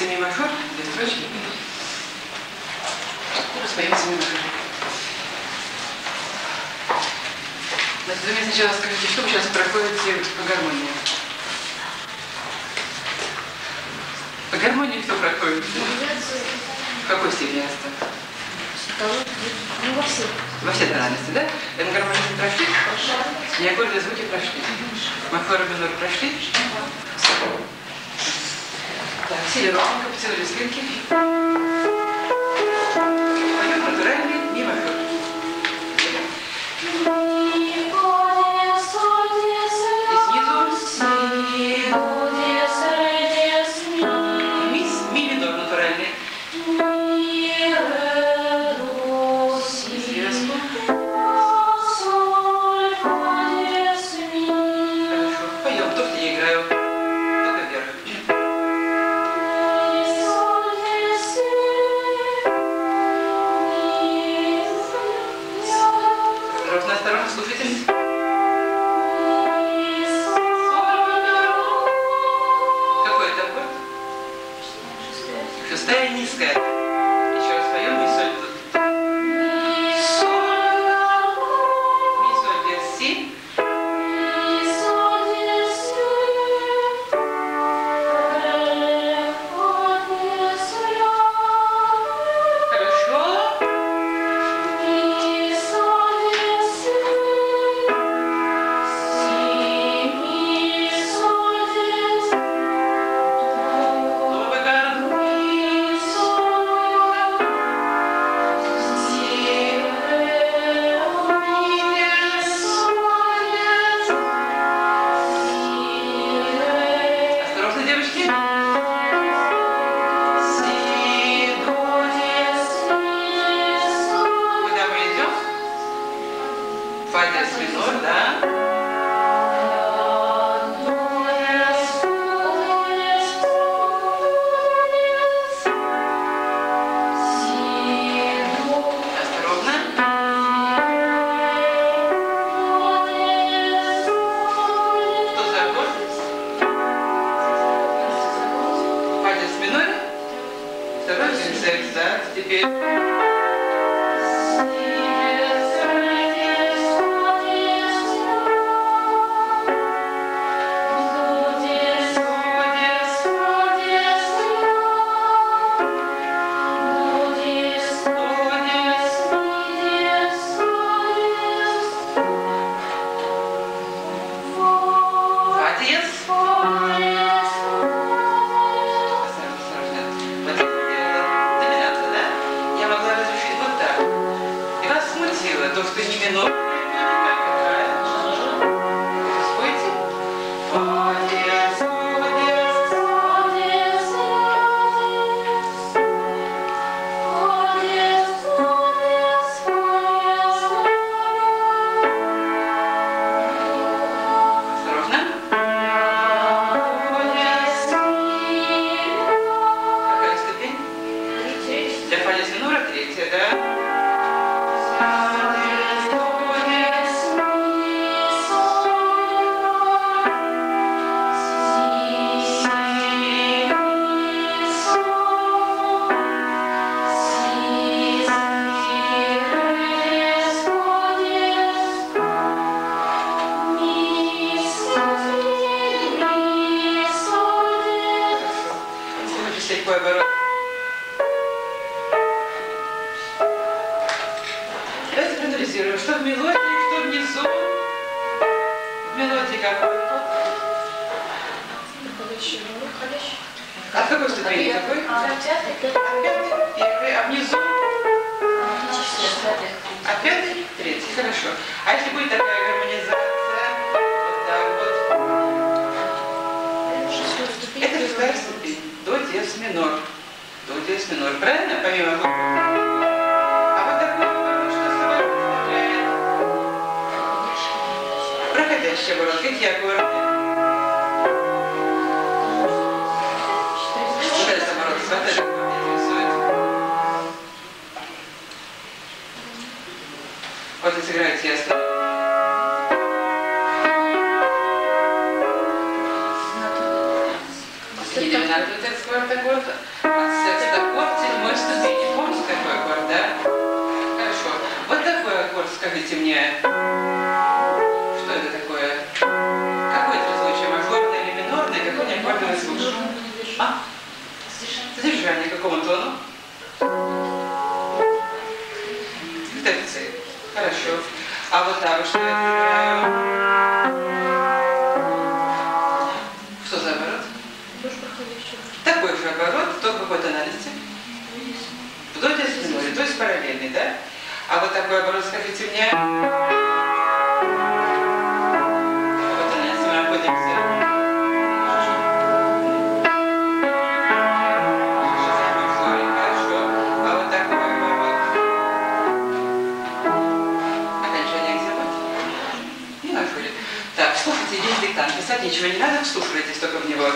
Си мажор, две строчки. Споем си мажор. Значит, вы мне сначала скажите, что вы сейчас проходите по гармонии? По гармонии кто проходит? В какой степени asta? Ну, во всех. Во все тональности, да? На гармонии прошли? И аккорды, звуки прошли. Мажор и минор прошли? Так, сели ровненько, потянули спинки. Поем натуральный ми мажор. Что в мелодии, что внизу. В мелодии какой? От какой ступени какой? От пятой. А внизу? От пятой? Третьей. Хорошо. А если будет такая гармонизация, вот так вот. Это шестая ступень. До, диез, минор. До, диез, минор. Правильно? Помимо буквы. Проходящий оборот. Какие аккорды? Что это оборот? Вот это меня интересует. Вот и сыграете ясно. Доминантный текст аккорда. седьмой ступени. Помните такой аккорд, да? Хорошо. Вот такой аккорд, скажите мне. Что это такое? Какое это различие? Мажорное или минорное? Какой неаккордный звук? А? Содержание какому тону? Это С. Хорошо. А вот так, что я сыграю? Что за оборот? Такой же оборот, только в какой тональности? В до диез миноре, то есть параллельный, да? А вот такой оборот, скажите мне. В какой тональности мы находимся? Хорошо. А вот такой оборот. Окончание где будет? Не на школе. Так, слушайте, есть диктант. Писать ничего не надо, вслушивайтесь только в него.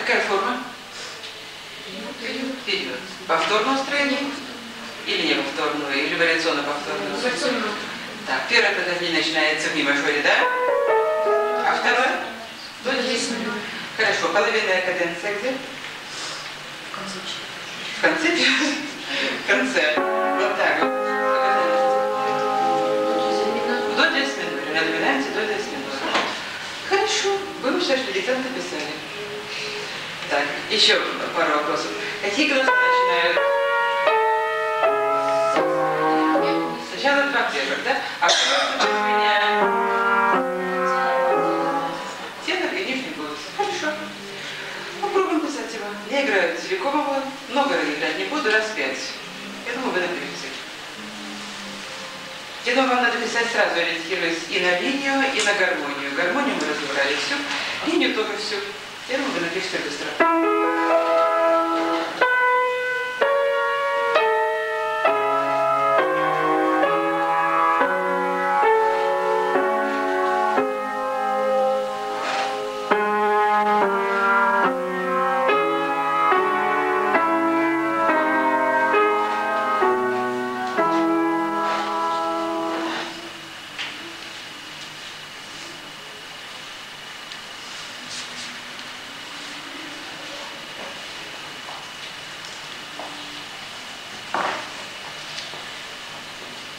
Какая форма? Вперед. Повторное устроение? Или не повторную? Или вариационно повторную? Так, первое предложение начинается в ми мажоре, да? А второе? До диез. Хорошо. Половинная каденция где? В конце. В конце. Вот так вот. В до диез миноре. На доминанте до диез миноре. Хорошо. Вы уже что диктант написали. Так, еще пару вопросов. Какие голоса начинают? Сначала два первых, да? А второе предложение? Тенор и нижний голос. Хорошо. Попробуем писать его. Я играю целиком его. Много играть не буду, раз 5. Я думаю, вы напишите. Я думаю, вам надо писать сразу, ориентируясь и на линию, и на гармонию. Гармонию мы разобрали всю, линию тоже всю. Я думаю, вы напишите быстро.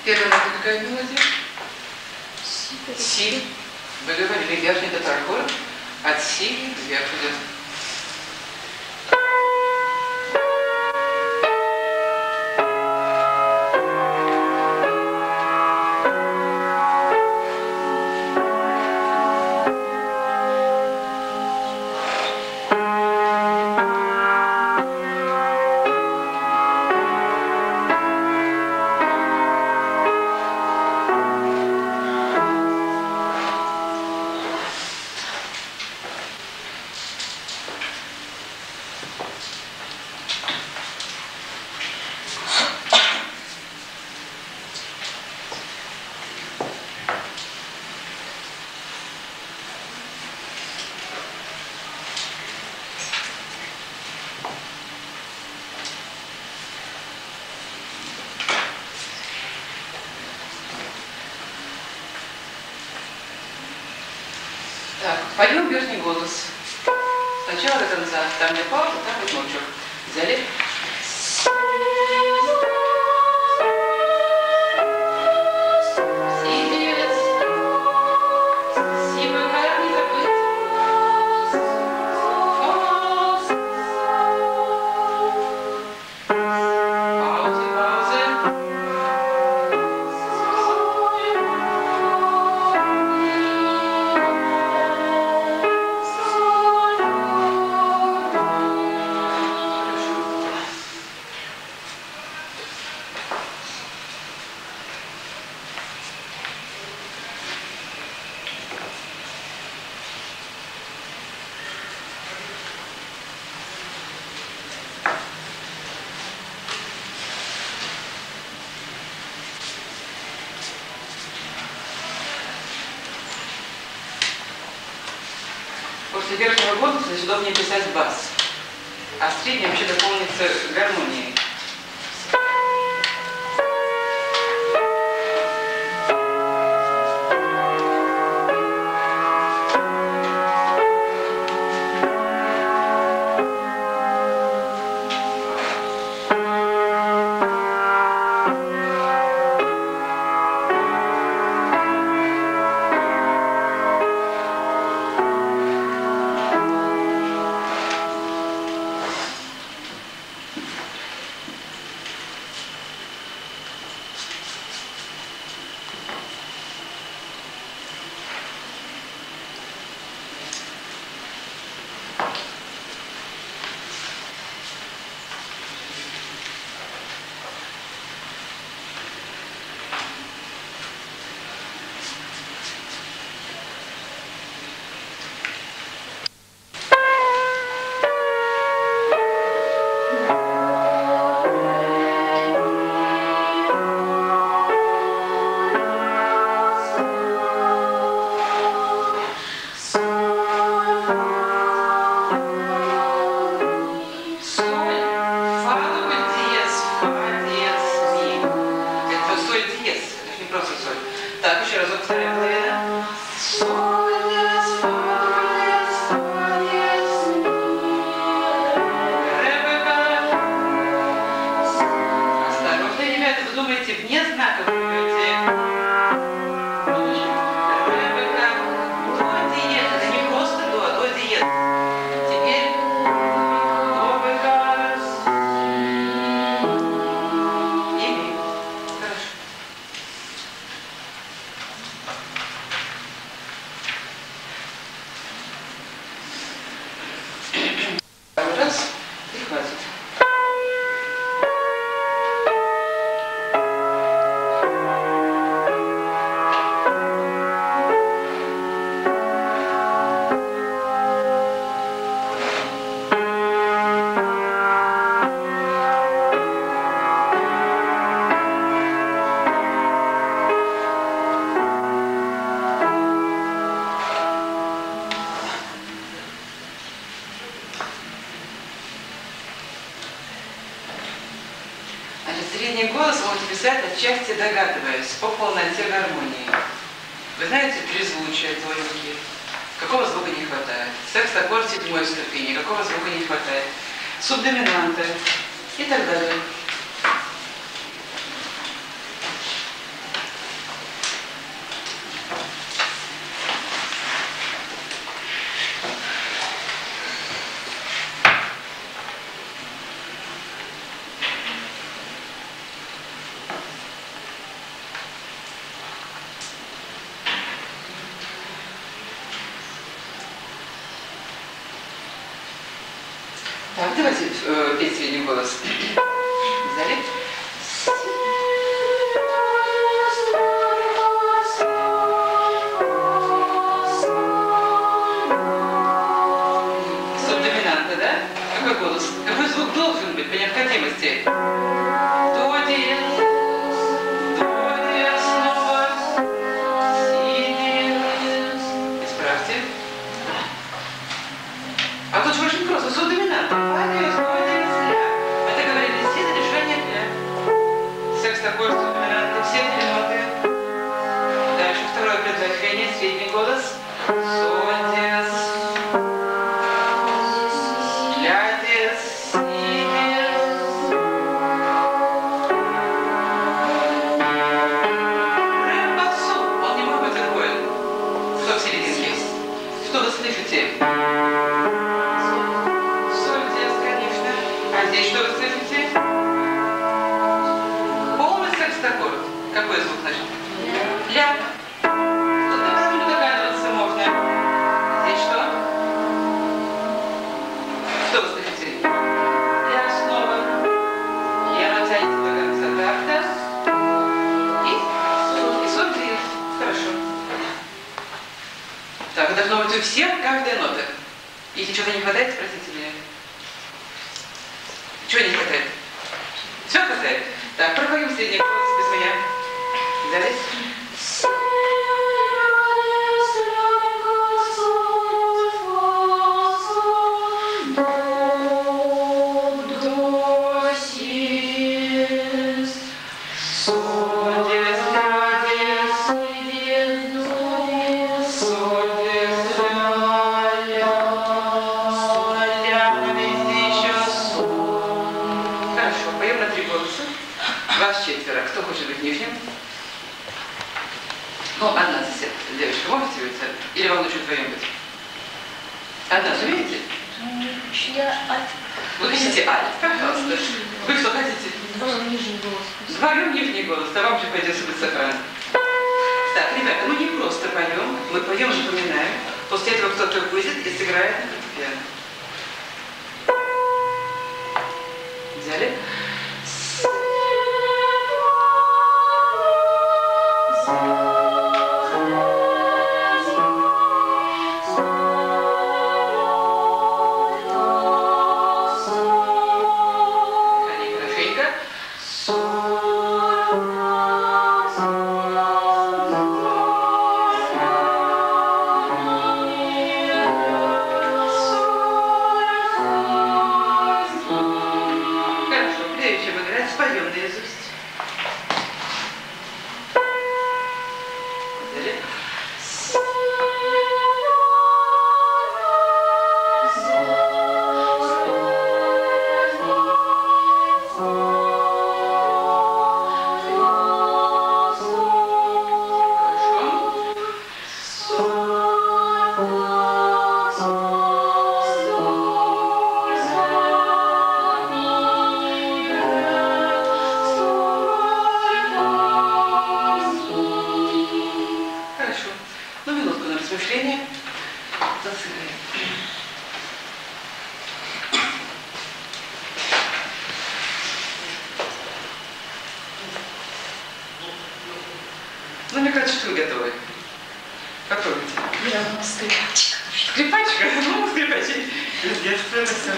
Первая нота какая мелодия? Си. Вы говорили, верхний тетрахорд. От си вверх идет. Так, поем верхний голос. Сначала до конца. Там где пауза, там будет молчок. Взяли? после верхнего голоса значит, удобнее писать бас. А средний вообще дополнится гармонией. Средний голос вы можете писать, отчасти догадываясь, по полноте гармонии. Вы знаете трезвучие тоненькие, какого звука не хватает. Секс-аккорд седьмой ступени, какого звука не хватает. Субдоминанты и так далее. Так, давайте петь средний голос. Взяли? Субдоминанта, да? Какой голос? Какой звук должен быть по необходимости? До диез, снова, си диез. Исправьте. А тут же очень просто. Субдоминанта. Это говорили все на решение для секс-аккорд, субдоминанты, все три ноты. Дальше второе предложение, средний голос. Соль, диез, ля, диез, си, диез. Ре, басу. Он не может быть такой. Кто в серединке? Что вы слышите? Здесь что вы слышите? Полный секс-аккорд. Какой звук, значит? Ля. Тут не догадываться можно. Здесь что? Что вы слышите? Ля снова. Я натянется до конца такта. И соль диез. Хорошо. Так, это должно быть у всех каждая нота. Если что-то не хватает, спросите меня. Чего не хватает? Все хватает? Так, проходим средний голос без меня. Взялись? прошу. Вас 4. Кто хочет быть нижним? Ну, одна девочка. Можете быть? Или вам лучше вдвоем быть? Одна сумеете? Я альт. Вы хотите альт? Пожалуйста. Вы что хотите? Нижний голос. Вдвоем нижний голос, а вам же придется быть сопрано. Так, ребята, мы не просто поем, мы поем и запоминаем. После этого кто-то выйдет и сыграет на фортепиано. Взяли? Ну, мне кажется, что вы готовы. Попробуйте. Я скрипачка. Скрипачка? Ну, скрипачи. Из детства это все.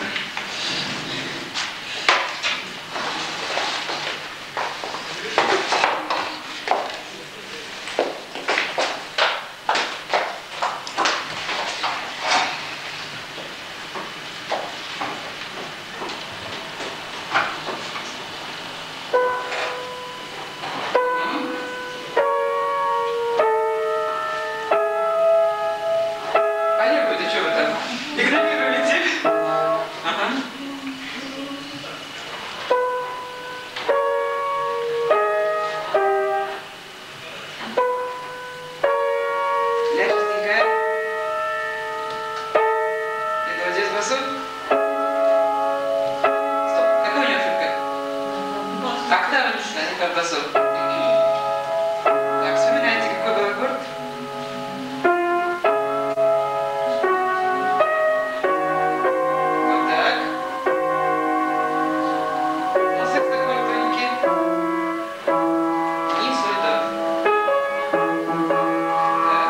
Так, вспоминайте, какой был аккорд? Вот так. Ну, секс-аккорд тоненький. И соль, до. Так.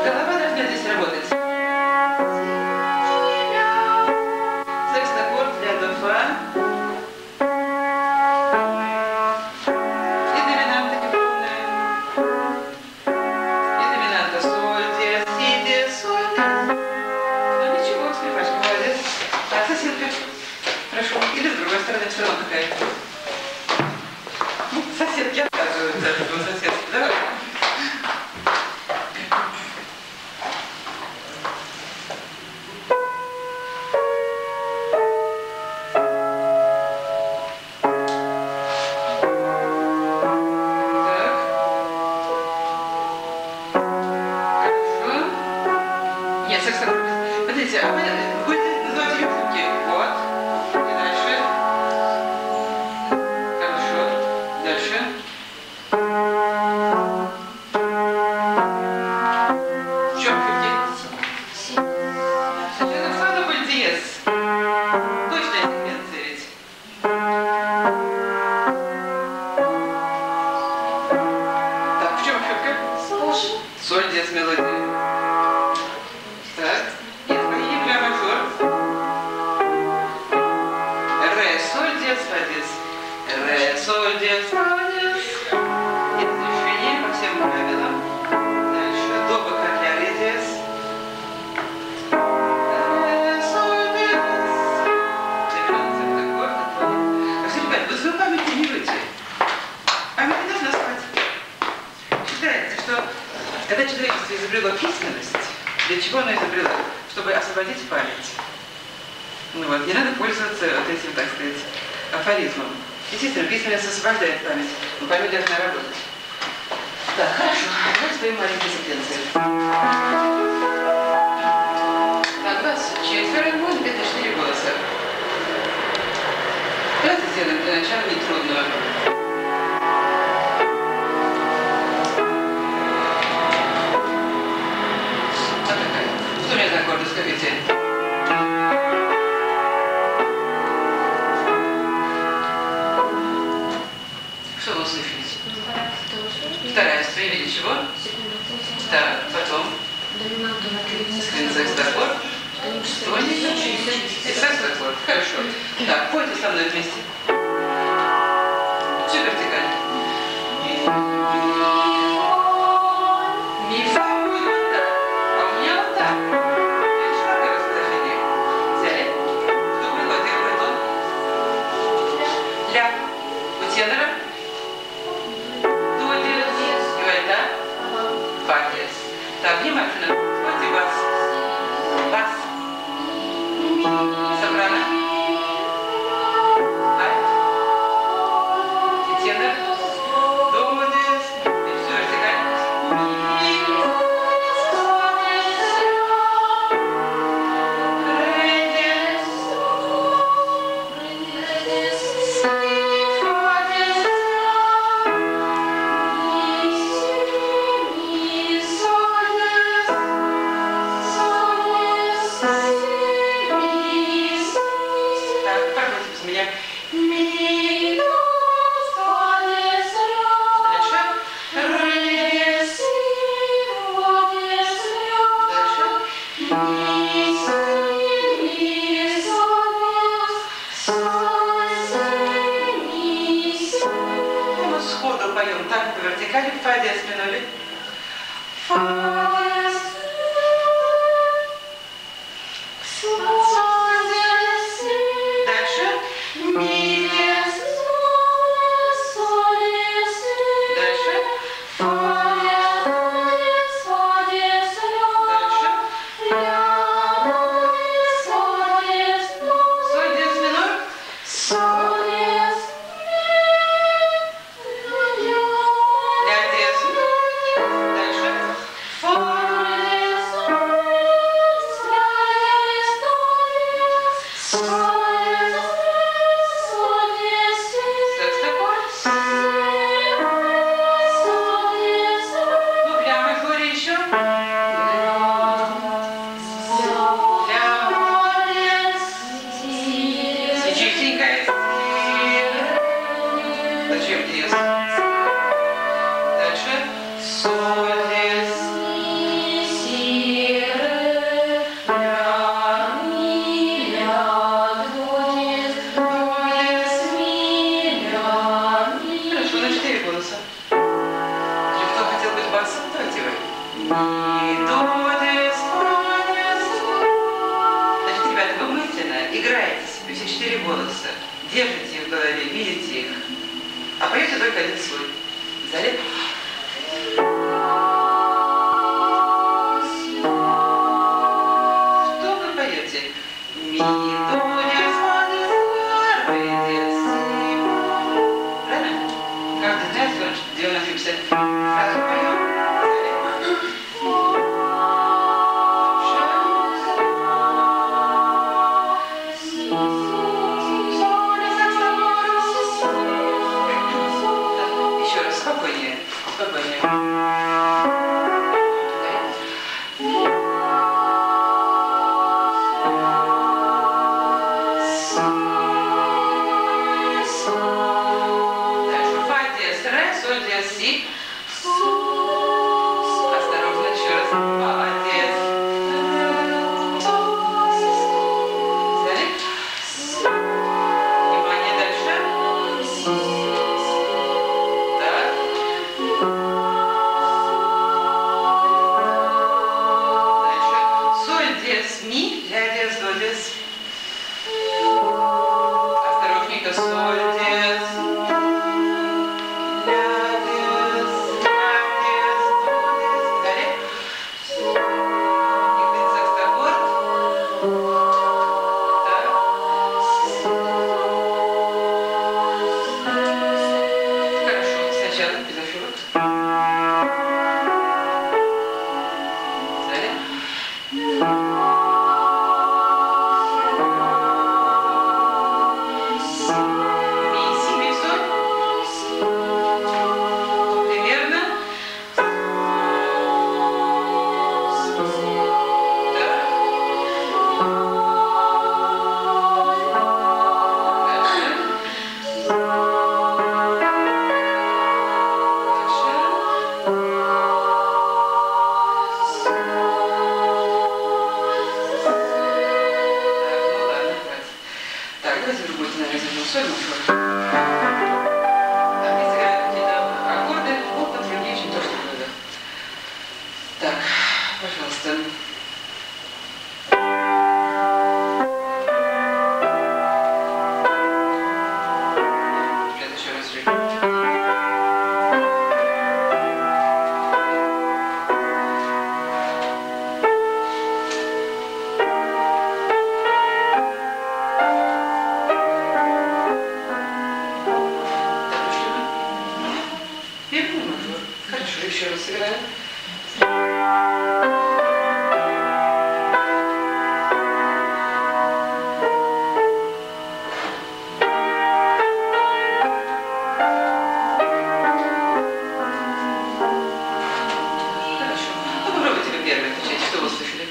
Голова должна здесь работать. Секс-аккорд для до, фа. Хорошо. Или с другой стороны все равно какая-то. Соседки отказываются от этого соседства. Давай. Так. Хорошо. Нет, секс-аккорд. Смотрите, а вы будете называть ее звуки. Вот. И дальше. Хорошо. Дальше. В чем фифти? Совершенно сразу будет диез. Точно секвенция ведь. Так, в чем ошибка? Соль, диез, мелодия. Так. Ре, соль, диез, фа, диез. И движение по всем правилам. Дальше. До бока для ре, диез. Ре, соль, диез. Доминантный аккорд. Так что, ребят, вы свою память тренируйте. Память не должна спать. Считается, что когда человечество изобрело письменность, для чего оно изобрело? Чтобы освободить память. Ну вот, не надо пользоваться вот этим, так сказать, афоризмом. Естественно, письменность освобождает память, но память должна работать. Так, хорошо, давайте споем маленькие сентенции. Так, вас четверо, будет где-то 4 голоса. Давайте сделаем для начала нетрудного. Вот такая. Что у меня за аккорды, скажите? Что вы услышали? Вторая струя в виде чего? Так, потом. Секстаккорд. Тоник. Секстаккорд. Хорошо. Так, пойте со мной вместе. Все вертикально. Ми, фа, ми, вот так. А у меня вот так. Видишь, какое расположение? Взяли. Кто приходит? Первый тон. Ля. У тенора. До диез. И это. Фа диез. Так, внимательно. Вот и бас. Бас. Сопрано. Альт. И тенор. До диез. И все вертикально. Ре диез. Фа диез. Так, пробуйте с меня. Ми, дальше. Ре диез. Мы сходу поем так по вертикали. Фа диез миноре. Фа диез. Дальше. Ми диез. Дальше. Фа диез. Дальше. Соль диез минор. Ля диез. Дальше. Фа диез. Секстаккорд. Ну, ля мажоре еще. Ля. И чистенькая. Зачем диез? Дальше. Соль диез. Хорошо, на 4 голоса. Или кто хотел быть басом, давайте вы. Ми, до, диез, фа, диез. Значит, ребята, вы мысленно играете себе все 4 голоса, держите их в голове, видите их, а поете только один свой. Взяли? Что вы поете? Ми, до, диез, фа, диез, ре, диез, си. Правильно? Каждый знает, где он ошибся. Сразу поем. Еще раз, спокойнее. Спокойнее. Дальше фа диез, ре, соль диез, си. Осторожно, еще раз. Фа диез. Взяли? Внимание, дальше. Так. Дальше. Соль диез, ми, ля диез, до диез. Осторожненько, соль диез. Ля диез. соль мажор. А мне сыграют какие-то аккорды, ну, потруднее, чем то, что было. Так, пожалуйста. Сейчас еще раз жить. Хорошо, еще раз сыграем. Хорошо. Ну, попробуйте вы первый отвечать. Что вы услышали?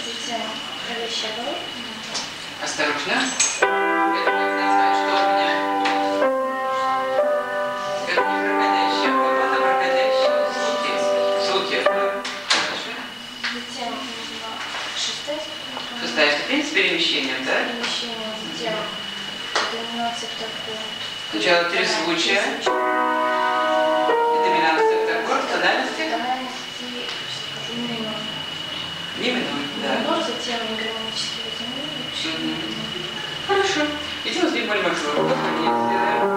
Затем проверяющая голову. Осторожно. Это как назвать, что у меня? Это не проходящая оборот, а проходящие звуки. Звуки. Хорошо. Затем Шестая ступень с перемещением, да? перемещение. Затем доминант септаккорд. Сначала три звучия. И доминант септаккорд, тональности. Тональности минор. Не минор, да. Минор, затем гармонический водяной. Хорошо. Идем с бемоль мажор. Вот мы не сделаем.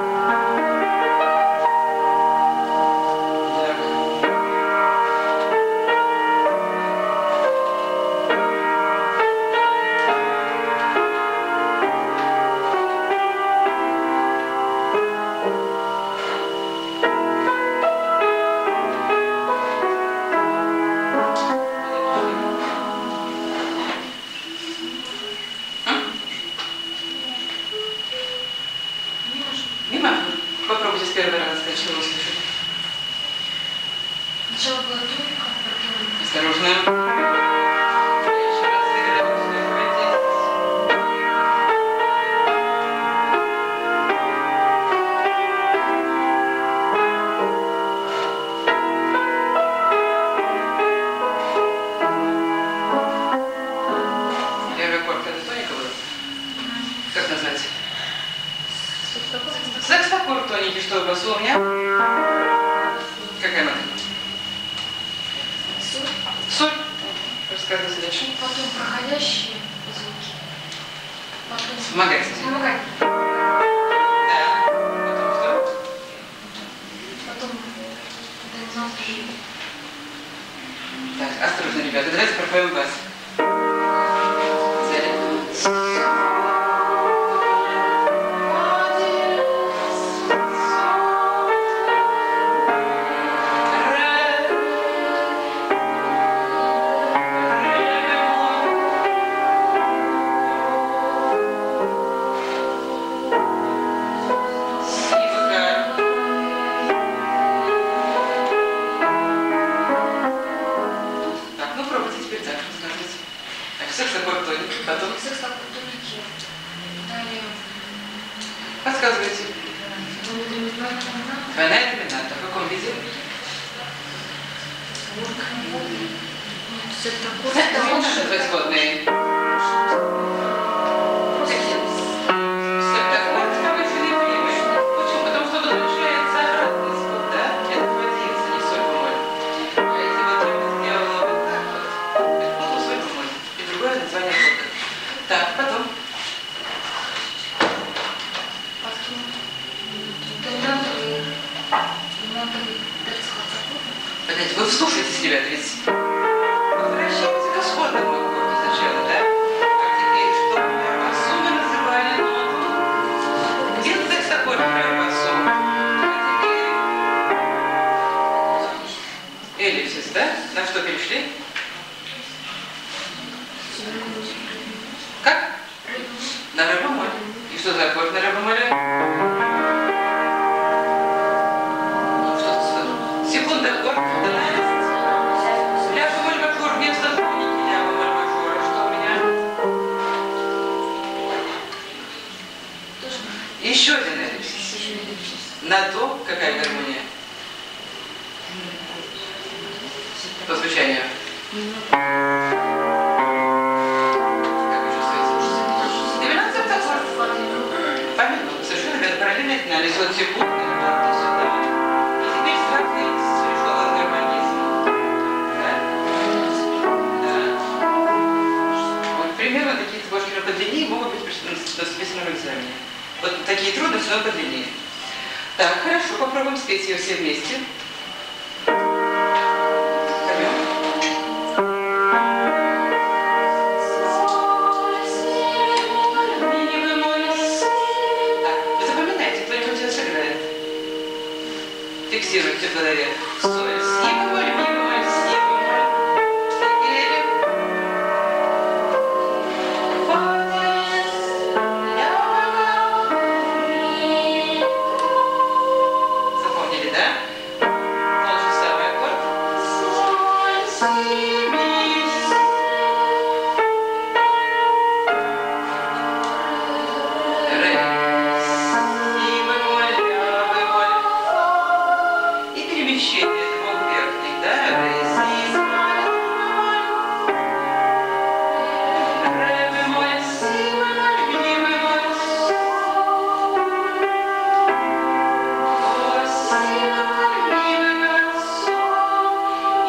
Попробуйте с первого раза сказать, что вы услышали. Сначала была трубка, потом... Осторожно. Я еще раз сыграю, слушайтесь. Первый аккорд это тониковый. Как назвать? Секс-аккорд тоненький, что у басу у меня? Какая модель? Соль. Соль. Рассказывай дальше. Потом проходящие звуки. Потом... Вспомогательные. Вспомогательные. Да. Потом что? Потом доминант жив. Так, осторожно, ребята. Давайте пропоем бас. Секс-аккорд тоник. Потом. Секс-аккорд тоники. Далее. Подсказывайте. Двойная доминанта. В каком виде? Септаккорд. Это можно назвать водные? Септаккорд повышенный примешь. Почему? Потому что возвращается обратный звук, да? Это водится, не соль бемоль. А если вот я бы сделала вот так вот, это было соль бемоль. И другое название аккорда. Так, потом. Подождите, вы вслушайтесь, ребята, ведь возвращаемся к исходному аккорду сначала, да? А теперь что про басу мы называли ноту? Где секс-аккорд про басу? А теперь эллипсис, да? На что перешли? Как? На ре бемоль. И что за аккорд на ре бемоле? Секунда аккорд. Ля бемоль мажор вместо тоники ля бемоль мажора. Что у меня? Еще один эллипсис. На до какая гармония? По звучанию. Как вы чувствуете? тот секунд, то сюда. И теперь сравни с решетом гармонизм. Да? Да. Вот примерно такие цепочки, но подлиннее могут быть на вступительном экзамене. Вот такие трудности, но подлиннее. Так, хорошо, попробуем спеть ее все вместе. Фиксируйте в голове. Соль, си бемоль, ми бемоль, си бемоль. Теперь. Фа, ля бемоль. Запомнили, да? Тот же самый аккорд. Соль, си, ми, си. Ре. Си бемоль, ля бемоль. Перемещение двух верхних, да? Ре, си, ре бемоль, си бемоль, ми бемоль, соль, си бемоль, ми бемоль, соль.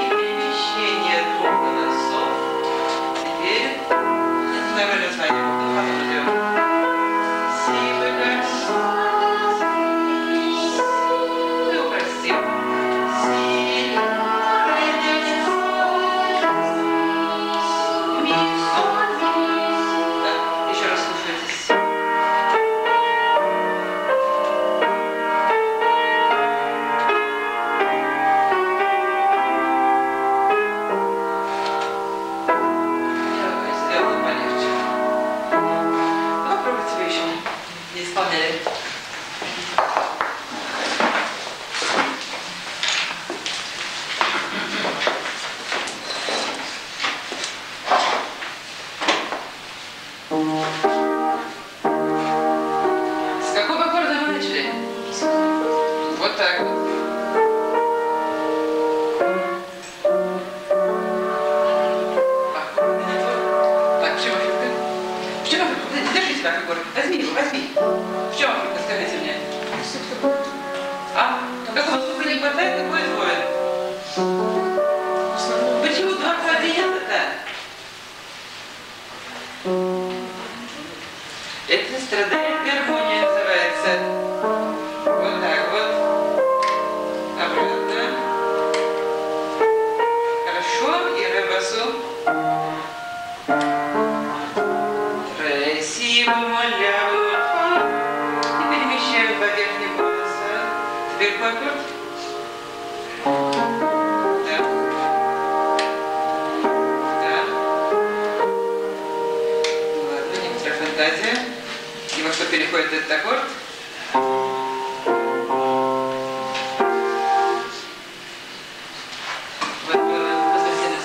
И перемещение двух голосов. Теперь, наверное, знаете, потом идем. Си бемоль, соль, мы упростим. Еще раз слушайтесь. Я сделала полегче. Попробуйте вы еще. Не исполняли. С какого аккорда мы начали? Вот так вот. Так, в чем ошибка? В чем ошибка? Держите так аккорд. Возьми его, возьми. В чем ошибка, скажите мне? А? Какого звука не хватает, какой двоен? Почему два квадрата-то? Это страдает гармония называется. Вот так вот. Обратно. Хорошо. И ре басу. Ре, си, бемоль, ля, бемоль, фа. И перемещаем два верхних голоса. Теперь какой аккорд? Да. Да. Ладно, некоторая фантазия. И во что переходит этот аккорд? Вот посмотрите на.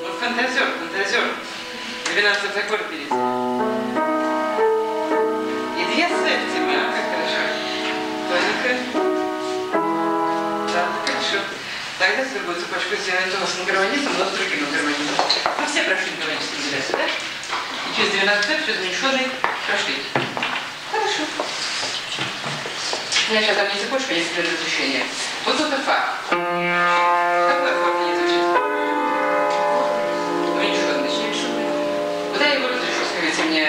Ну, фантазер, фантазер. 12 аккорд берите. И две септимы, а как хорошо. Тоненько. Да, хорошо. Тогда другую цепочку сделаем то с гармонизмом, но с другим гармонизмом. Ну, все прошли гармоническим делятся, да? И через 12 цеп, через уменьшенный прошли. Хорошо. У меня сейчас там не цепочка, есть предотвращение. Вот тут фа. Какой аккорд не звучит? Уменьшенный. Куда я его разрешу, скажите мне?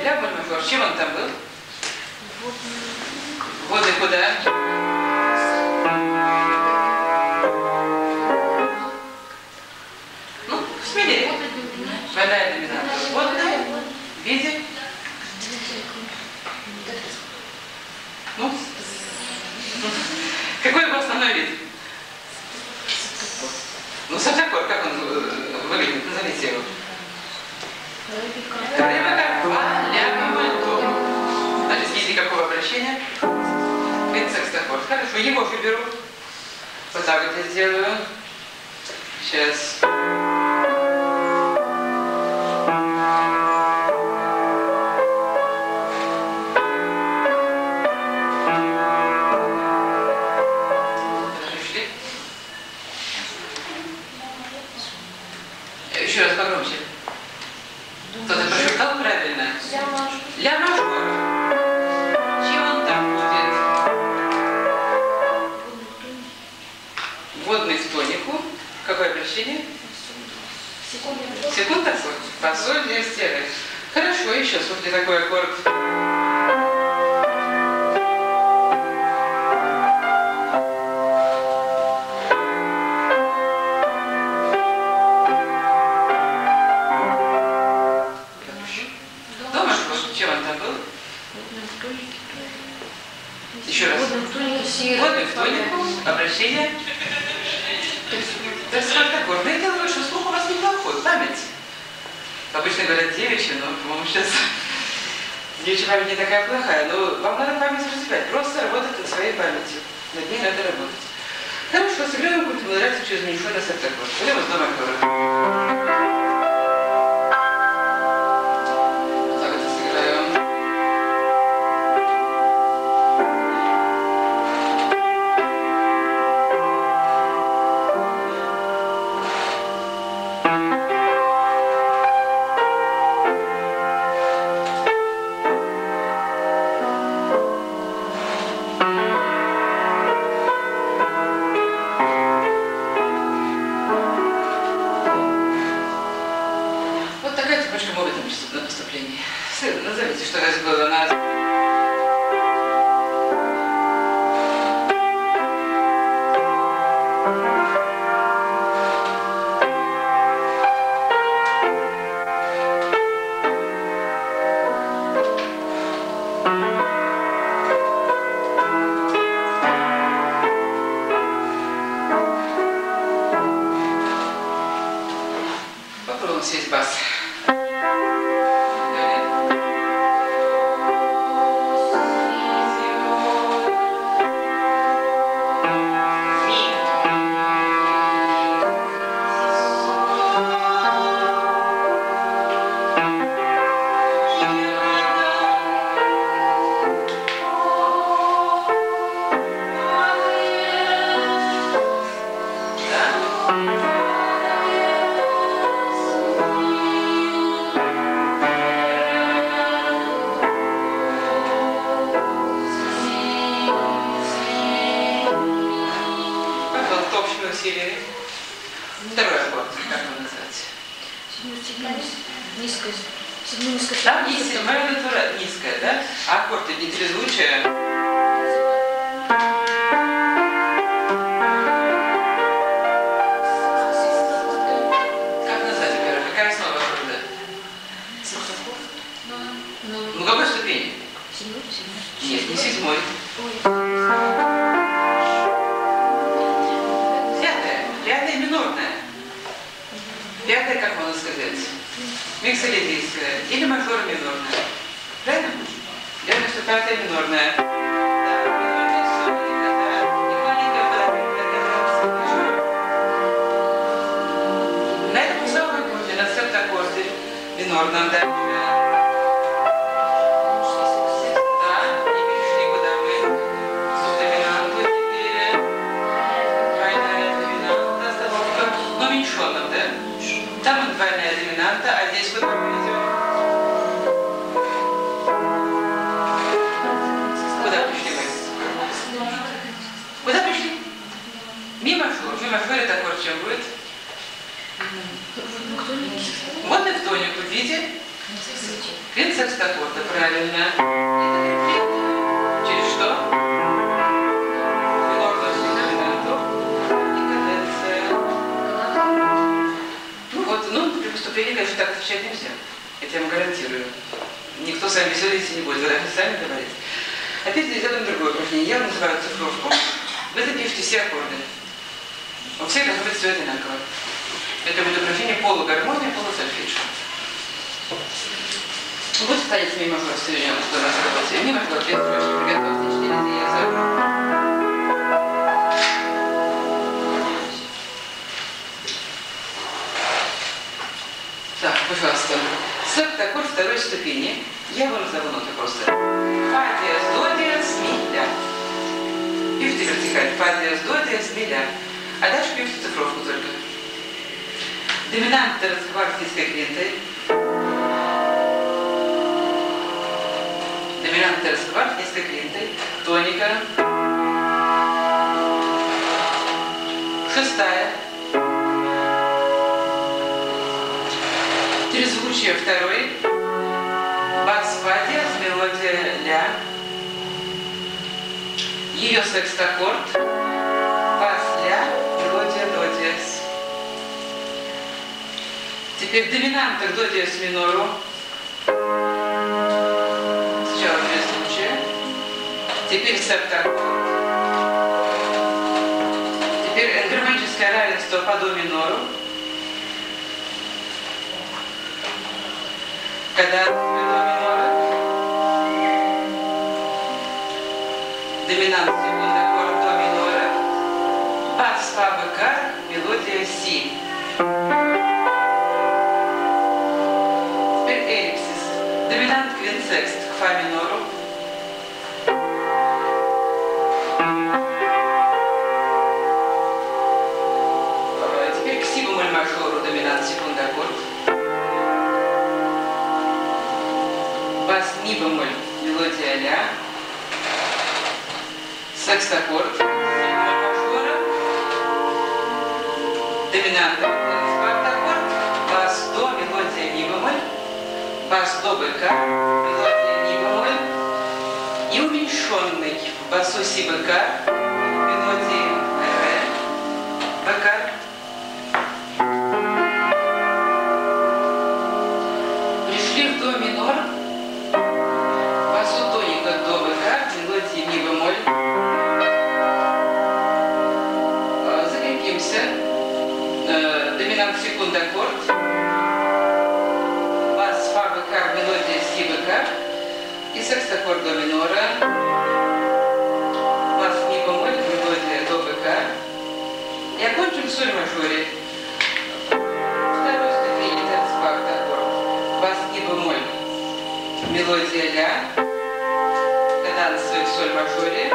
Ля бемоль мажор. Чем он там был? Воды куда? Ну, смелее. Двойная доминанта. Водная. В виде? Ну, какой его основной вид? Ну, септаккорд, как он выглядит? Назовите его. Ля бемоль до. Значит, в виде какого обращения? Это секстаккорд. Хорошо, его же беру. Вот так вот я сделаю. Сейчас. обращение? Секунду. Секунд аккорд. Фасоль, ля, си, ре. Хорошо, еще слушайте такой аккорд. Дома что? Чем он там был? Еще раз. Водный в тонику, обращение. То есть аккордное дело, что слух у вас неплохой, память. Обычно говорят девичья, но, по-моему, сейчас девичья память не такая плохая, но вам надо память развивать, просто работать над своей памятью. Над ней надо работать. Хорошо, сыграем какую-то мелодию через уменьшенный септаккорд. Или вот дома аккорда. Так это сыграем. Вот такая цепочка мовы на поступлении. Назовите, что это было на... Попробуем сесть бас. Усилие. Второй аккорд, как его назвать? Низкая. Седьмая низкая. Там есть седьмая натура низкая, да? А аккорды не трезвучие. Как назвать, во-первых? Какая основа аккорда? Ну какой ступени? Седьмой. Нет, не седьмой. Пятая минорная. Пятая, как можно сказать? Миксолидийская или мажор-минорная. Правильно? Верно, что пятая минорная. На этом самом аккорде, на септаккорде минорном, да. Там двойная доминанта, а здесь куда мы идем? Куда пришли мы? Куда пришли? Мимо мажор. Ми мажор это аккорд чем будет? Вот и в тонику, видите? Квинт-секстаккорда, правильно. Через что? Поступление, конечно, так отвечать нельзя. Это я вам гарантирую. Никто с вами веселиться не будет, вы должны сами говорить. Опять сделаем другое упражнение. Я называю цифровку. Вы запишите все аккорды. У всех должно быть все одинаково. Это будет упражнение полугармония, полусольфеджио. Будете ставить ми мажор сегодня, что у нас работает. Ми мажор, без срочки, приготовьте 4 диеза. Так, пожалуйста. Септаккорд второй ступени. Я вам назову ноты просто. Фа, диез, до, диез, ми, ля. Пишите вертикаль. Фа, диез, до, диез, ми, ля. А дальше пишите цифровку только. Доминанта раскварт низкой квинтой. Доминанта раскварт низкой квинтой. Тоника. Шестая. Еще второй. Бас фа диез, мелодия ля. Ее секстаккорд. Бас ля, мелодия до диез. Теперь доминанта к до диез минору. Сначала две случая. Теперь септаккорд. Теперь гармоническое равенство по до минору. Когда до минора. Доминант секунд аккорд до минора. Бас фа бекар, мелодия си. Теперь эллипсис. Доминант квинсекст к фа минору. Теперь к си бемоль мажору доминант секунд аккорд. Бас ми бемоль, мелодия ля. Секстаккорд, си бемоль мажора. Доминанта квартаккорд. Бас до, мелодия ми бемоль. Бас до бекар, мелодия ми бемоль. И уменьшенный в басу си бекар, мелодии ре, бекар. Пришли в до минор. Басу тоника до бекар, мелодии ми бемоль. Закрепимся. Доминант секунд аккорд. Бас фа бекар, мелодия си бекар. И секстаккорд до минора. Бас ми бемоль, мелодия до бекар. И окончим в соль мажоре. Второй ступени терцквартаккорд. Бас ми бемоль, мелодия ля. Каданс в соль мажоре.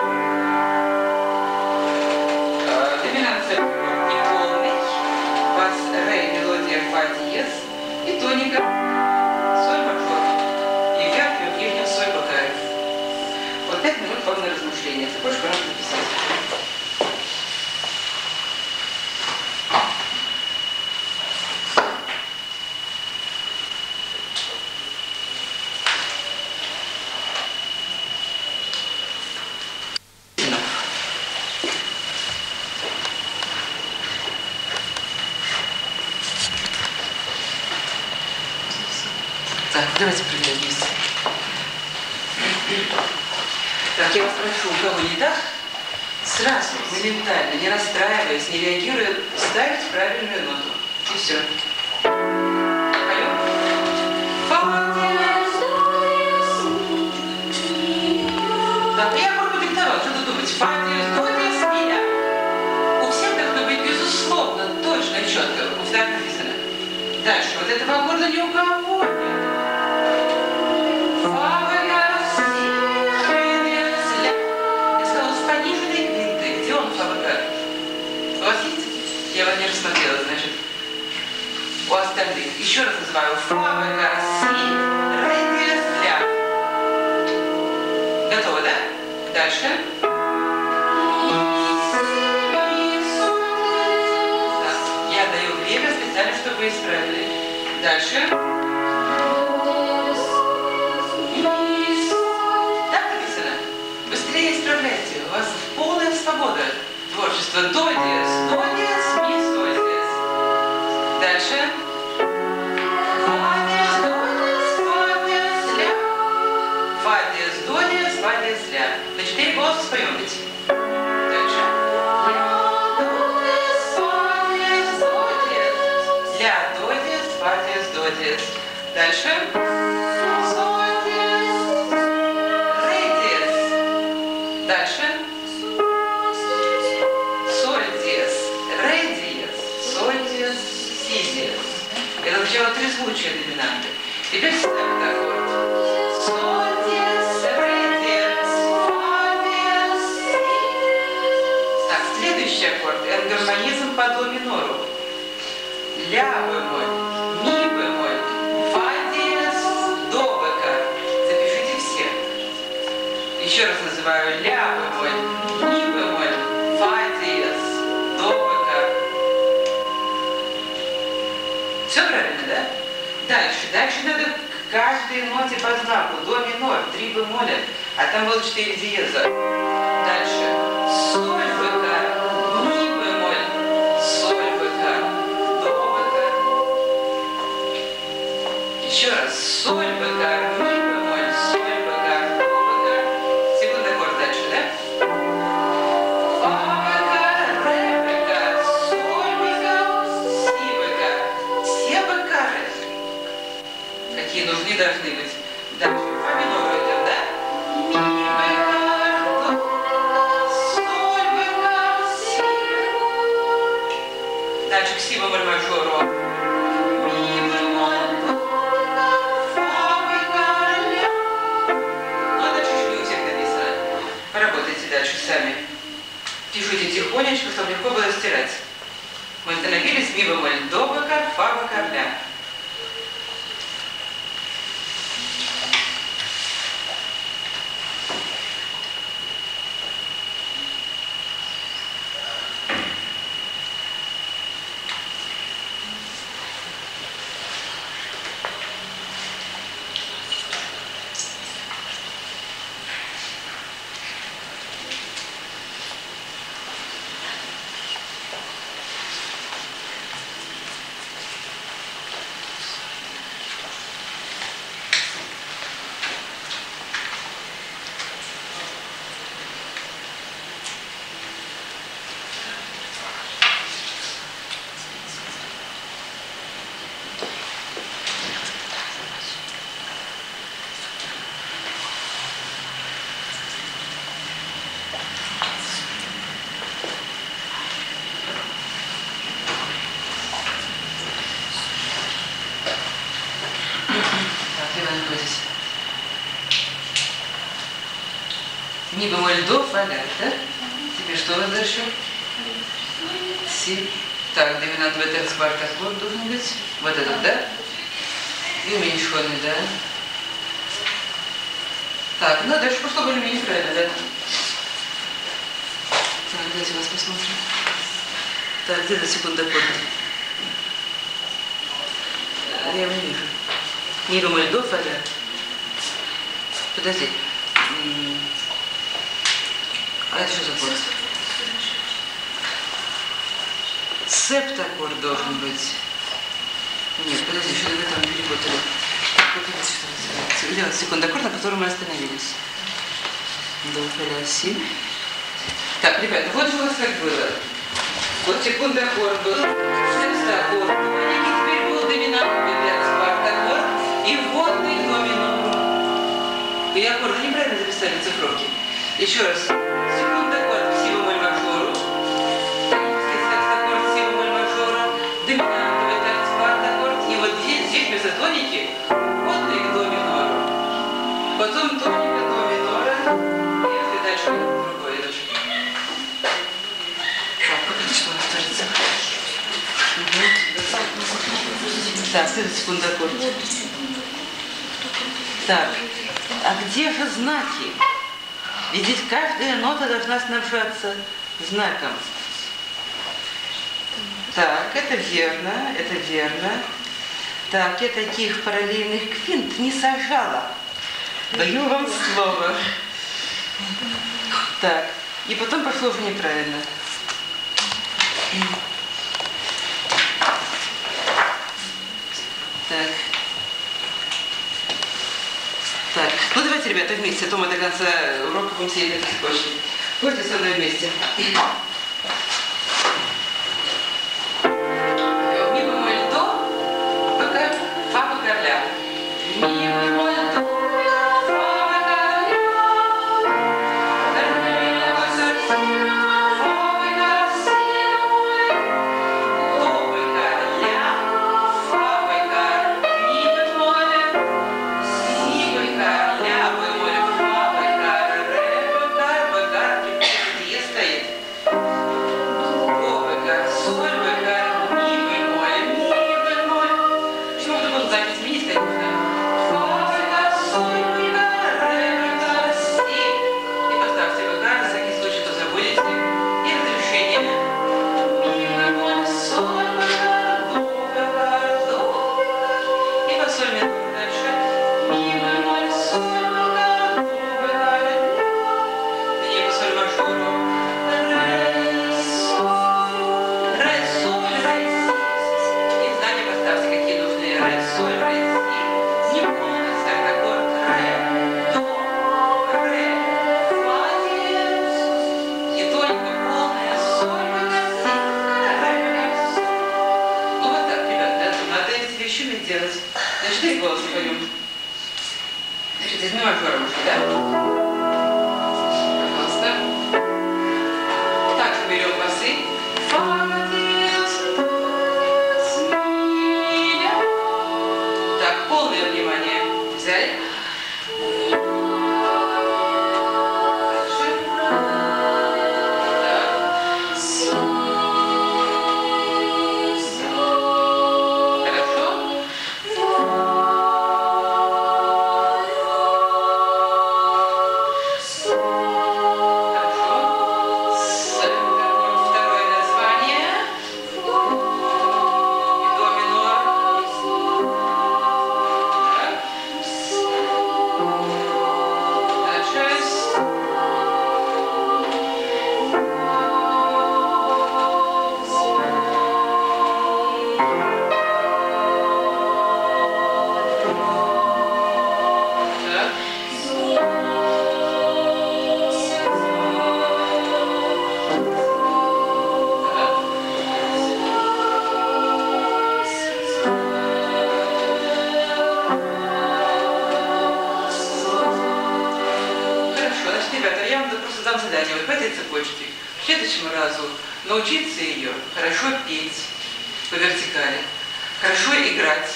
Доминант септаккорд неполный. Бас ре, мелодия фа диез. И тоника соль мажор. И верхнюю, нижнюю соль бекар. Вот 5 минут вам на размышления. Ты хочешь пора написать? Так, давайте проверим вместе. Так, я вас прошу, у кого не так, сразу, моментально, не расстраиваясь, не реагируя, ставить правильную ноту. И все. Поем? Так, я могу диктовать, что тут думать? Фа диез, до диез, ми ля. У всех должно быть безусловно, точно, четко. У всех написано. Дальше, вот этого аккорда ни у кого нет. Я вас не рассмотрела, значит, у остальных. Еще раз называю. Фа, бекар, си, ре, диез, ля. Готово, да? Дальше. Так, я даю время специально, чтобы вы исправили. Дальше. Так написано. Быстрее исправляйте. У вас полная свобода творчества. До диез, ми, соль диез. Дальше. Фа диез, до диез, фа диез, ля. Фа диез, до диез, фа диез, ля. На 4 голоса споем ведь. Дальше. Ля, до диез, фа диез, до диез. Ля, до диез, фа диез, до диез. Дальше. Соль диез, ре диез. Дальше. Это сначала трезвучие доминанты. Теперь септаккорд. Соль диез, ре диез, фа диез, си. Так, следующий аккорд. Энгармонизм по до минору. Ля бемоль, ми бемоль, фа диез, до бекар. Запишите все. Еще раз называю. Ля бемоль, ми бемоль, фа диез, до бекар. Все правильно, да? Дальше, да? Дальше надо к каждой ноте по знаку. До минор, 3 бемоля, а там было 4 диеза. Дальше соль бекар, ми бемоль, соль бекар, до бекар. Еще раз, соль бекар, ми бемоль, соль бекар, до бекар. Секунд аккорд дальше, да? Фа бекар, ре бекар, соль бекар, си бекар. Все бекары, какие нужны, должны быть. Дальше фа минор идем, да? Ми бекар, до, соль бекар, си бекар. Дальше к си бемоль мажору. Ми бемоль, до, фа бекар, ля. Ну, а дальше еще не у всех написано. Поработайте дальше сами. Пишите тихонечко, чтобы легко было стирать. Мы остановились, ми бемоль, до бекар, фа бекар, ля. Ми бемоль, до, фа, ля, да? Теперь что у нас дальше? Си. Так, доминантовый терцкварт аккорд должен быть. Вот этот, да? И уменьшенный, да? Так, ну дальше пошло более-менее правильно, да? Так, давайте вас посмотрим. Так, где-то секунда аккорд. Я его не вижу. Ми бемоль, до, фа, ля. Подожди. А это что за аккорд? Септаккорд должен быть. Нет, подожди, что-то вы там перепутали. Делать секундаккорд, на котором мы остановились. До, фа, ля, си. Так, ребята, вот же у нас как было. Вот секундаккорд был, секстаккорд был, и теперь был доминантный терцкварт-аккорд и вводный до минор. И аккорды неправильно записали цифровки. Еще раз. Секундаккорд си бемоль мажору. Секстаккорд си бемоль мажору. Доминантовый терцкварт-аккорд. И вот здесь вместо тоники вводный к до минору. Потом тоника до минора. И дальше другой ручек. Что кажется? Так, это секундаккорд. Так, а где же знаки? Ведь здесь каждая нота должна снабжаться знаком. Так, это верно, это верно. Так, я таких параллельных квинт не сажала. Даю вам слово. Так, и потом пошло уже неправильно. Так. Так, ну давайте, ребята, вместе, а то мы до конца урока будем сидеть на песочке. Пойте со мной вместе. Ми бемоль, до, бекар, фа, бекар, ля. Ми бемоль, до, фа, бекар, ля. Фа, бекар, си, до, бекар, ля. Фа, бекар, ми бемоль, си бекар, ля бемоль, фа бекар, ре бекар, бекар, диез стоит. Значит, и голос поем. Значит, из ми мажора уже, да? Пожалуйста. Также берем басы. Так, полное внимание. Взяли? Задание вот по этой цепочке к следующему разу научиться ее хорошо петь по вертикали, хорошо играть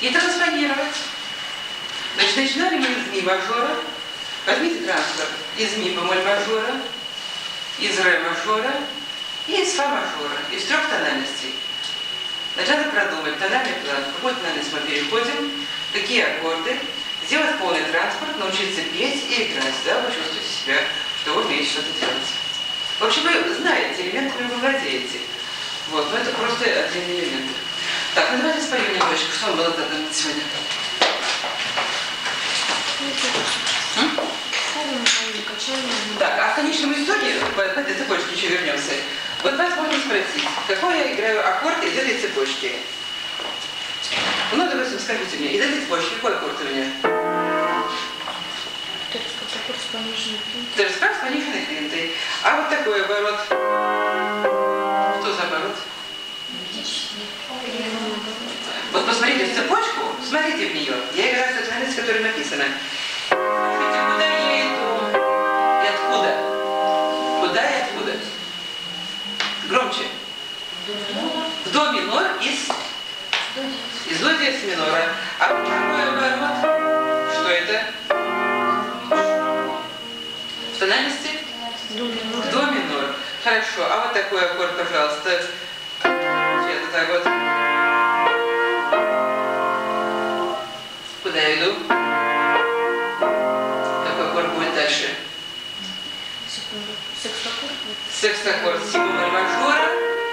и транспонировать. Значит, начинали мы из ми мажора. Возьмите транспорт из ми бемоль мажора, из ре мажора и из фа мажора, из 3 тональностей. Значит, надо продумать тональный план, в какой тональность мы переходим, какие аккорды, сделать полный транспорт, научиться петь и играть. Да, вы чувствуете себя, что вы умеете что-то делать. В общем, вы знаете, элементами вы владеете. Вот, но это просто отдельные элементы. Так, ну давайте споем немножечко, что вам было задано сегодня. Так, а в конечном итоге, по этой цепочке еще вернемся. Вот вас можно спросить, какой я играю аккорд из этой цепочки? Ну, допустим, скажите мне, из этой цепочки какой аккорд у меня? Аккорд с пониженной квинтой. Терскав с пониженной квинтой. А вот такой оборот. Что за оборот? Вот посмотрите в цепочку, смотрите в нее. Я играю с той тональностью, с которой написано. Смотрите, куда я иду и откуда. Куда и откуда. Громче. В до минор из до диез минора. А вот такой оборот. Что это? В тональности? До минор. Хорошо. А вот такой аккорд, пожалуйста. Сейчас вот так вот. Куда я иду? Какой аккорд будет дальше? Секстаккорд. Секстаккорд си бемоль мажора,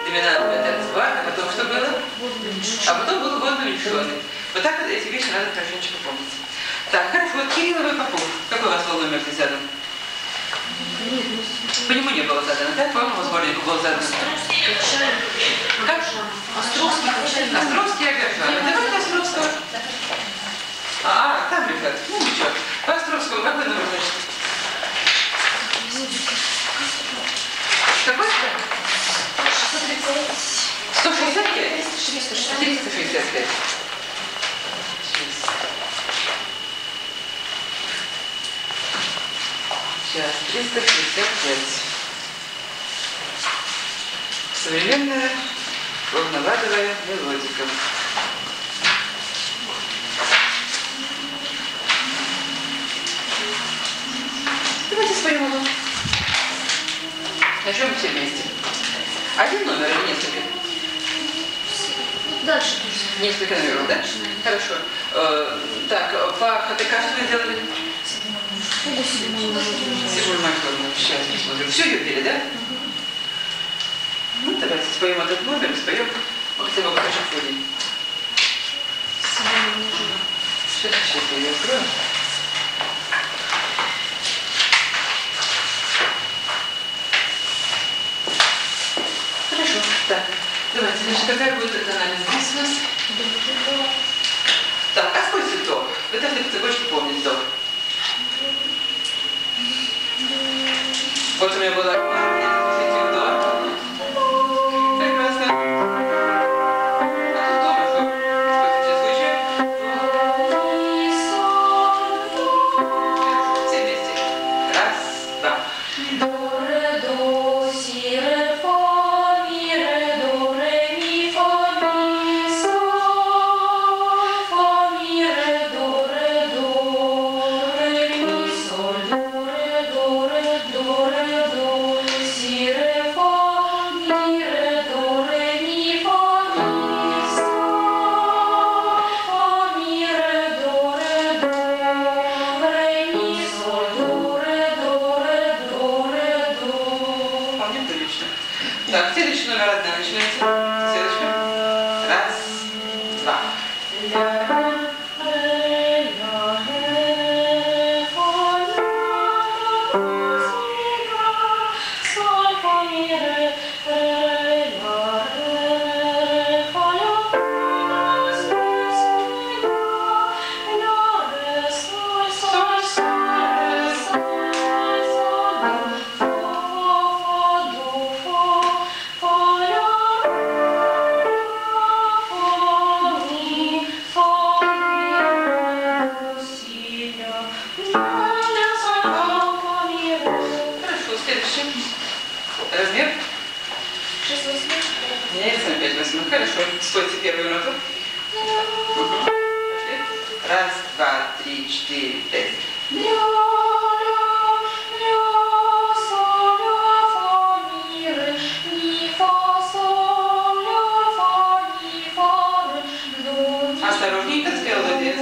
доминантная танцевальная, а потом что было? А потом был водно уменьшенный. Вот так вот эти вещи надо хорошенечко помнить. Так, хорошо. Вот Кириллов и Попов. Какой у вас был номер задан? По нему не было задано, да? По-моему, сборнику было задано. Как? Островский Агашан. Давайте Островского. Там лежат. Ну ничего. По Островскому какой номер, значит? Какой? 165? 365. Сейчас, 365. Современная волновадовая мелодика. Давайте споем его. Начнем все вместе. Один номер или несколько? Дальше тоже. Несколько номеров, да? Хорошо. Так, по ХТК что вы сделали? Фугу седьмую мажорную. Седьмую мажорную. Сейчас посмотрим. Все ее пели, да? Ну, давайте споем этот номер, споем хотя бы покажем фоне. Седьмую мажорную. Сейчас я ее открою. Хорошо. Так, давайте, значит, какая будет тональность здесь у нас? Так, а сколько до? Вы должны по цепочке помнить до. Вот у меня была я до. Прекрасно. А тут дома что? Сколько случаев? Так, следующий номер одна начинается. Следующий. Раз, два. Хорошо, следующий. Размер. 6/8. Меняется на 5/8. Хорошо. Стойте первую ноту. Угу. Пошли. Раз, два, три, четыре, пять. Осторожненько спел молодец.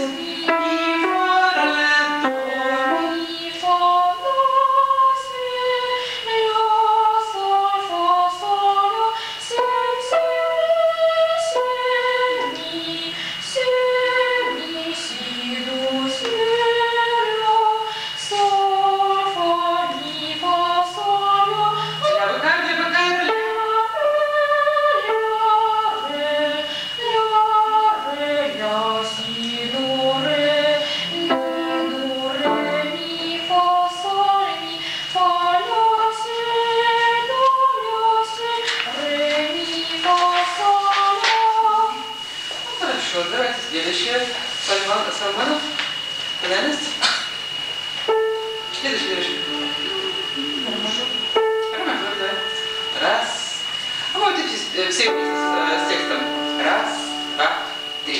Хорошо, давайте следующее. Салманов. Тональность. Следующий. Ромажор, да. Раз. А вот эти все вместе с текстом. Раз, два, три.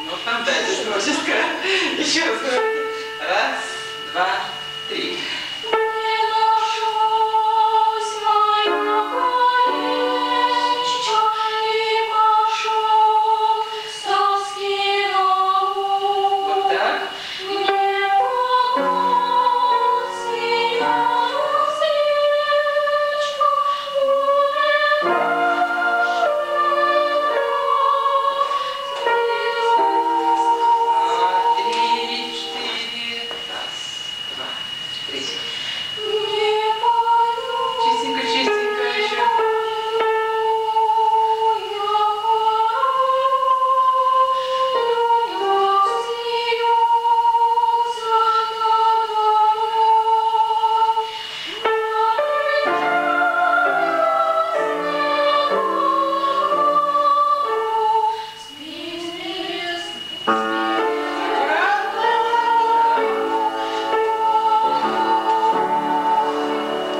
Ну, фантазия творческая. Еще раз. Раз, два, три. Вот так. Три, четыре. Раз, два, три. Чистенько, чистенько еще.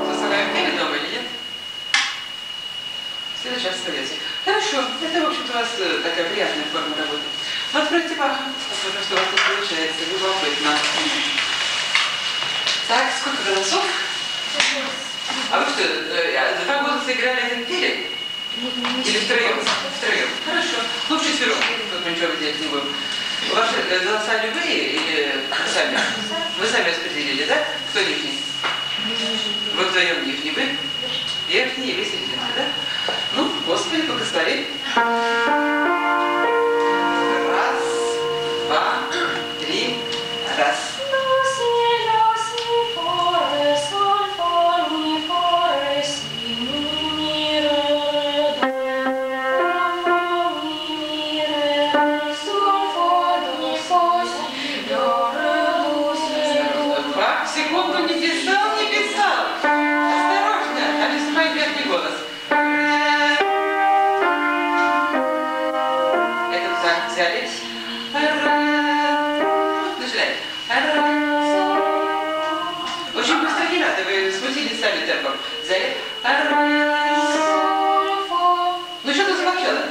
Заставляем перед дома или нет? Следующий раз остается. Хорошо, это, в общем-то, у вас такая приятная форма работы. Ну, откройте Баха, посмотрим, что у вас тут получается. Любопытно. Так, сколько голосов? А вы что, 2 голоса играли, один пели? Или втроем? Втроем. Хорошо. Ну, вчетвером. Тут мы ничего делать не будем. Ваши голоса любые или сами? Вы сами распределили, да? Кто нижний? Вы вдвоем нижний, вы? Верхний и вы серединка, да? Ну, Господи, благослови. Раз, два, три, раз. Бах, секунду не писал, не писал. Осторожно, а не снимай верхний голос. Это так взяли. Начинай. Очень быстро не надо, вы смутились сами темпом. Взяли. Ну что ты замолчала?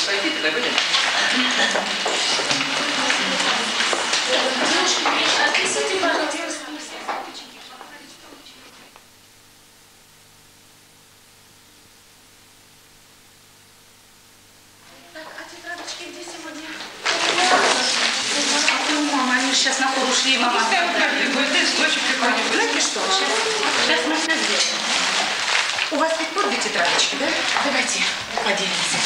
пойти, туда будем? Девушки, отнесите, пожалуйста. Так, а тетрадочки где сегодня? Мама, они сейчас на хор ушли, мама. Пускай каждый будет листочек какой-нибудь. Знаете что? Сейчас мы все здесь. У вас ведь вот две тетрадочки, да? Давайте поделимся.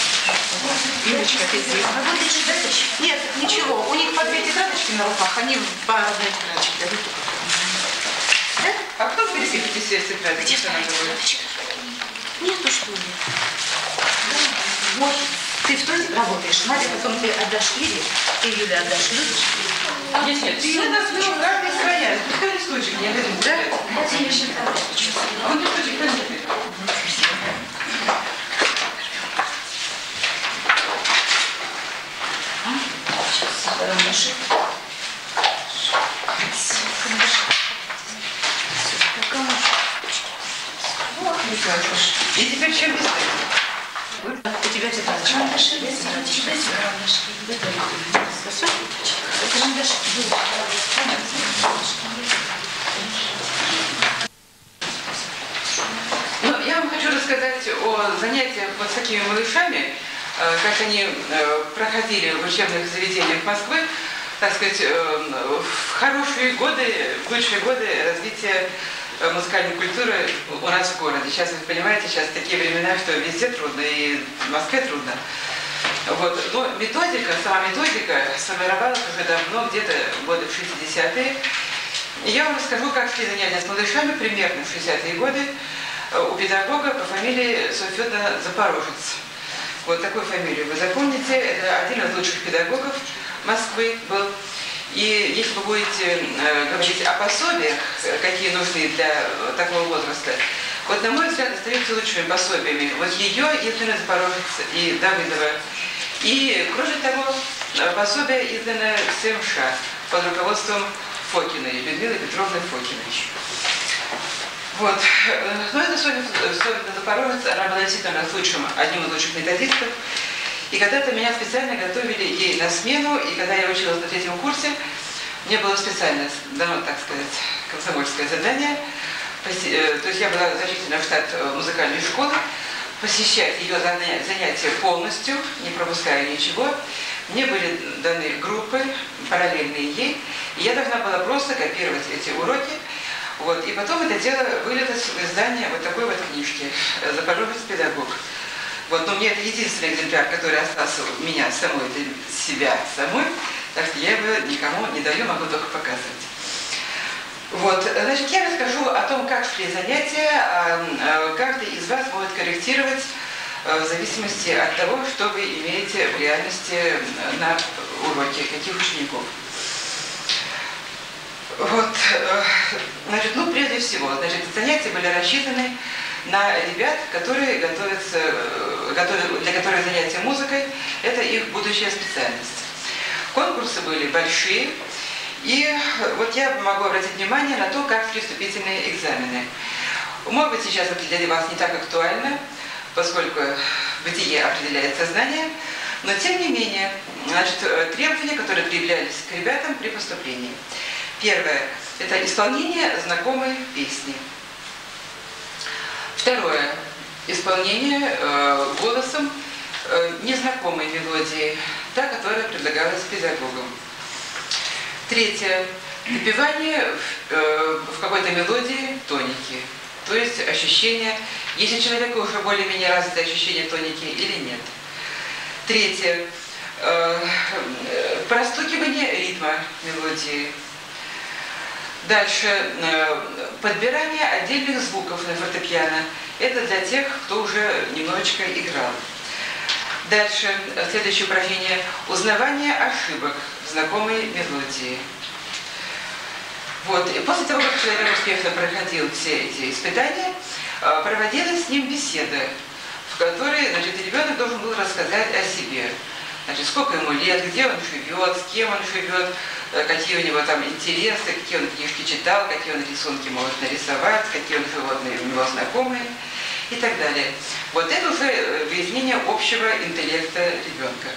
Юлечка, ты здесь. А вы где тетрадочки? Нет, ничего. У них по две тетрадочки на руках, они по одной тетрадочке дают. Да? А кто пересыпет все тетради? Где Что надо будет? тетрадочка? Нету, что ли? Вот. Ты в той работаешь. Надя, потом ты отдашь Ире, ты Юле отдашь Людочке. Нет, нет, ты нас двух каждый своя. Пускай листочек, не обязательно. Да? Дайте мне считать. А он листочек возьми. Карандаши. И теперь чем листать? У тебя тетрадочка. Карандаши, дайте карандаши. Карандаши. Ну, я вам хочу рассказать о занятиях вот с такими малышами, как они проходили в учебных заведениях Москвы, так сказать, в хорошие годы, в лучшие годы развития музыкальной культуры у нас в городе. Сейчас, вы понимаете, сейчас такие времена, что везде трудно, и в Москве трудно. Вот. Но методика, сама методика сформировалась уже давно, где-то годы в 60-е. И я вам расскажу, как шли занятия с малышами примерно в 60-е годы у педагога по фамилии Софьёна Запорожец. Вот такую фамилию вы запомните. Это один из лучших педагогов Москвы был. И если вы будете говорить о пособиях, какие нужны для такого возраста, вот, на мой взгляд, остаются лучшими пособиями. Вот ее, Елены Запорожец и Давыдова. И, кроме того, пособие издано в СМШ под руководством Фокиной, Людмилы Петровны Фокиной. Вот. Но эта Соня Запорожец, она была действительно одним из лучших методистов. И когда-то меня специально готовили ей на смену, и когда я училась на 3-м курсе, мне было специально дано, так сказать, комсомольское задание. То есть я была зачислена в штат музыкальной школы, посещать ее занятия полностью, не пропуская ничего. Мне были даны группы, параллельные ей, и я должна была просто копировать эти уроки. Вот. И потом это дело вылилось в издание вот такой вот книжки «Запорожец педагог». Вот, но мне это единственный экземпляр, который остался у меня самой, для себя самой, так что я его никому не даю, могу только показывать. Вот, значит, я расскажу о том, как шли занятия, каждый из вас может корректировать в зависимости от того, что вы имеете в реальности на уроке, каких учеников. Вот, значит, ну, прежде всего, значит, занятия были рассчитаны на ребят, которые готовятся, для которых занятия музыкой – это их будущая специальность. Конкурсы были большие, и вот я могу обратить внимание на то, как шли вступительные экзамены. Может быть, сейчас это для вас не так актуально, поскольку бытие определяет сознание, но тем не менее, значит, требования, которые предъявлялись к ребятам при поступлении. Первое – это исполнение знакомой песни. Второе – исполнение голосом незнакомой мелодии, та, которая предлагалась педагогом. Третье – напевание в какой-то мелодии тоники, то есть ощущение, есть у человека уже более-менее развитое ощущение тоники или нет. Третье – простукивание ритма мелодии. Дальше, подбирание отдельных звуков на фортепиано. Это для тех, кто уже немножечко играл. Дальше, следующее упражнение – узнавание ошибок в знакомой мелодии. Вот. И после того, как человек успешно проходил все эти испытания, проводилась с ним беседа, в которой, значит, ребенок должен был рассказать о себе. Значит, сколько ему лет, где он живет, с кем он живет, какие у него там интересы, какие он книжки читал, какие он рисунки может нарисовать, какие он животные у него знакомые. и так далее. Вот это уже выяснение общего интеллекта ребенка.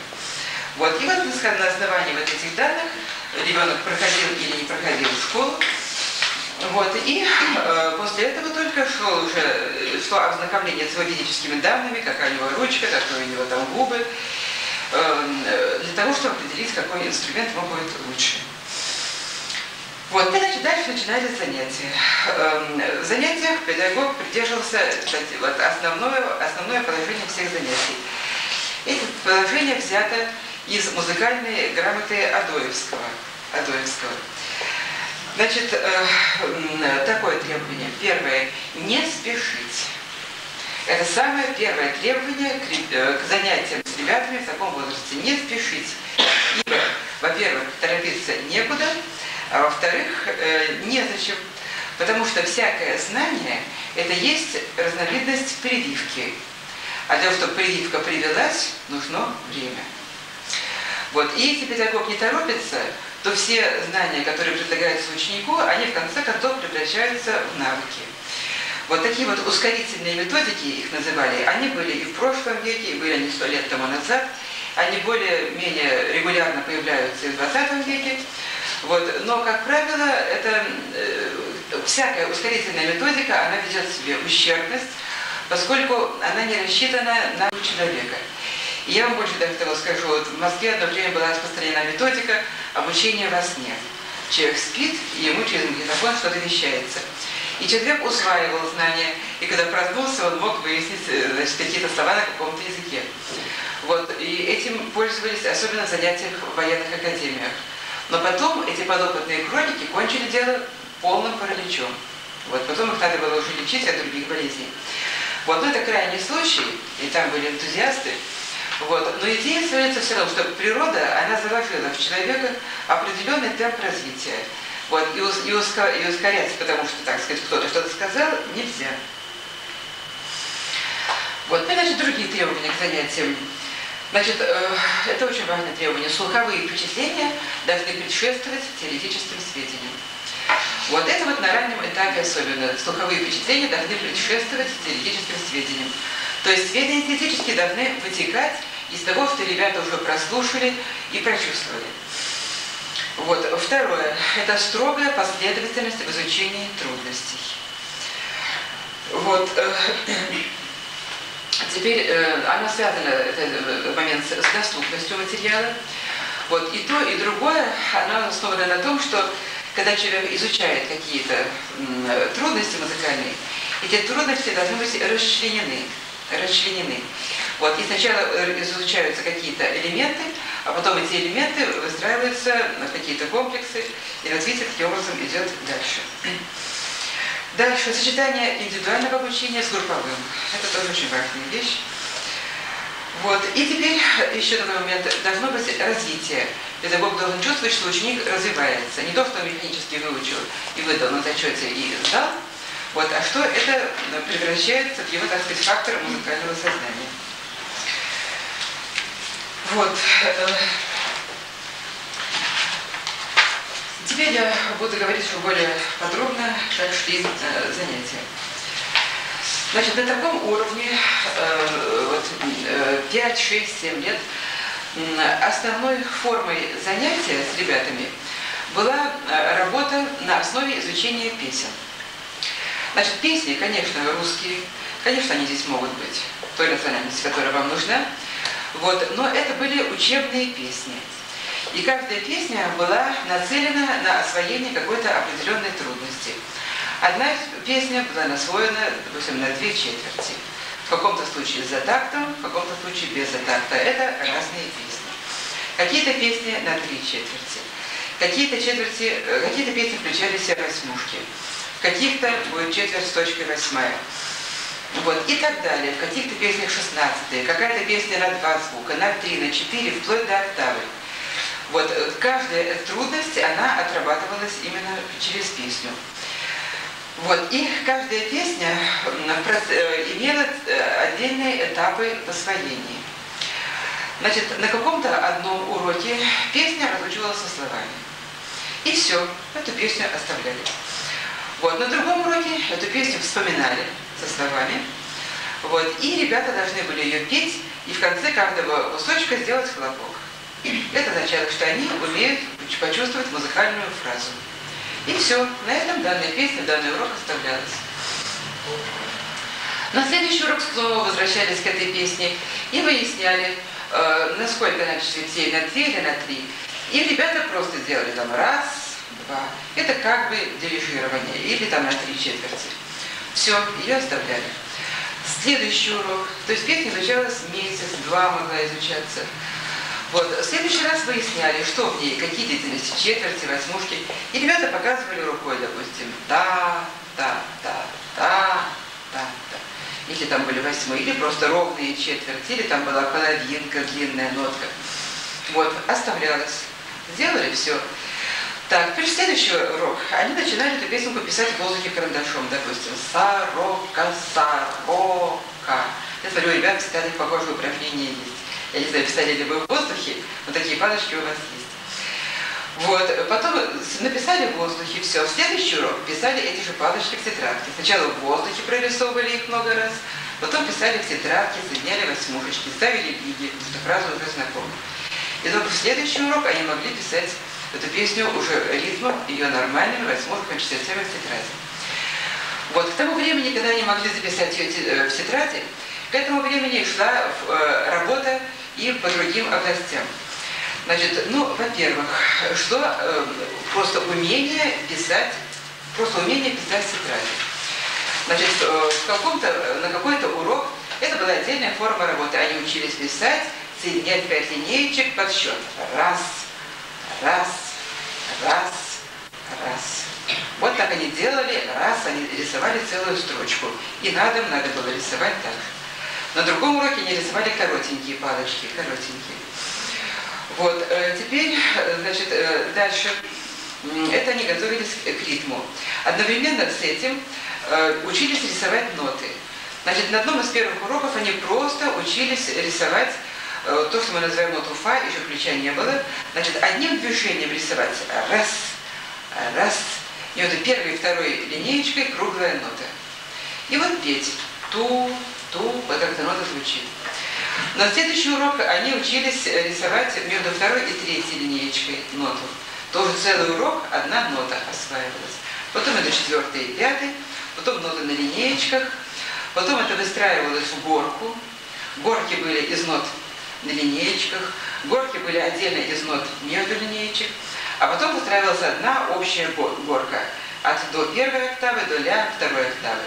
Вот. И вот на основании вот этих данных ребенок проходил или не проходил школу. Вот. И после этого только шло ознакомление с его физическими данными, какая у него ручка, какие у него там губы, для того, чтобы определить, какой инструмент ему будет лучше. Вот, и значит, дальше начинались занятия. В занятиях педагог придерживался, кстати, вот основное положение всех занятий. Это положение взято из музыкальной грамоты Адоевского. Значит, такое требование. Первое – не спешить. Это самое первое требование к занятиям с ребятами в таком возрасте. Не спешить. Ибо, во-первых, торопиться некуда, а во-вторых, незачем. Потому что всякое знание – это есть разновидность прививки. А для того, чтобы прививка привилась, нужно время. Вот. И если педагог не торопится, то все знания, которые предлагаются ученику, они в конце концов превращаются в навыки. Вот такие вот ускорительные методики, их называли, они были и в прошлом веке, и были они 100 лет тому назад, они более-менее регулярно появляются и в 20 веке. Вот. Но, как правило, это всякая ускорительная методика, она ведет в себе ущербность, поскольку она не рассчитана на человека. И я вам больше даже того скажу, вот в Москве одно время была распространена методика обучения во сне. Человек спит, и ему через магнитофон что-то вещается. И человек усваивал знания, и когда проснулся, он мог выяснить, значит, какие-то слова на каком-то языке. Вот. И этим пользовались особенно в занятиях в военных академиях. Но потом эти подопытные кролики кончили дело полным параличом. Вот. Потом их надо было уже лечить от других болезней. Вот. Но это крайний случай, и там были энтузиасты. Вот. Но идея сводится все равно, что природа, она заложила в человека определенный темп развития. Вот. И ускоряться, потому что, так сказать, кто-то что-то сказал, нельзя. Вот. Ну, значит, другие требования к занятиям. Значит, это очень важное требование. Слуховые впечатления должны предшествовать теоретическим сведениям. Вот это вот на раннем этапе особенно. Слуховые впечатления должны предшествовать теоретическим сведениям. То есть сведения теоретические должны вытекать из того, что ребята уже прослушали и прочувствовали. Вот. Второе. Это строгая последовательность в изучении трудностей. Вот. Теперь она связана, этот момент, с доступностью материала. Вот. И то, и другое, оно основано на том, что когда человек изучает какие-то трудности музыкальные, эти трудности должны быть расчленены. Вот. И сначала изучаются какие-то элементы, а потом эти элементы выстраиваются в какие-то комплексы, и развитие таким образом идет дальше. Дальше, сочетание индивидуального обучения с групповым. Это тоже очень важная вещь. Вот. И теперь еще такой момент. Должно быть развитие. Педагог должен чувствовать, что ученик развивается. Не то, что он механически выучил и выдал на зачете и сдал, вот, а что это превращается в его, так сказать, фактор музыкального сознания. Вот. Теперь я буду говорить уже более подробно, как шли занятия. Значит, на таком уровне, 5, 6, 7 лет, основной формой занятия с ребятами была работа на основе изучения песен. Значит, песни, конечно, русские, конечно, они здесь могут быть, той национальности, которая вам нужна, вот, но это были учебные песни. И каждая песня была нацелена на освоение какой-то определенной трудности. Одна песня была насвоена, допустим, на 2 четверти. В каком-то случае за тактом, в каком-то случае без такта. Это разные песни. Какие-то песни на 3 четверти. Какие-то песни включали в себя восьмушки. В каких-то будет четверть с точкой 8. Вот, и так далее. В каких-то песнях 16. Какая-то песня на 2 звука, на 3, на 4, вплоть до октавы. Вот, каждая трудность, она отрабатывалась именно через песню. Вот, и каждая песня имела отдельные этапы в освоении. Значит, на каком-то одном уроке песня разучивалась со словами. И все, эту песню оставляли. Вот, на другом уроке эту песню вспоминали со словами. Вот. И ребята должны были ее петь, и в конце каждого кусочка сделать хлопок. Это означало, что они умеют почувствовать музыкальную фразу. И все. На этом данная песня, данный урок оставлялась. На следующий урок снова возвращались к этой песне и выясняли, насколько надо чертей, на 2 или на 3. И ребята просто делали там раз, два. Это как бы дирижирование. Или там на 3 четверти. Все, ее оставляли. Следующий урок. То есть песня изучалась месяц-два, могла изучаться. Вот. В следующий раз выясняли, что в ней, какие длительности, четверти, восьмушки. И ребята показывали рукой, допустим, та, та, та, та, та, та. Если там были восьмые, или просто ровные четверти, или там была половинка, длинная нотка. Вот, оставлялось. Сделали все. Так, теперь следующий урок. Они начинали эту песенку писать в воздухе карандашом, допустим. Сорока, сорока. Я смотрю, у ребят, кстати, похожие упражнения есть. Я не знаю, писали ли вы в воздухе, но такие палочки у вас есть. Вот, потом написали в воздухе, все. В следующий урок писали эти же палочки в тетрадке. Сначала в воздухе прорисовывали их много раз, потом писали в тетрадке, соединяли восьмушечки, ставили лиги, эту фразу уже знакомы. И только в следующий урок они могли писать эту песню уже ритмом, ее нормальными восьмушками, четвертями в тетради. Вот, к тому времени, когда они могли записать ее в тетради, к этому времени шла работа и по другим областям. Значит, ну, во-первых, что просто умение писать в тетради. Значит, на какой-то урок, это была отдельная форма работы. Они учились писать, соединять 5 линеечек под счет. Раз, раз, раз, раз. Вот так они делали, раз, они рисовали целую строчку. И надо было рисовать так. На другом уроке они рисовали коротенькие палочки, коротенькие. Вот, теперь, значит, дальше, это они готовились к ритму. Одновременно с этим учились рисовать ноты. Значит, на одном из первых уроков они просто учились рисовать то, что мы называем ноту фа, еще ключа не было. Значит, одним движением рисовать раз, раз, и вот первой и второй линеечкой круглая нота. И вот петь ту, вот как эта нота звучит. На следующий урок они учились рисовать между второй и третьей линеечкой ноту. Тоже целый урок, одна нота осваивалась. Потом это 4-й и 5-й, потом ноты на линеечках, потом это выстраивалось в горку. Горки были из нот на линеечках, горки были отдельно из нот между линеечек, а потом выстраивалась одна общая горка от до 1-й октавы до ля 2-й октавы.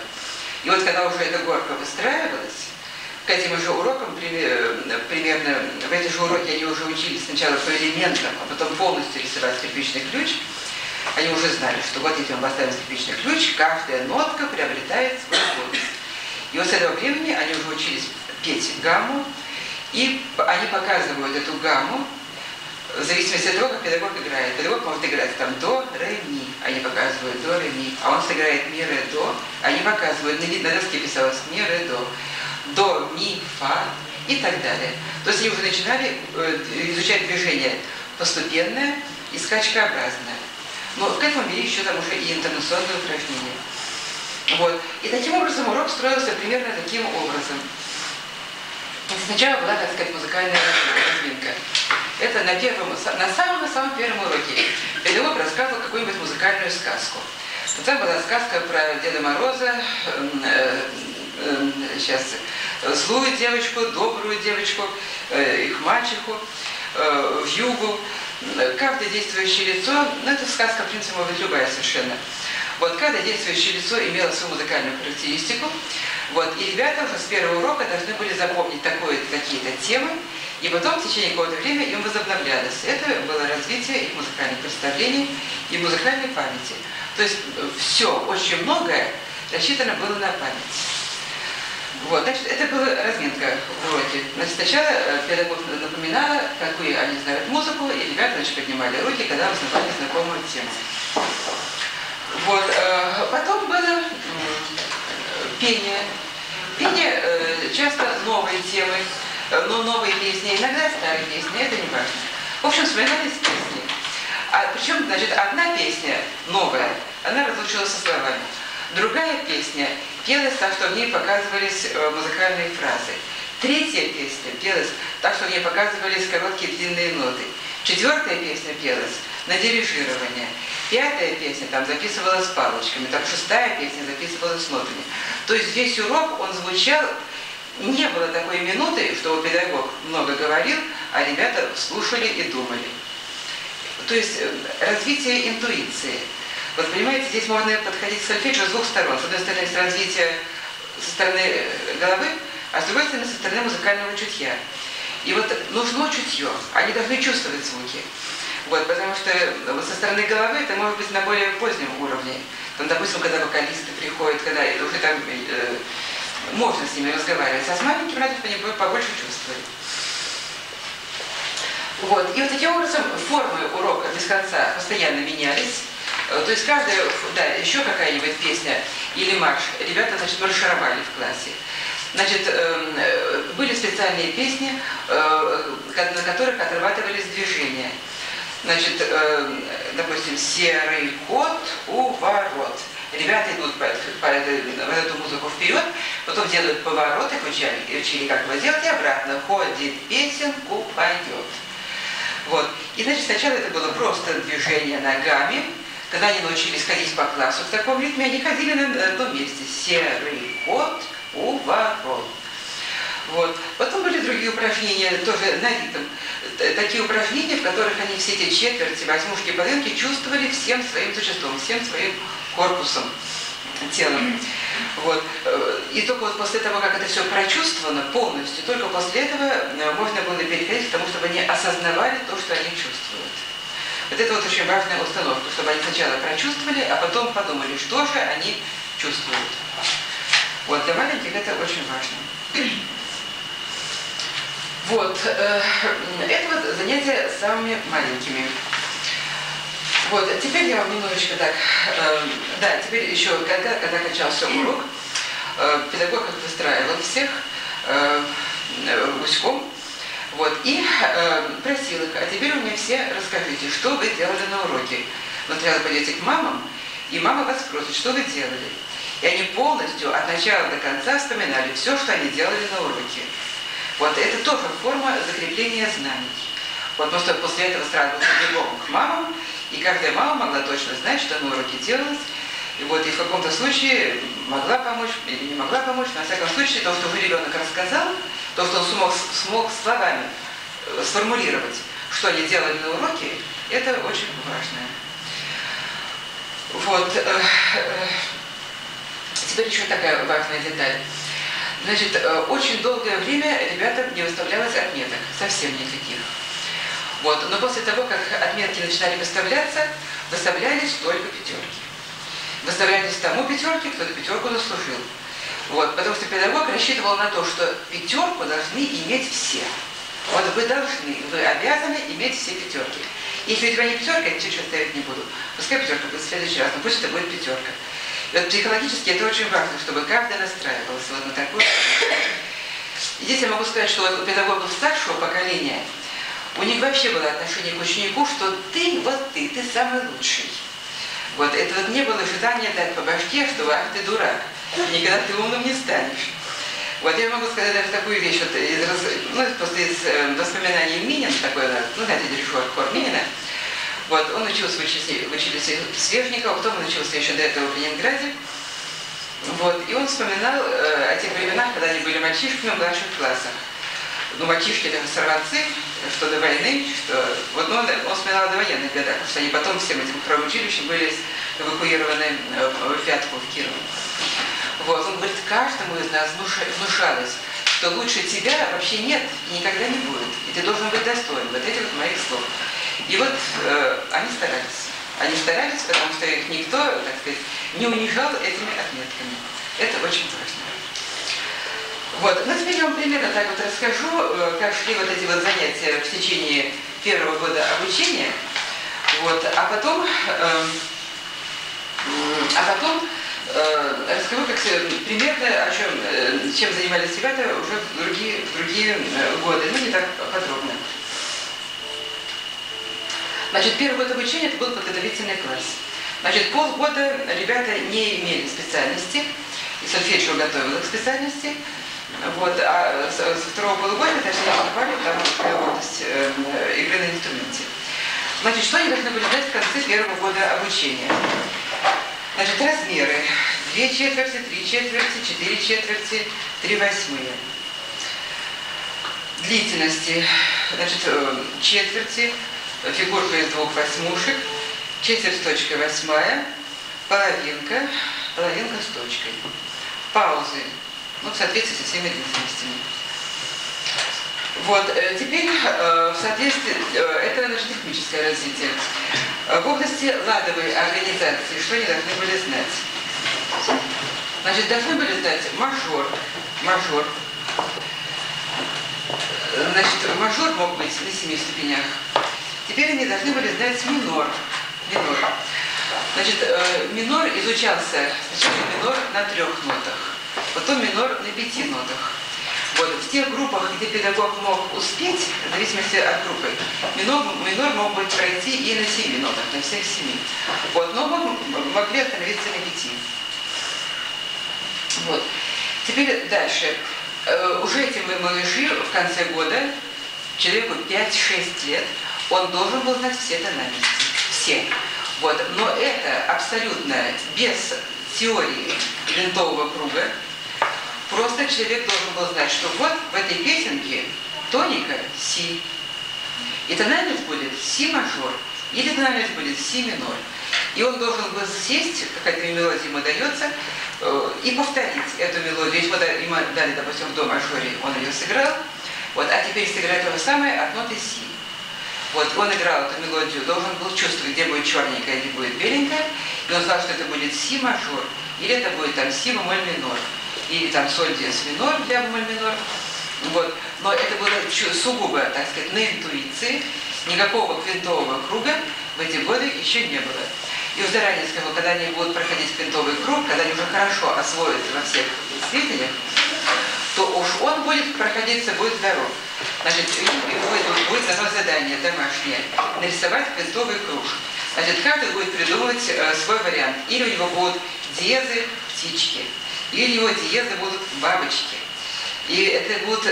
И вот когда уже эта горка выстраивалась, к этим же урокам, примерно, в эти же уроки они уже учились сначала по элементам, а потом полностью рисовать скрипичный ключ. Они уже знали, что вот если мы поставим скрипичный ключ, каждая нотка приобретает свой голос. И вот с этого времени они уже учились петь гамму, и они показывают эту гамму в зависимости от того, как педагог играет. Педагог может играть там до, ре, ми. Они показывают до, ре, ми. А он сыграет ми, ре, до. Они показывают, на доске писалось ми, ре, до, ми, фа и так далее. То есть они уже начинали изучать движение постепенное и скачкообразное. Но к этому вели еще там уже и интонационные упражнения. Вот. И таким образом урок строился примерно таким образом. Сначала была, так сказать, музыкальная разминка. Это на самом первом уроке педагог рассказывал какую-нибудь музыкальную сказку. Вот там была сказка про Деда Мороза, злую девочку, добрую девочку, их мачеху, вьюгу. Каждое действующее лицо, ну это сказка, в принципе, может быть любая совершенно. Вот каждое действующее лицо имело свою музыкальную характеристику. Вот, и ребята уже с первого урока должны были запомнить такие-то темы, и потом в течение какого-то времени им возобновлялось. Это было развитие их музыкальных представлений и музыкальной памяти. То есть все, очень многое рассчитано было на память. Вот, значит, это была разминка в уроке. Значит, сначала педагог напоминала, какую они знают музыку, и ребята, значит, поднимали руки, когда узнавали знакомую тему. Вот, потом было пение. Пение часто новые темы, но новые песни, иногда старые песни, это не важно. В общем, вспоминались песни. Причем, значит, одна песня новая, она разлучилась со словами. Другая песня пелась так, что в ней показывались музыкальные фразы. Третья песня пелась так, что в ней показывались короткие длинные ноты. Четвертая песня пелась на дирижирование. Пятая песня там записывалась палочками. Там шестая песня записывалась нотами. То есть весь урок он звучал. Не было такой минуты, что педагог много говорил, а ребята слушали и думали. То есть развитие интуиции. Вот понимаете, здесь можно подходить к сольфеджио с двух сторон. С одной стороны, есть развитие со стороны головы, а с другой стороны, со стороны музыкального чутья. И вот нужно чутье, они должны чувствовать звуки. Вот, потому что вот со стороны головы это может быть на более позднем уровне. Там, допустим, когда вокалисты приходят, когда уже там можно с ними разговаривать, а с маленьким радио они побольше чувствовали. Вот. И вот таким образом формы урока без конца постоянно менялись. То есть каждая, да, еще какая-нибудь песня или марш, ребята, значит, маршировали в классе. Значит, были специальные песни, на которых отрабатывались движения. Значит, допустим, «Серый кот у ворот». Ребята идут в эту музыку вперед, потом делают поворот, их учили, как его делать, и обратно. Ходит, песенку поет. Вот. И, значит, сначала это было просто движение ногами. Когда они научились ходить по классу в таком ритме, они ходили на одном месте. «Серый кот у ворот». Вот. Потом были другие упражнения, тоже на ритм. Такие упражнения, в которых они все эти четверти, восьмушки, половинки чувствовали всем своим существом, всем своим корпусом, телом. Вот. И только вот после того, как это все прочувствовано полностью, только после этого можно было переходить к тому, чтобы они осознавали то, что они чувствуют. Вот это вот очень важная установка, чтобы они сначала прочувствовали, а потом подумали, что же они чувствуют. Вот, для маленьких это очень важно. Вот, это вот занятие с самыми маленькими. Вот, теперь я вам немножечко так, да, теперь еще, когда кончался урок, педагог их выстраивал всех гуськом, вот, и просил их, а теперь у меня все расскажите, что вы делали на уроке. Вот сначала пойдете к мамам, и мама вас спросит, что вы делали. И они полностью от начала до конца вспоминали все, что они делали на уроке. Вот это тоже форма закрепления знаний. Вот просто после этого сразу бегом к мамам, и каждая мама могла точно знать, что на уроке делалось. И вот и в каком-то случае могла помочь или не могла помочь, но во всяком случае то, что ребенок рассказал, то, что он смог словами сформулировать, что они делали на уроке, это очень важно. Вот. Теперь еще такая важная деталь. Значит, очень долгое время ребятам не выставлялось отметок, совсем никаких. Вот. Но после того, как отметки начинали выставляться, выставлялись только пятерки. Выставлялись тому пятерки, кто эту пятерку заслужил. Вот. Потому что педагог рассчитывал на то, что пятерку должны иметь все. Вот вы должны, вы обязаны иметь все пятерки. Если у тебя не пятерка, я ничего ставить не буду. Пускай пятерка будет в следующий раз, но пусть это будет пятерка. И вот психологически это очень важно, чтобы каждый настраивался вот на такое. И здесь я могу сказать, что вот у педагогов старшего поколения у них вообще было отношение к ученику, что ты, вот ты самый лучший. Вот это вот не было желания дать по башке, что ах ты дурак, никогда ты умным не станешь. Вот я могу сказать даже такую вещь, вот просто из воспоминаний Минина, такой, ну знаете, дирижер хор Минина. Вот, он учился в училище Свежникова, потом он учился еще до этого в Ленинграде. Вот, и он вспоминал о тех временах, когда они были мальчишками в младших классах. Ну, мальчишки это сорванцы, что до войны, что... Вот, ну, он вспоминал о довоенных годах, потому что они потом всем этим правоучилищем были эвакуированы в Вятку, в Киров. Вот, он говорит, каждому из нас внушалось, что лучше тебя вообще нет и никогда не будет. И ты должен быть достоин вот этих вот моих слов. И вот они старались. Они старались, потому что их никто, так сказать, не унижал этими отметками. Это очень важно. Вот. Ну, теперь я вам примерно так вот расскажу, как шли вот эти вот занятия в течение первого года обучения. Вот. А потом расскажу как примерно, чем занимались ребята уже в другие годы, но не так подробно. Значит, первый год обучения это был подготовительный класс. Значит, полгода ребята не имели специальности, и сольфеджио готовила к специальности. Вот, а со второго полугодия, точнее, попали там в область игры на инструменте. Значит, что они должны были знать в конце первого года обучения? Значит, размеры. 2 четверти, 3 четверти, 4 четверти, 3 восьмые. Длительности. Значит, четверти, фигурка из 2 восьмушек, четверть с точкой 8, половинка, половинка с точкой. Паузы. Ну, в соответствии со всеми длительностями. Вот, теперь, в соответствии, это наше техническое развитие. В области ладовой организации, что они должны были знать? Значит, должны были знать мажор. Значит, мажор мог быть на 7 ступенях. Теперь они должны были знать минор. Значит, минор изучался, сначала минор на 3 нотах, потом минор на 5 нотах. Вот, в тех группах, где педагог мог успеть, в зависимости от группы, минор мог быть пройти и на 7 нотах, на всех 7. Вот, но могли остановиться на 5. Вот. Теперь дальше. Уже эти малыши в конце года, человеку 5-6 лет, он должен был знать все тональности. Все. Вот. Но это абсолютно без теории винтового круга. Просто человек должен был знать, что вот в этой песенке тоника си. И тональность будет си мажор. Или тональность будет си минор. И он должен был сесть, какая-то мелодия ему дается, и повторить эту мелодию. Если ему дали, допустим, в до мажоре, он ее сыграл. Вот, а теперь сыграть то же самое от ноты си. Вот, он играл эту мелодию, должен был чувствовать, где будет черненькая, где будет беленькая. И он знал, что это будет си мажор, или это будет там си бемоль минор. Или там соль диез минор для бемоль минор. Вот. Но это было сугубо, так сказать, на интуиции. Никакого квинтового круга в эти годы еще не было. И уже заранее сказал, когда они будут проходить квинтовый круг, когда они уже хорошо освоятся во всех сведениях, то уж он будет проходиться, будет здоров. Значит, будет дано задание домашнее – нарисовать квинтовый круг. Значит, каждый будет придумывать свой вариант. Или у него будут диезы птички, или у него диезы будут бабочки. И это будут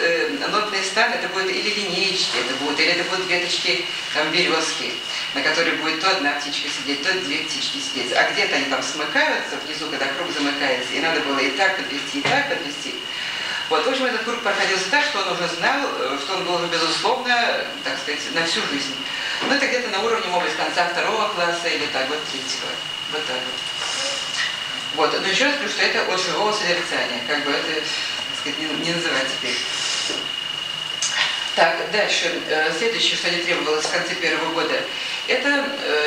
нотные станы, это будут или линеечки, или это будут веточки там, березки, на которой будет то одна птичка сидеть, то 2 птички сидеть. А где-то они там смыкаются внизу, когда круг замыкается, и надо было и так подвести, и так подвести. Вот, в общем, этот круг проходился так, что он уже знал, что он был уже, безусловно, так сказать, на всю жизнь. Но это где-то на уровне, может быть, конца 2 класса или так, вот 3-го. Вот так вот. Вот, но еще раз скажу, что это от живого созерцания, как бы это, так сказать, не называть теперь. Так, дальше, следующее, что не требовалось в конце первого года, это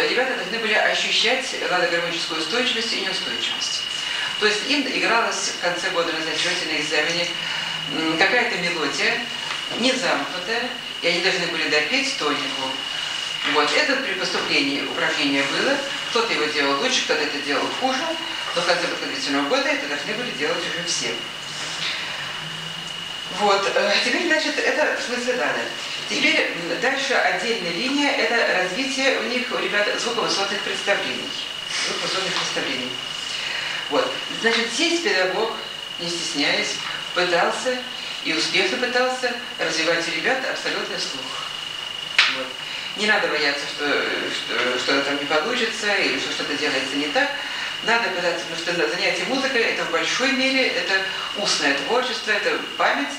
ребята должны были ощущать ладогармоническую устойчивость и неустойчивость. То есть им игралась в конце года на зачете, на экзамене какая-то мелодия, не замкнутая, и они должны были допеть тонику. Вот, это при поступлении упражнение было, кто-то его делал лучше, кто-то это делал хуже, но в конце подготовительного года это должны были делать уже все. Вот, теперь, значит, это в смысле надо. Теперь дальше отдельная линия, это развитие у них, у ребят, звуковысотных представлений. Звуковысотных представлений. Вот, значит, здесь педагог, не стесняясь, пытался и успешно пытался развивать у ребят абсолютный слух. Вот. Не надо бояться, что что-то там не получится или что что-то делается не так. Надо пытаться, потому что занятие музыкой это в большой мере, это устное творчество, это память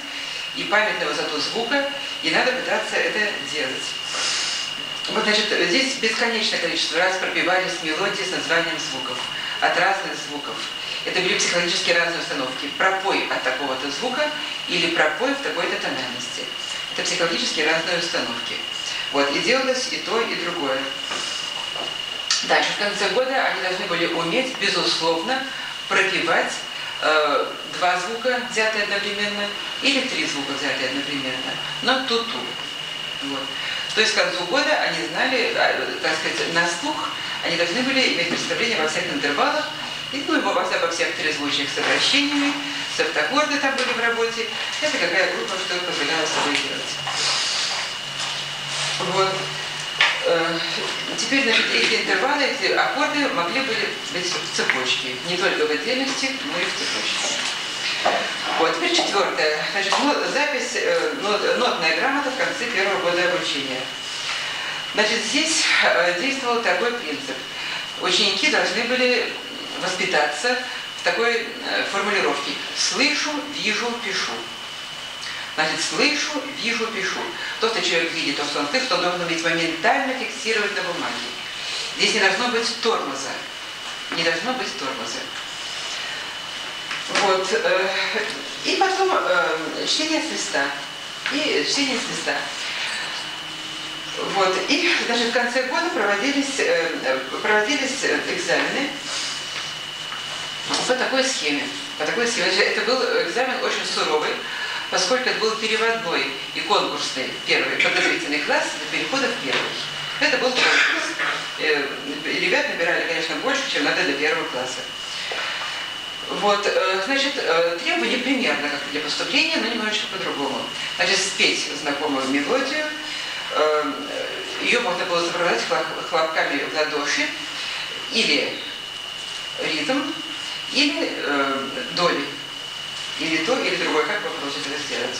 и память на высоту звука, и надо пытаться это делать. Вот, значит, здесь бесконечное количество раз пропевались мелодии с названием звуков, от разных звуков. Это были психологически разные установки. Пропой от такого-то звука или пропой в такой-то тональности. Это психологически разные установки. Вот, и делалось и то, и другое. Дальше, в конце года они должны были уметь, безусловно, пропевать 2 звука, взятые одновременно, или 3 звука, взятые одновременно, на ту-ту. Вот. То есть к концу года они знали, так сказать, на слух, они должны были иметь представление во всех интервалах, и, ну, обо всех трезвучиях с обращениями, септаккорды там были в работе. Это какая группа, что позволяла собой делать. Вот. Теперь, значит, эти интервалы, эти аккорды могли быть в цепочке. Не только в отдельности, но и в цепочке. Вот, теперь четвертое. Значит, запись, нотная грамота в конце первого года обучения. Значит, здесь действовал такой принцип. Ученики должны были воспитаться в такой формулировке. Слышу, вижу, пишу. Значит, слышу, вижу, пишу. То, что человек видит, то, что он слышит, он должен уметь моментально фиксировать на бумаге. Здесь не должно быть тормоза. Не должно быть тормоза. Вот. И потом чтение с листа. И чтение с листа. Вот. И, значит, в конце года проводились экзамены по такой схеме. Это был экзамен очень суровый, поскольку это был переводной и конкурсный первый подготовительный класс для перехода в первый. Это был конкурс. Ребят набирали, конечно, больше, чем надо для первого класса. Вот, значит, требования примерно как для поступления, но немножечко по-другому. Значит, спеть знакомую мелодию, ее можно было сопровождать хлопками в ладоши, или ритм, или доли. Или то, или другое, как вы можете это сделать.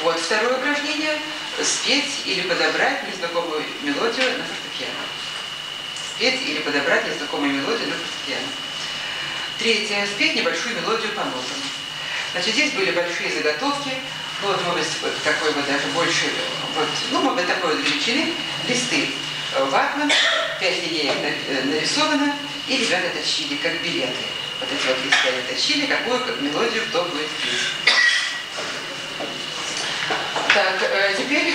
Вот, второе упражнение – спеть или подобрать незнакомую мелодию на фортепиано. Спеть или подобрать незнакомую мелодию на фортепиано. Третье – спеть небольшую мелодию по нотам. Значит, здесь были большие заготовки, ну, вот, может быть, такой вот даже больше, вот, ну, может быть, такой вот величины, листы ватман, 5 линеек нарисовано, и ребята тащили, как билеты. Вот эти вот листы тащили, какую мелодию кто будет петь. Так, теперь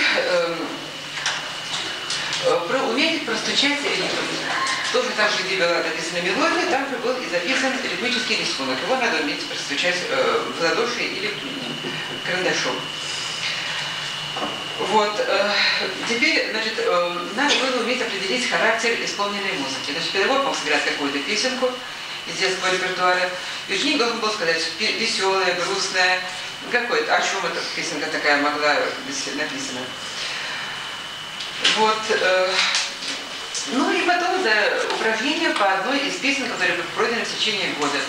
уметь простучать ритм. Тоже там, где была написана мелодия, там же был и записан ритмический рисунок. Его надо уметь простучать в ладоши или карандашом. Вот. Теперь, значит, надо было уметь определить характер исполненной музыки. Значит, педагог мог сыграть какую-то песенку из детского репертуара, и ученик должен был сказать, веселая, грустная, какой-то, о чем эта песенка такая могла быть написана. Вот. Ну и потом за упражнение по одной из песен, которые пройдены в течение года.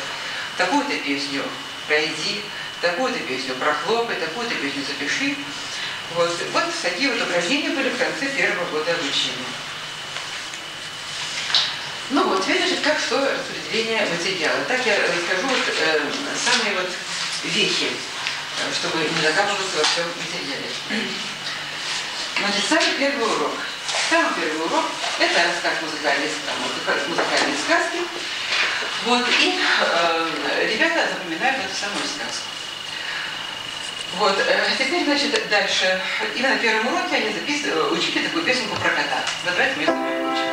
Такую-то песню пройди, такую-то песню прохлопай, такую-то песню запиши. Вот такие вот упражнения были в конце первого года обучения. Ну вот, теперь, значит, как что распределение материала. Так я расскажу вот, самые вот вехи, чтобы не закапываться во всем материале. Значит, самый первый урок. Самый первый урок – это рассказ музыкальной сказки. Вот, и ребята запоминают эту самую сказку. Вот, теперь, значит, дальше. Именно на первом уроке они учили такую песенку про кота. Вот давайте мы ее с вами выучим.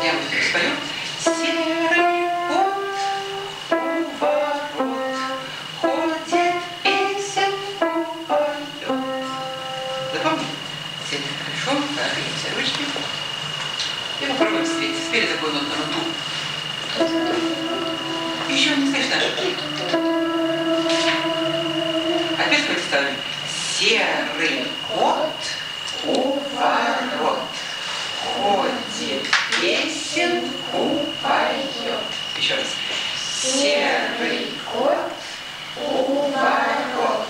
Я вот ее спою. Серый кот у ворот ходит, песенку поет. Запомнили? Сели хорошо, все ручки. И попробуем спеть. Спели такую ноту на ту. Еще не слышно. Опять представим. Серый кот у ворот ходит, песенку поет. Еще раз. Серый кот у ворот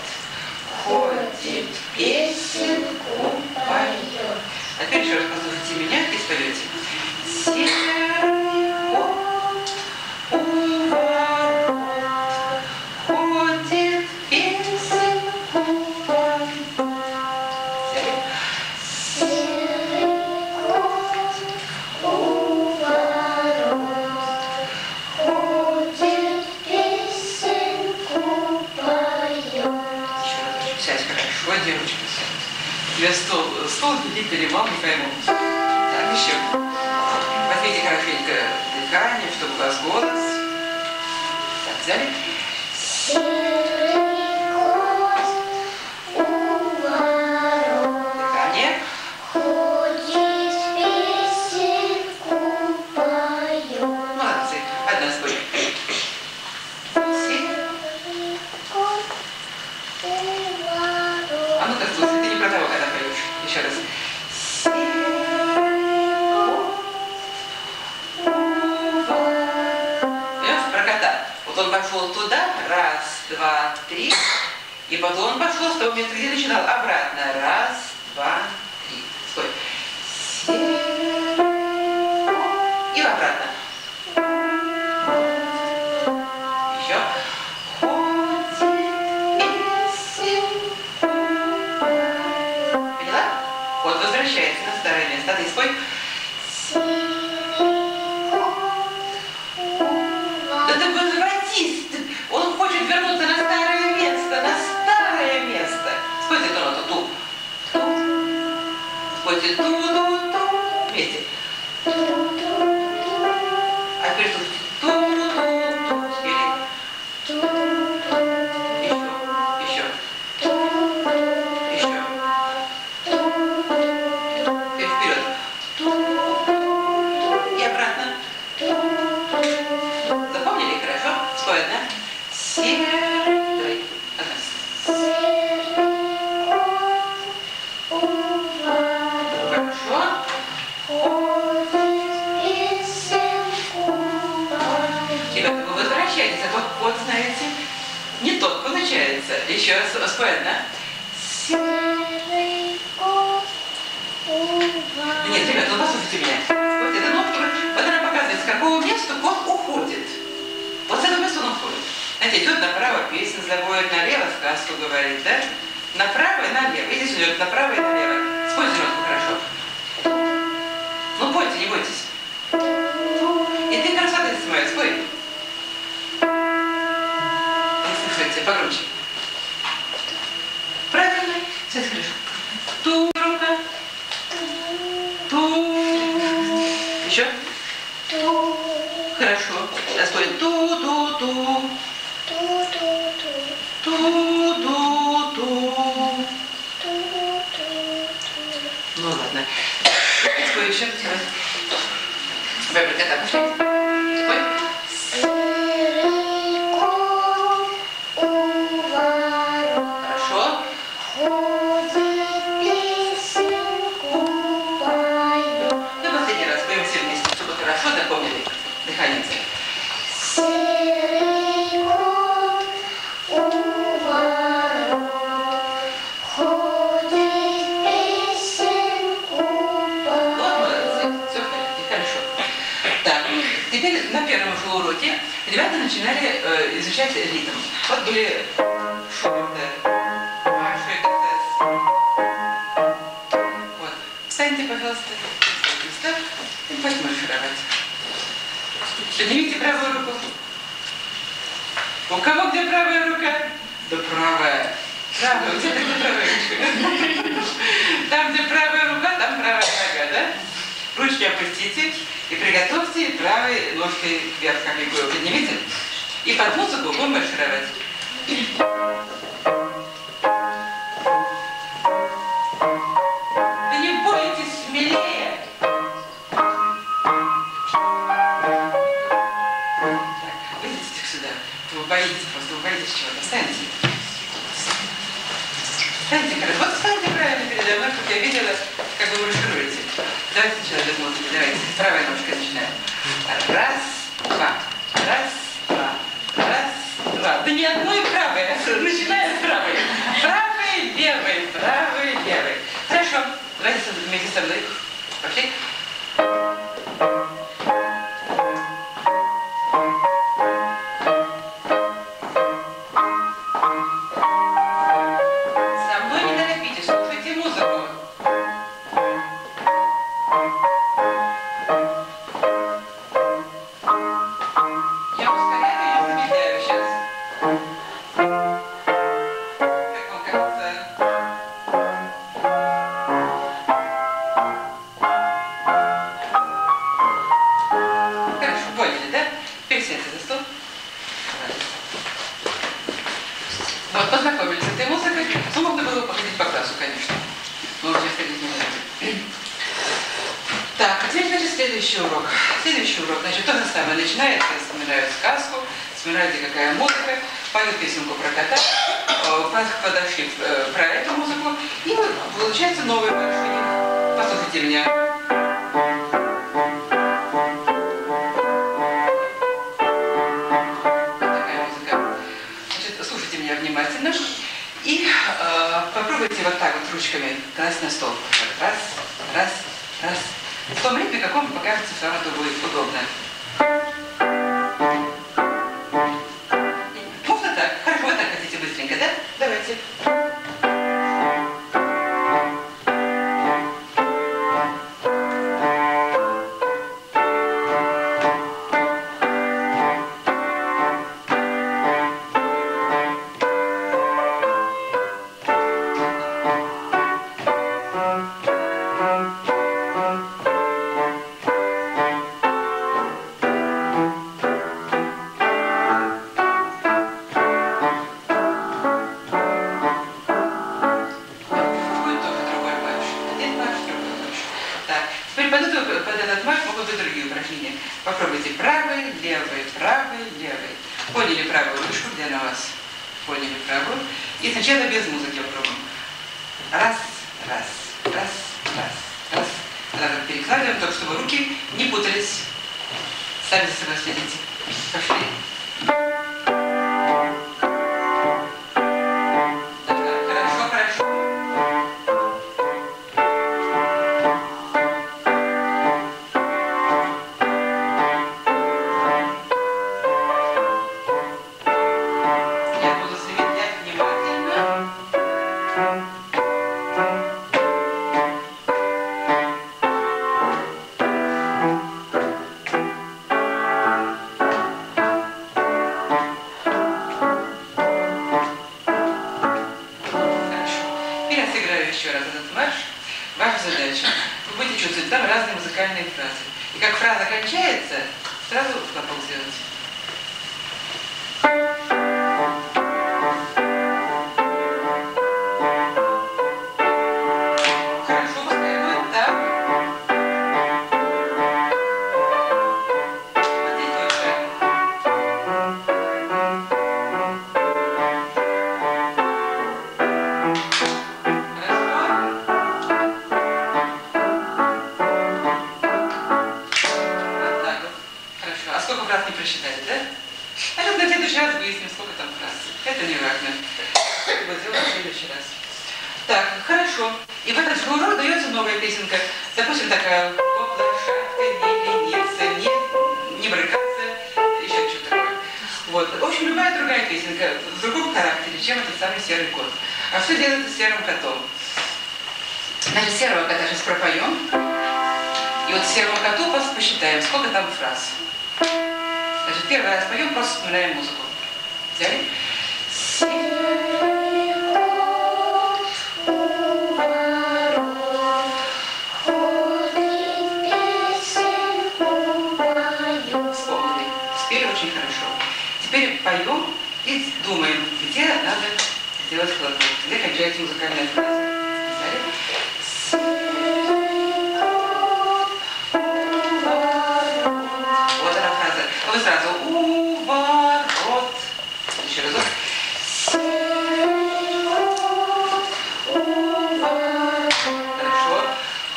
ходит, песенку поет. Опять еще раз послушайте меня и споете. Серый кот у ворот ходит, песенку поет. Девочка, я стол делить или мам, не пойму. Так, еще. Возьмите хорошенько дыхание, чтобы у вас голос. Так, взяли. Серый кот у ворот. Дыхание. Ходит, песенку поет. Молодцы. Одна спой. Серый кот у ворот. А ну-ка, слушай, ты не про того, когда поешь. Еще раз. Серый потом он пошел с того места, где начинал, обратно. Раз, два, три. Стой. И обратно. Еще. Поняла? Вот возвращается на старое место. А ты спой. Да ты возвратись. Он хочет вернуться на старое место. На старое место. Спойте эту ноту. Ту. Спойте ту-ту-ту. Вместе. А теперь слушайте. Ту-ту-ту. Спели. Еще. Еще. Теперь вперед. И обратно. Запомнили хорошо? Спой одна. Давай. Одна. Хорошо. Ребята, вы возвращаетесь, а то вот, знаете, не тот получается. Еще раз, спой одна. Нет, ребята, ну послушайте меня. Вот эта нотка, вот она показывает, с какого места кот уходит. Вот с этого места он уходит. Знаете, идет направо, песню заводит, налево сказку говорит, да? Направо и налево. И здесь идет направо и налево. Спойте нотку хорошо. Ну, пойте, не бойтесь. И ты красавица моя, спой. Не слышите, погромче. Правильно. Сейчас хорошо. Ту рука. Ту. Еще? Хорошо. А спой. Ту-ту-ту. Ту-ту-ту. Ну ладно. Спой еще. Выбрать это. Пошли. Спой. Хорошо. Ну последний раз споем все вместе, чтобы хорошо запомнили дыхание. На первом же уроке ребята начинали изучать ритм. Вот были шорты, марши, вот. Встаньте, пожалуйста, и пусть маршировать. Поднимите правую руку. У кого где правая рука? Да правая. Правая. У тебя где правая ручка? Там, где правая рука, там правая нога, да? Ручки опустите и приготовьте правой ножкой вверх, как легкую. Поднимите. И под музыку будем маршировать. Да не бойтесь, смелее. Так, выйдите сюда. Вы боитесь просто, вы боитесь чего-то. Встаньте. Встаньте, короче. Вот встаньте правильно передо мной, чтобы я видела, как вы маршируете. Давайте сначала без музыки. Давайте. Правой ножкой начинаем. Раз, два. Раз, два. Раз, два. Да ни одной правой. Начинаем с правой. Правой, левой, правой, левой. Хорошо. Давайте вместе со мной. Пошли. Со мной не торопитесь, слушайте музыку. Я ускоряю и замедляю сейчас. Как вам кажется? Хорошо, поняли, да? Теперь сядьте за стол. Вот, познакомились с этой музыкой. Ну, можно было походить по классу, конечно. Но уже ходить не надо. Так, а теперь, значит, следующий урок. Следующий урок, значит, то же самое. Начинается, вспоминают сказку, вспоминают, какая музыка, поют песенку про кота, подошли про эту музыку, и вот получается новый марш. Послушайте меня. Вот такая музыка. Значит, слушайте меня внимательно. И ручками класть на стол. Раз, раз, раз. В том ритме, какому покажется флавату будет удобно. Можно так? Хорошо, вы так хотите быстренько, да? Давайте. Под этот марш могут быть другие упражнения. Попробуйте правый, левый, правый, левый. Поняли правую ручку, где она у вас? Поняли правую. И сначала без музыки попробуем. Раз, раз, раз, раз, раз. Сразу перекладываем, только чтобы руки не путались. Сами за собой следите. Пошли. Хорошо, хорошо. Еще раз этот марш. Ваша задача. Вы будете чувствовать там разные музыкальные фразы. И как фраза кончается, сразу хлопок сделать. Хорошо, пускай будет так. Вот здесь тоже. Сколько фраз не просчитали, да? А сейчас на следующий раз выясним, сколько там фраз. Это не важно. Вот сделаем в следующий раз. Так, хорошо. И в этот же урок дается новая песенка. Допустим, такая «Облашатка, не лениться, не брыкаться», еще что-то такое. Вот. В общем, любая другая песенка в другом характере, чем этот самый серый кот. А что делается с серым котом? Значит, серого кота сейчас пропоем. И вот серому коту просто посчитаем, сколько там фраз. Значит, первый раз поем, просто вспоминаем музыку. Взяли? Серый кот у ворот ходит, песенку поет. Вспомнили. Спели очень хорошо. Теперь поем и думаем, где надо сделать хлопок, где кончается музыкальная фраза. Взяли? Сразу у ворот. Еще разок. Серый кот у ворот. Хорошо.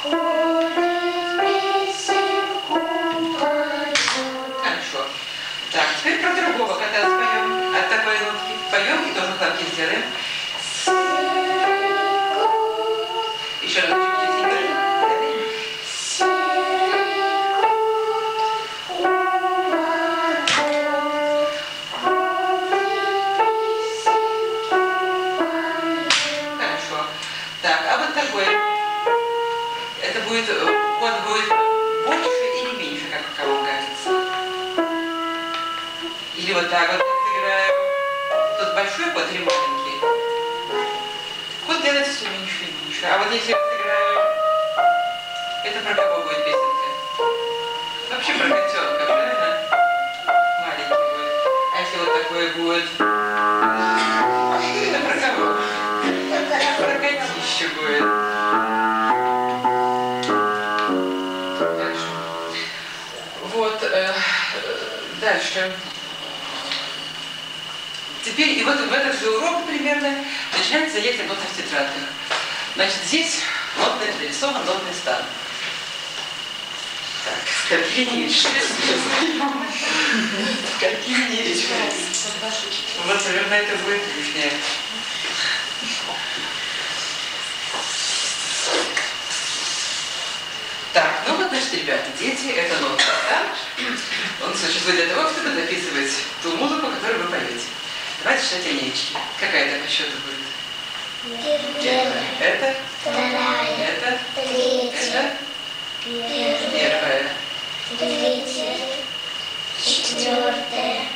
Ходит, песенку поет. Хорошо. Так, теперь про другого кота споем. От такой нотки поем и тоже хлопки сделаем. Серый кот. Еще раз. Это будет, кот будет больше или меньше, как кому кажется? Или вот так вот сыграю. Тут большой кот или маленький? Кот делается все меньше и меньше. А вот если я сыграю, это про кого будет песенка? Вообще про котенка, правильно? Маленький будет. А если вот такой будет? Это про кого? Про котище будет. Вот, дальше. Теперь, и вот в этот же урок примерно начинается занятие в нотных тетрадках. Значит, здесь нарисован нотный стан. Так, скорпи не видишь. Скорпи не видишь. Вот, наверное, это будет лишнее. Значит, ребята, дети, это нотка, да? Он существует для того, чтобы записывать ту музыку, которую вы поете. Давайте считать линейки. Какая это по счету будет? Первая. Это? Вторая. Это? Третья. Это? Первая. Третья. Четвертая.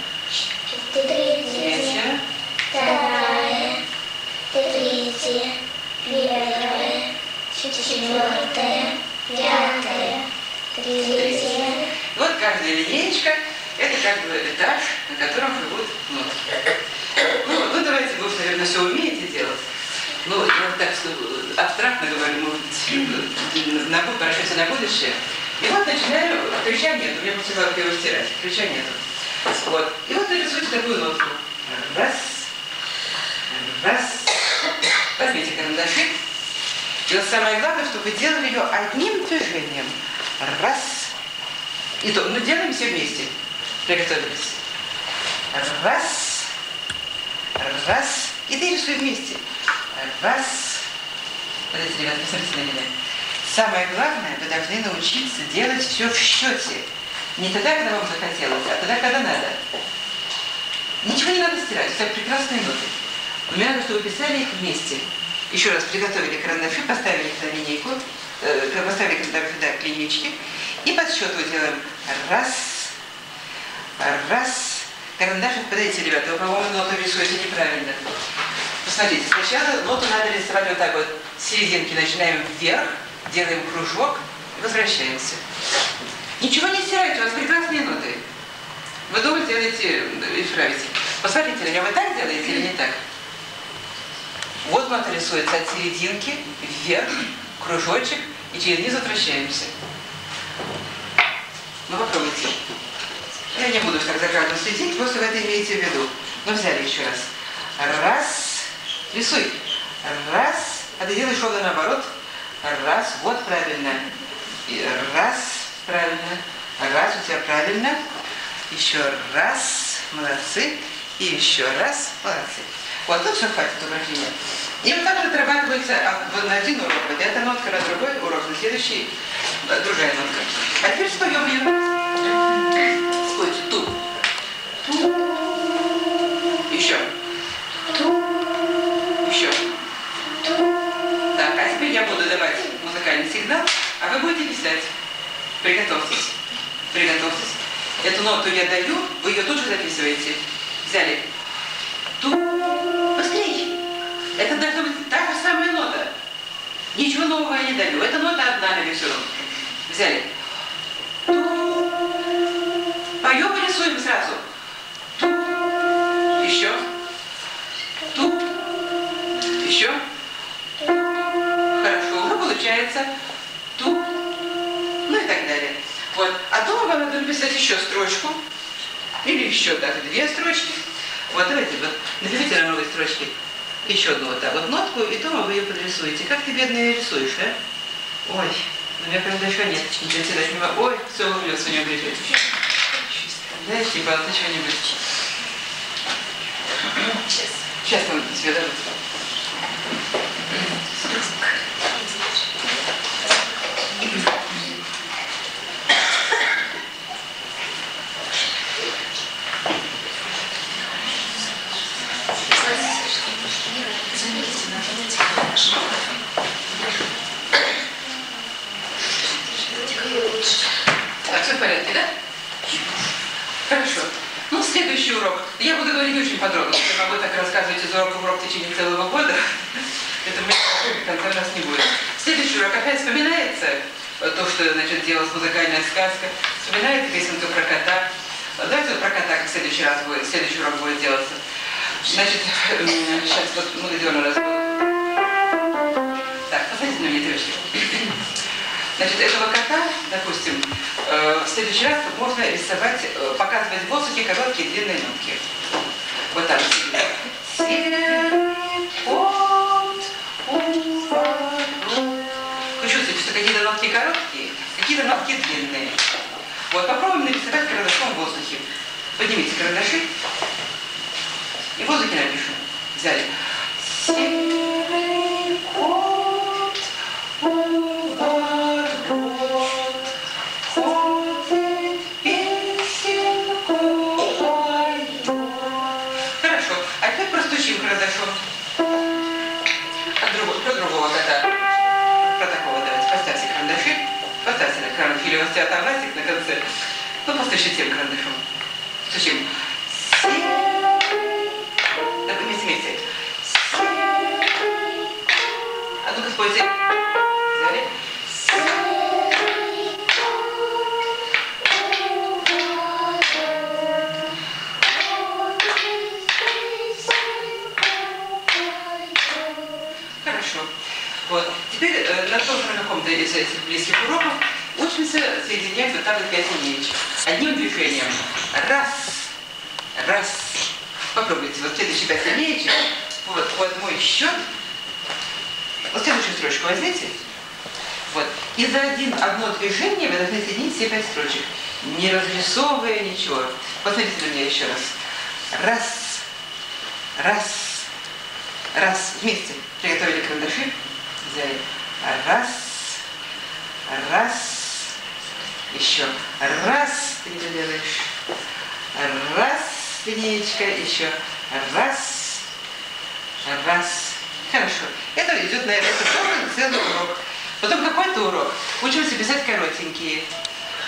Третья. Вторая. Третья. Первая. Четвертая. Пятая. Третья. Вот каждая линеечка – это как бы этаж, на котором живут нотки. Ну, давайте, вы, наверное, все умеете делать. Ну, я так абстрактно говорю, может быть, поражаться на будущее. И вот начинаю, ключа нет, у меня просто надо его стирать, ключа нету. Вот. И вот нарисуйте такую нотку. Раз, раз. Возьмите карандашик. И вот самое главное, чтобы вы делали ее одним движением. Раз. И то, мы делаем все вместе. Приготовились. Раз. Раз. И ты рисуй вместе. Раз. Подождите, ребята, посмотрите на меня. Самое главное, вы должны научиться делать все в счете. Не тогда, когда вам захотелось, а тогда, когда надо. Ничего не надо стирать, это прекрасные ноты. Мне надо, чтобы вы писали их вместе. Еще раз приготовили карандаши, поставили их на линейку, поставили карандаши к линейке. И по счету делаем раз, раз. Карандашик, подойдите, ребята, вы, по-моему, ноту рисуете неправильно. Посмотрите, сначала ноту надо рисовать вот так вот. С серединки начинаем вверх, делаем кружок и возвращаемся. Ничего не стирайте, у вас прекрасные ноты. Вы дома делаете, исправите. Посмотрите, меня вы так делаете или не так? Вот нота рисуется от серединки вверх, кружочек, и через низ возвращаемся. Ну попробуйте. Я не буду так за каждым следить, просто вы это имеете в виду. Ну взяли еще раз. Раз. Рисуй. Раз. А ты делаешь ровно наоборот. Раз. Вот правильно. И раз. Правильно. Раз. У тебя правильно. Еще раз. Молодцы. И еще раз. Молодцы. Вот тут все хватит упражнения. И вот так вот отрабатывается на один урок. Вот эта нотка, на другой урок, на следующий другая нотка. А теперь споем ее. Спойте. Ту. Ту. Еще. Ту. Еще. Ту. Так, а теперь я буду давать музыкальный сигнал, а вы будете писать. Приготовьтесь. Приготовьтесь. Эту ноту я даю, вы ее тут же записываете. Взяли. Ту. Быстрей. Это должна быть та же самая нота. Ничего нового я не даю. Эта нота одна на весь урок. Взяли. Ту. Поем и рисуем сразу. Ту. Еще. Ту. Еще. Хорошо, уже получается. Ту. Ну и так далее. Вот. А дома вам надо написать еще строчку. Или еще даже две строчки. Вот давайте вот напишите на новой строчке еще одну вот так вот нотку, и дома вы ее подрисуете. Как ты, бедная, рисуешь, а? Ой, у меня карандаша нет. Ничего себе, даже не могу. Ой, все увлез, у него бежит. Знаешь, Степан, ты что-нибудь? Сейчас он тебе дадут. Так, все в порядке, да? Хорошо. Ну, следующий урок. Я буду говорить очень подробно. Я могу так рассказывать из урока в урок в течение целого года. Это мне в конце у нас не будет. Следующий урок опять вспоминается то, что, значит, делалась музыкальная сказка. Вспоминается песенка про кота. Давайте про кота, как в следующий раз будет, следующий урок будет делаться. Значит, сейчас вот многодерный раз был. Так, посмотрите на меня, девочки. Значит, этого кота, допустим, в следующий раз можно рисовать, показывать в воздухе короткие длинные нотки. Вот так. Серый кот у ворот. Вы чувствуете, что какие-то нотки короткие, какие-то нотки длинные. Вот, попробуем нарисовать карандашом в воздухе. Поднимите карандаши и в воздухе напишем. Взяли. Серый кот у ворот. Поставьте на карандаш, или у вас театр ластик на конце. Ну, постучите тем карандашом. Стучим. Да, вместе. А ну-ка, спойте. Взяли. Хорошо. Вот. Теперь на каком-то из этих близких уроков учимся соединять вот так вот 5 линеечек. Одним движением. Раз. Раз. Попробуйте. Вот следующие 5 линеечек. Вот под мой счет. Вот следующую строчку возьмите. Вот. И за одно движение вы должны соединить все 5 строчек. Не разрисовывая ничего. Посмотрите на меня еще раз. Раз. Раз. Раз. Вместе. Приготовили карандаши. Взяли. Раз. Раз. Еще. Раз. Ты не делаешь. Раз. Линеечка. Еще. Раз. Раз. Хорошо. Это идет на целый урок. Потом какой-то урок. Учимся писать коротенькие.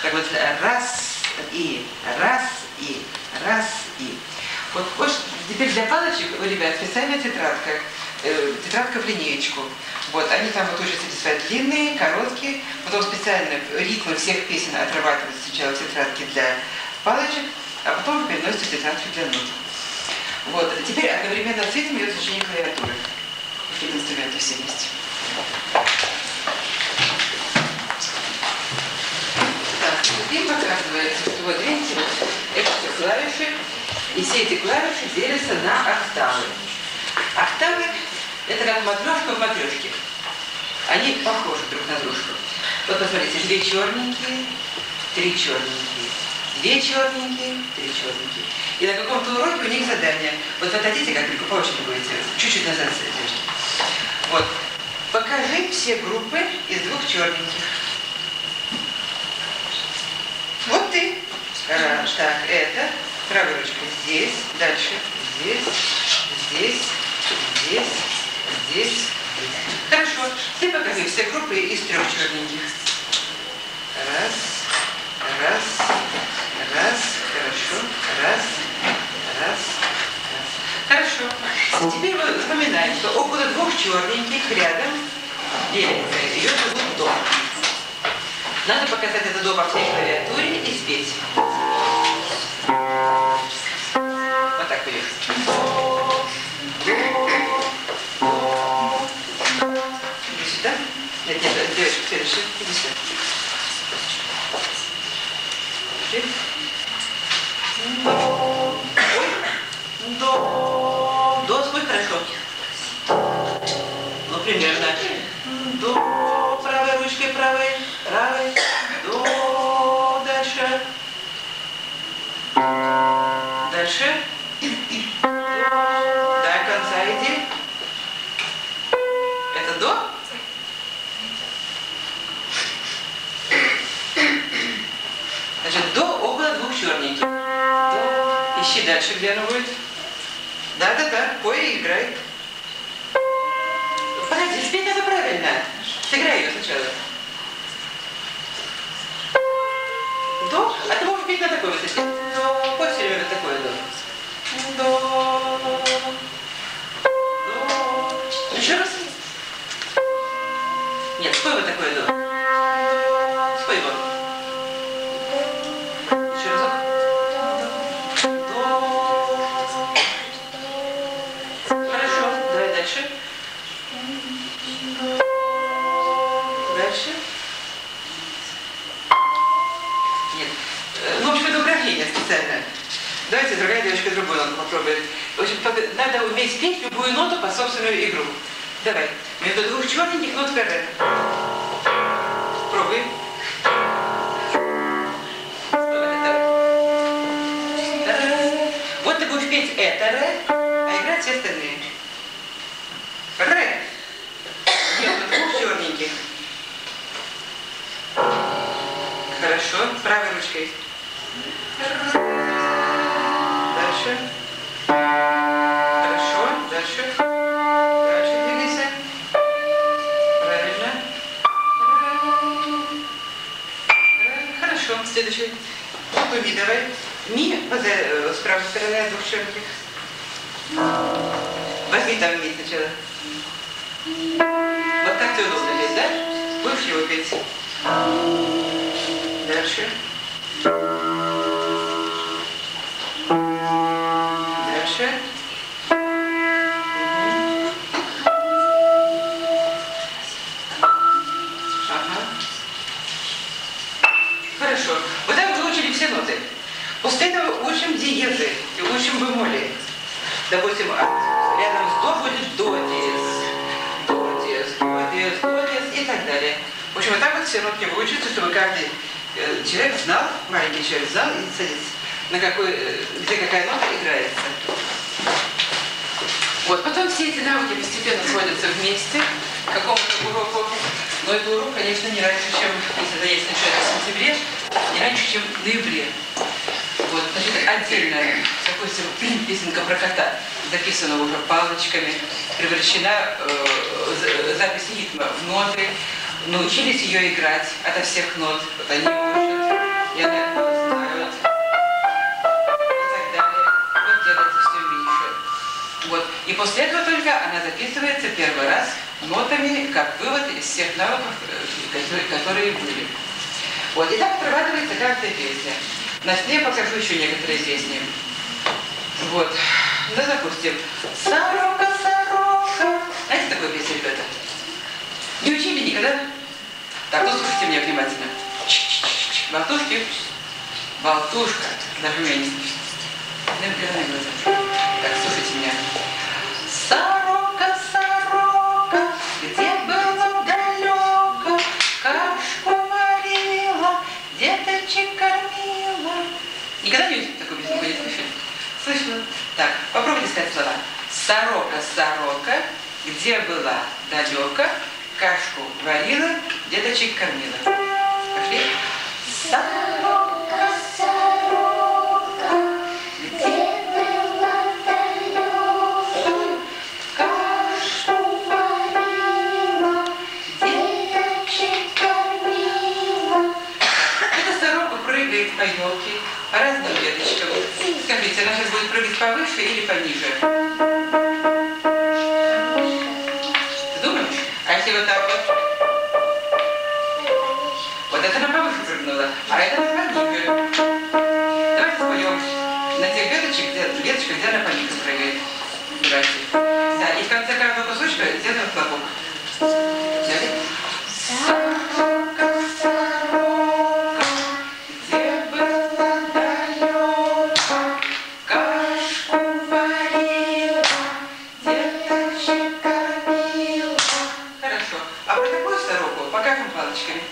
Так вот. Раз. И. Раз. И. Раз. И. Вот теперь для палочек у ребят специальная тетрадка. Тетрадка в линеечку. Вот, они там вот учатся писать длинные, короткие, потом специально ритмы всех песен отрабатывают сначала в тетрадке для палочек, а потом переносят в тетрадки для нот. Вот, теперь одновременно с этим идет изучение клавиатуры. Какие инструменты все вместе. Так, теперь показывается, что вот видите, вот, это все клавиши, и все эти клавиши делятся на октавы. Октавы — это как матрешка в матрешке. Они похожи друг на дружку. Вот посмотрите, 2 черненькие, 3 черненькие, 2 черненькие, 3 черненькие. И на каком-то уроке у них задание. Вот вы хотите, как по очереди будете, чуть-чуть назад садитесь. Вот. Покажи все группы из 2 черненьких. Вот ты. Так, это правой ручкой здесь, дальше здесь, здесь, здесь, здесь. Хорошо. Ты покажи все группы из 3 черненьких. Раз, раз, раз. Хорошо. Раз, раз, раз. Хорошо. Теперь вы вспоминаете, что около 2 черненьких рядом делится. Ее зовут до. Надо показать это до по всей клавиатуре и спеть. Вот так будет. Иди сюда. Нет, девочка, следующая. Иди сюда. Ой. До. До спой хорошо. Ну, примерно. До. Правой ручкой, правой. Правой. До. Дальше. Дальше. До конца иди. Это до? Значит, до около 2 черненьких. До. Ищи дальше, где оно будет. Да-да-да, пой и играй. Погоди, спеть надо правильно. Сыграй ее сначала. До? А ты можешь петь на такой высоте. До. Пой все время на такое до. До. До. Еще раз. Нет, спой вот такое до. Спой его. Еще разок. До. Хорошо. Давай дальше. Дальше. Нет. Ну, в общем, это упражнение специально. Давайте другая девочка другую ноту попробует. В общем, надо уметь петь любую ноту по собственную игру. Давай. Между 2 черненьких нот ре. Пробуй. Вот ты будешь петь это ре, а играть все остальные. Ре. Между 2 черненьких. Хорошо. Правой ручкой. Дальше. Хорошо. Дальше. Дальше двигайся. Правильно. Хорошо, следующий. Какой ми давай? Ми с правой стороны от двух черных. Возьми там ми сначала. Вот так тебе удобно петь, да? Будешь его петь? Дальше. Дальше. Ага. Хорошо. Вот так вы выучили все ноты. После этого учим диезы и учим бемоли. Допустим, рядом с до будет до диез. До диез, до диез, до диез и так далее. В общем, вот так вот все нотки выучатся, чтобы каждый человек знал, маленький человек знал и садится, на где какая нота играется. Вот, потом все эти навыки постепенно сводятся вместе к какому-то уроку. Но этот урок, конечно, не раньше, чем, если это есть начало в сентябре, не раньше, чем в ноябре. Вот, значит, отдельно, допустим, песенка про кота, записана уже палочками, превращена запись ритма в ноты, научились ее играть ото всех нот. Вот они учат, и она знают, и так далее. Вот делается все меньше. Вот. И после этого только она записывается первый раз нотами, как вывод из всех навыков, которые были. Вот. И так отрабатывается каждая песня. На сне покажу еще некоторые песни. Вот. Ну, допустим, «Сорока, сорока». Знаете такую песню, ребята? Не учили никогда? Так, ну слушайте меня внимательно. Болтушки. Болтушка. Даже меня не слышно. Наверное, глаза. Так, слушайте меня. Сорока, сорока, где была далеко, кашку варила, деточек кормила. Никогда не такую песню не слышали? Слышала? Так, попробуйте сказать слова. Сорока, сорока, где была далеко, кашку варила, деточек кормила. Пошли? Сорока, сорока, где была далеко, кашу варила, деточек кормила. Эта сорока прыгает по елке, по разным веточкам. Скажите, она сейчас будет прыгать повыше или пониже? Ты думаешь? А если вот так вот? Вот это она повыше прыгнула, а это она пониже. Давайте споем на тех веточках, где она пониже прыгает. Давайте. Да, и в конце каждого кусочка сделаем хлопок. Взяли? Сорока, сорока, где была далеко, кашку варила, деточек кормила. Хорошо. А про такую сороку покажем палочками.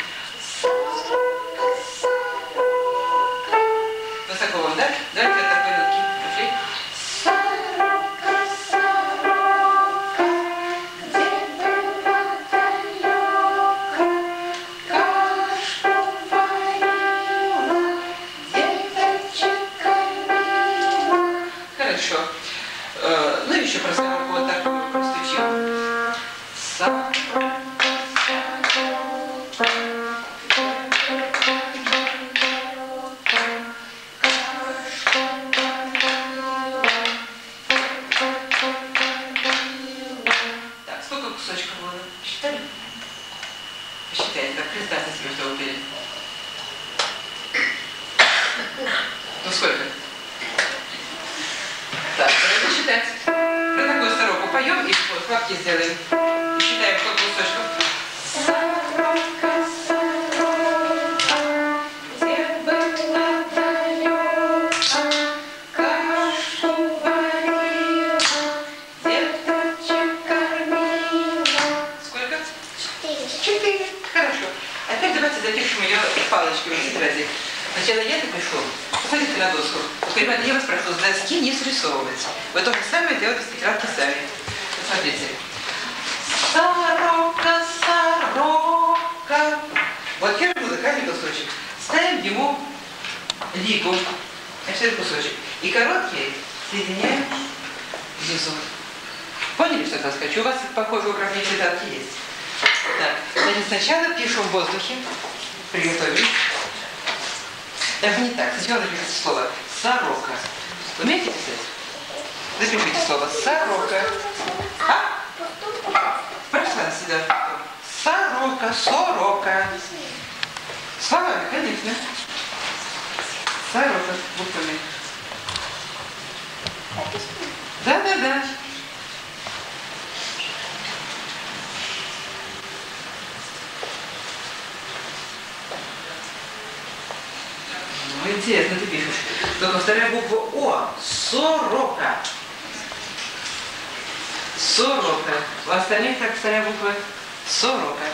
Сорока, сорока, Высоко вам, да? Давайте вот такой нотки. Пошли. сорока, сорока, где была далеко, кашку варила, деточек кормила. Хорошо. Ну еще про сороку вот так простучим. Сорока, сорока. Так, сколько кусочков было? Считали? Посчитайте, так представьте себе, что вы пели. Ну сколько? Так, давайте считать. Про такую сороку поем и хлопки сделаем. И считаем, сколько кусочков. Сорока, сорока, где была далеко, кашу варила, деточек кормила. Сколько? 4. 4. Хорошо. А теперь давайте запишем ее палочками в тетради. Сначала я напишу. Посмотрите на доску. Ребята, я вас прошу, с доски не срисовывать. Вы то же самое делаете с тетрадки сами. Посмотрите. Сорока, сорока. Вот первый музыкальный кусочек. Ставим ему лигу. Значит, этот кусочек. И короткие соединяем внизу. Поняли, что я хочу? У вас похожие упражнения тетрадки есть. Так, значит, сначала пишем в воздухе. Приготовились. Даже не так. Сначала напишите слово «сорока». Умеете писать? Запишите слово «сорока». А? Прошла сюда. Сорока, сорока. Словами, конечно. Сорока с буквами. Да. Ну, интересно ты пишешь. Только вторая буква О. Сорока. Сорока. У остальных так вторая буква Сорока.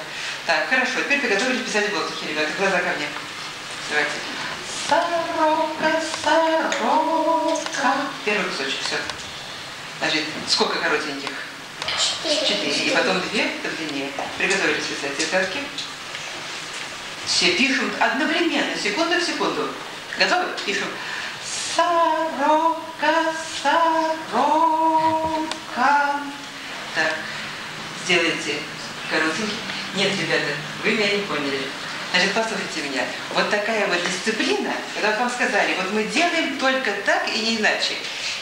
Так, хорошо. Теперь приготовились писать в воздухе, ребята. Глаза ко мне. Давайте. Сорока, сорока. Первый кусочек, все. Значит, сколько коротеньких? 4. И потом 2, это длиннее. Приготовились писать тетрадки. Все пишем одновременно, секунду в секунду. Готовы? Пишем. Сорока, сорока. Так, сделайте коротенький. Нет, ребята, вы меня не поняли. Значит, послушайте меня. Вот такая вот дисциплина, когда вам сказали, вот мы делаем только так и не иначе.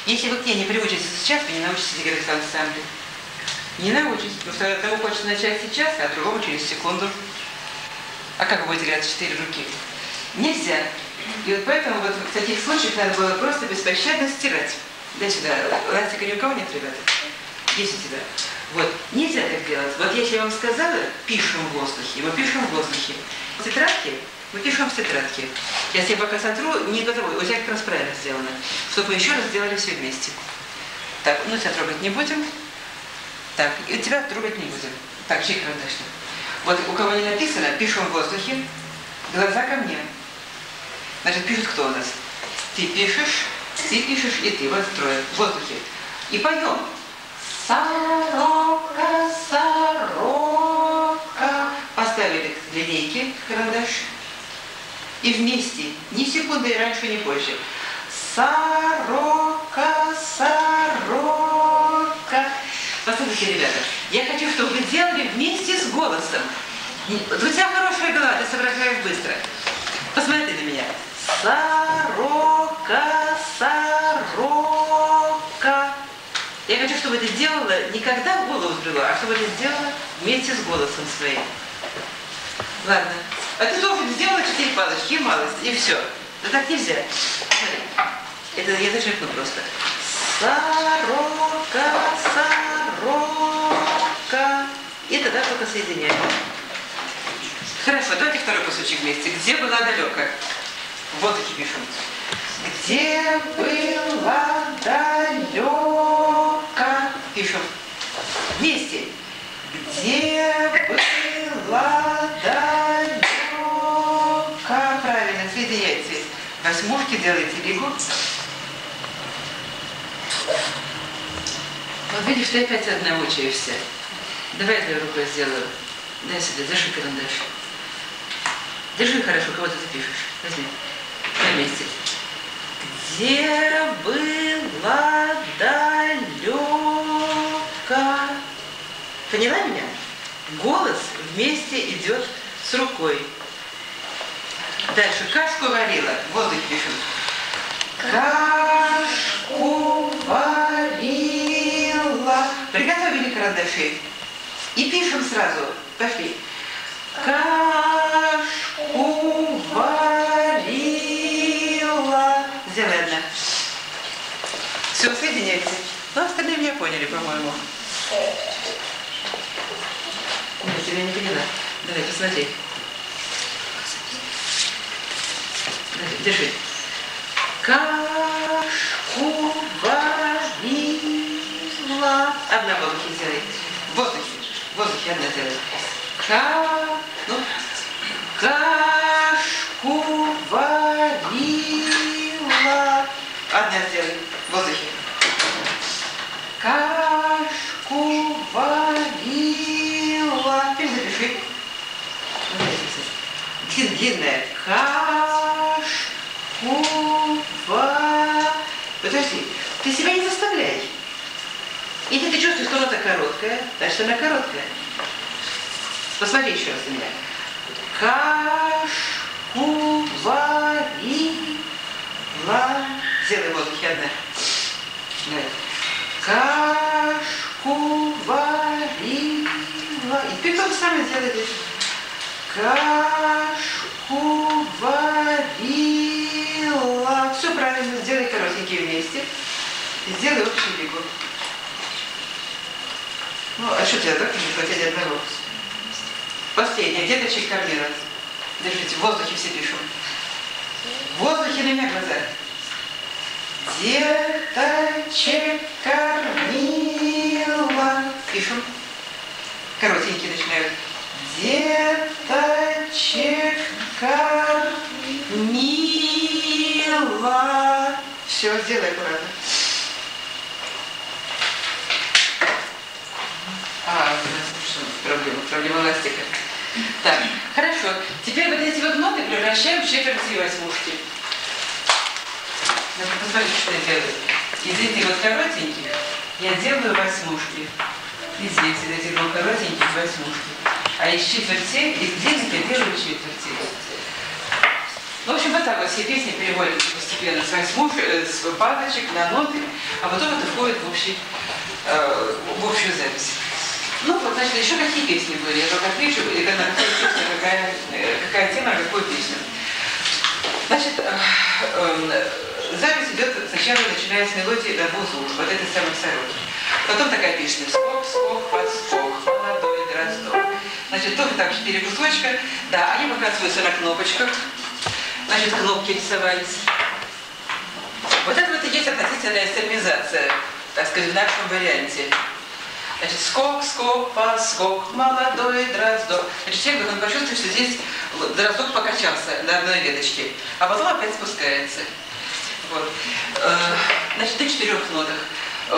Если вы к ней не приучитесь сейчас, вы не научитесь играть в ансамбле. Не научитесь, потому что одному хочется начать сейчас, а другому через секунду. А как вы будете играть в 4 руки? Нельзя. И вот поэтому вот в таких случаях надо было просто беспощадно стирать. Дай сюда. Ластика ни у кого нет, ребята? Есть у тебя. Вот. Нельзя так делать. Вот если я вам сказала, пишем в воздухе, мы пишем в воздухе. В тетрадке мы пишем в тетрадке. Я тебе пока сотру, не готовы. У тебя как раз правильно сделано. Чтобы мы еще раз сделали все вместе. Так, ну тебя трогать не будем. Так, и тебя трогать не будем. Так, чей карандаш? Вот у кого не написано, пишем в воздухе. Глаза ко мне. Значит, пишет кто у нас? Ты пишешь и ты. Вот трое. В воздухе. И поем. Сорока, сорока. Поставили линейки, карандаш. И вместе. Ни секунды раньше, ни позже. Сорока, сорока. Послушайте, ребята, я хочу, чтобы вы делали вместе с голосом. У тебя хорошая голова, ты соображаешь быстро. Посмотри на меня. Сорока, сорока. Я хочу, чтобы ты делала не когда в голову взбрела, а чтобы ты сделала вместе с голосом своим. Ладно. А ты тоже сделала 4 палочки и малость, и все. Да так нельзя. Смотри. Это я зачеркну просто. Сорока, сорока. И тогда только соединяем. Хорошо, давайте второй кусочек вместе. Где была далека? В воздухе пишем. Где была далека? Пишем. Вместе. Где была далека? Правильно, соединяйте. Восьмушки делайте лигу. Вот видишь, ты опять одна мучаешься. Давай я твоей рукой сделаю. Дай сюда, держи карандаш. Держи хорошо, кого ты пишешь. Возьми. На месте. Где была далека? Поняла меня? Голос вместе идет с рукой. Дальше. Кашку варила. В воздухе пишем. Кашку варила. Приготовили карандаши. И пишем сразу. Пошли. Кашку варила. Сделай одна. Все, соединяйте. Ну, остальные меня поняли, по-моему. Нет, тебя не поняла. Давай, посмотри. Держи. Кашку варила. Одна в воздухе сделай. В воздухе. В воздухе одна сделай. Ну, кашку варила. Одна сделай. В воздухе. Кашку варила. Теперь запиши. Длинная. Кашку варила. Подожди. Ты себя не заставляй. Если ты чувствуешь, что нота короткая, значит она короткая. Посмотри еще раз на меня. Кашку варила. Сделай в воздухе одна. Давай. Кашку варила. И теперь то же самое сделай здесь. Кашку варила. Все правильно. Сделай коротенькие вместе. И сделай общую лигу. Ну, а что тебе так не хватит одного? Последнее. Деточек кормила. Держите, в воздухе все пишем. В воздухе на меня глаза. Деточек кормила. Пишем. Коротенькие начинают. Деточек кормила. Все, сделай аккуратно. Проблема ластика. Так, хорошо. Теперь вот эти вот ноты превращаем в четверть восьмушки. Ну, посмотрите, что я делаю. Из этих вот коротеньких я делаю восьмушки. И здесь из этих двух коротеньких восьмушки. А из четвертей, из длинных я делаю четверти. Ну, в общем, вот так вот все песни переводятся постепенно с восьмушек, с палочек на ноты, а потом это входит в общую запись. Ну, вот, значит, еще какие песни были? Я только отвечу, и на какую песню, какая тема, какую песню. Значит, запись идет сначала, начиная с мелодии до двух звуков, вот этой самой сороки. Потом такая песня: скок, скок, подскок, молодой дроздок. Значит, тоже так 4 кусочка. Да, они показываются на кнопочках. Значит, кнопки рисовались. Вот это вот и есть относительная стермизация, так сказать, в нашем варианте. Значит, скок, скок, поскок, молодой дроздок. Значит, человек должен почувствовать, что здесь дроздок покачался на одной веточке, а потом опять спускается. Вот. Значит, на 4 нотах.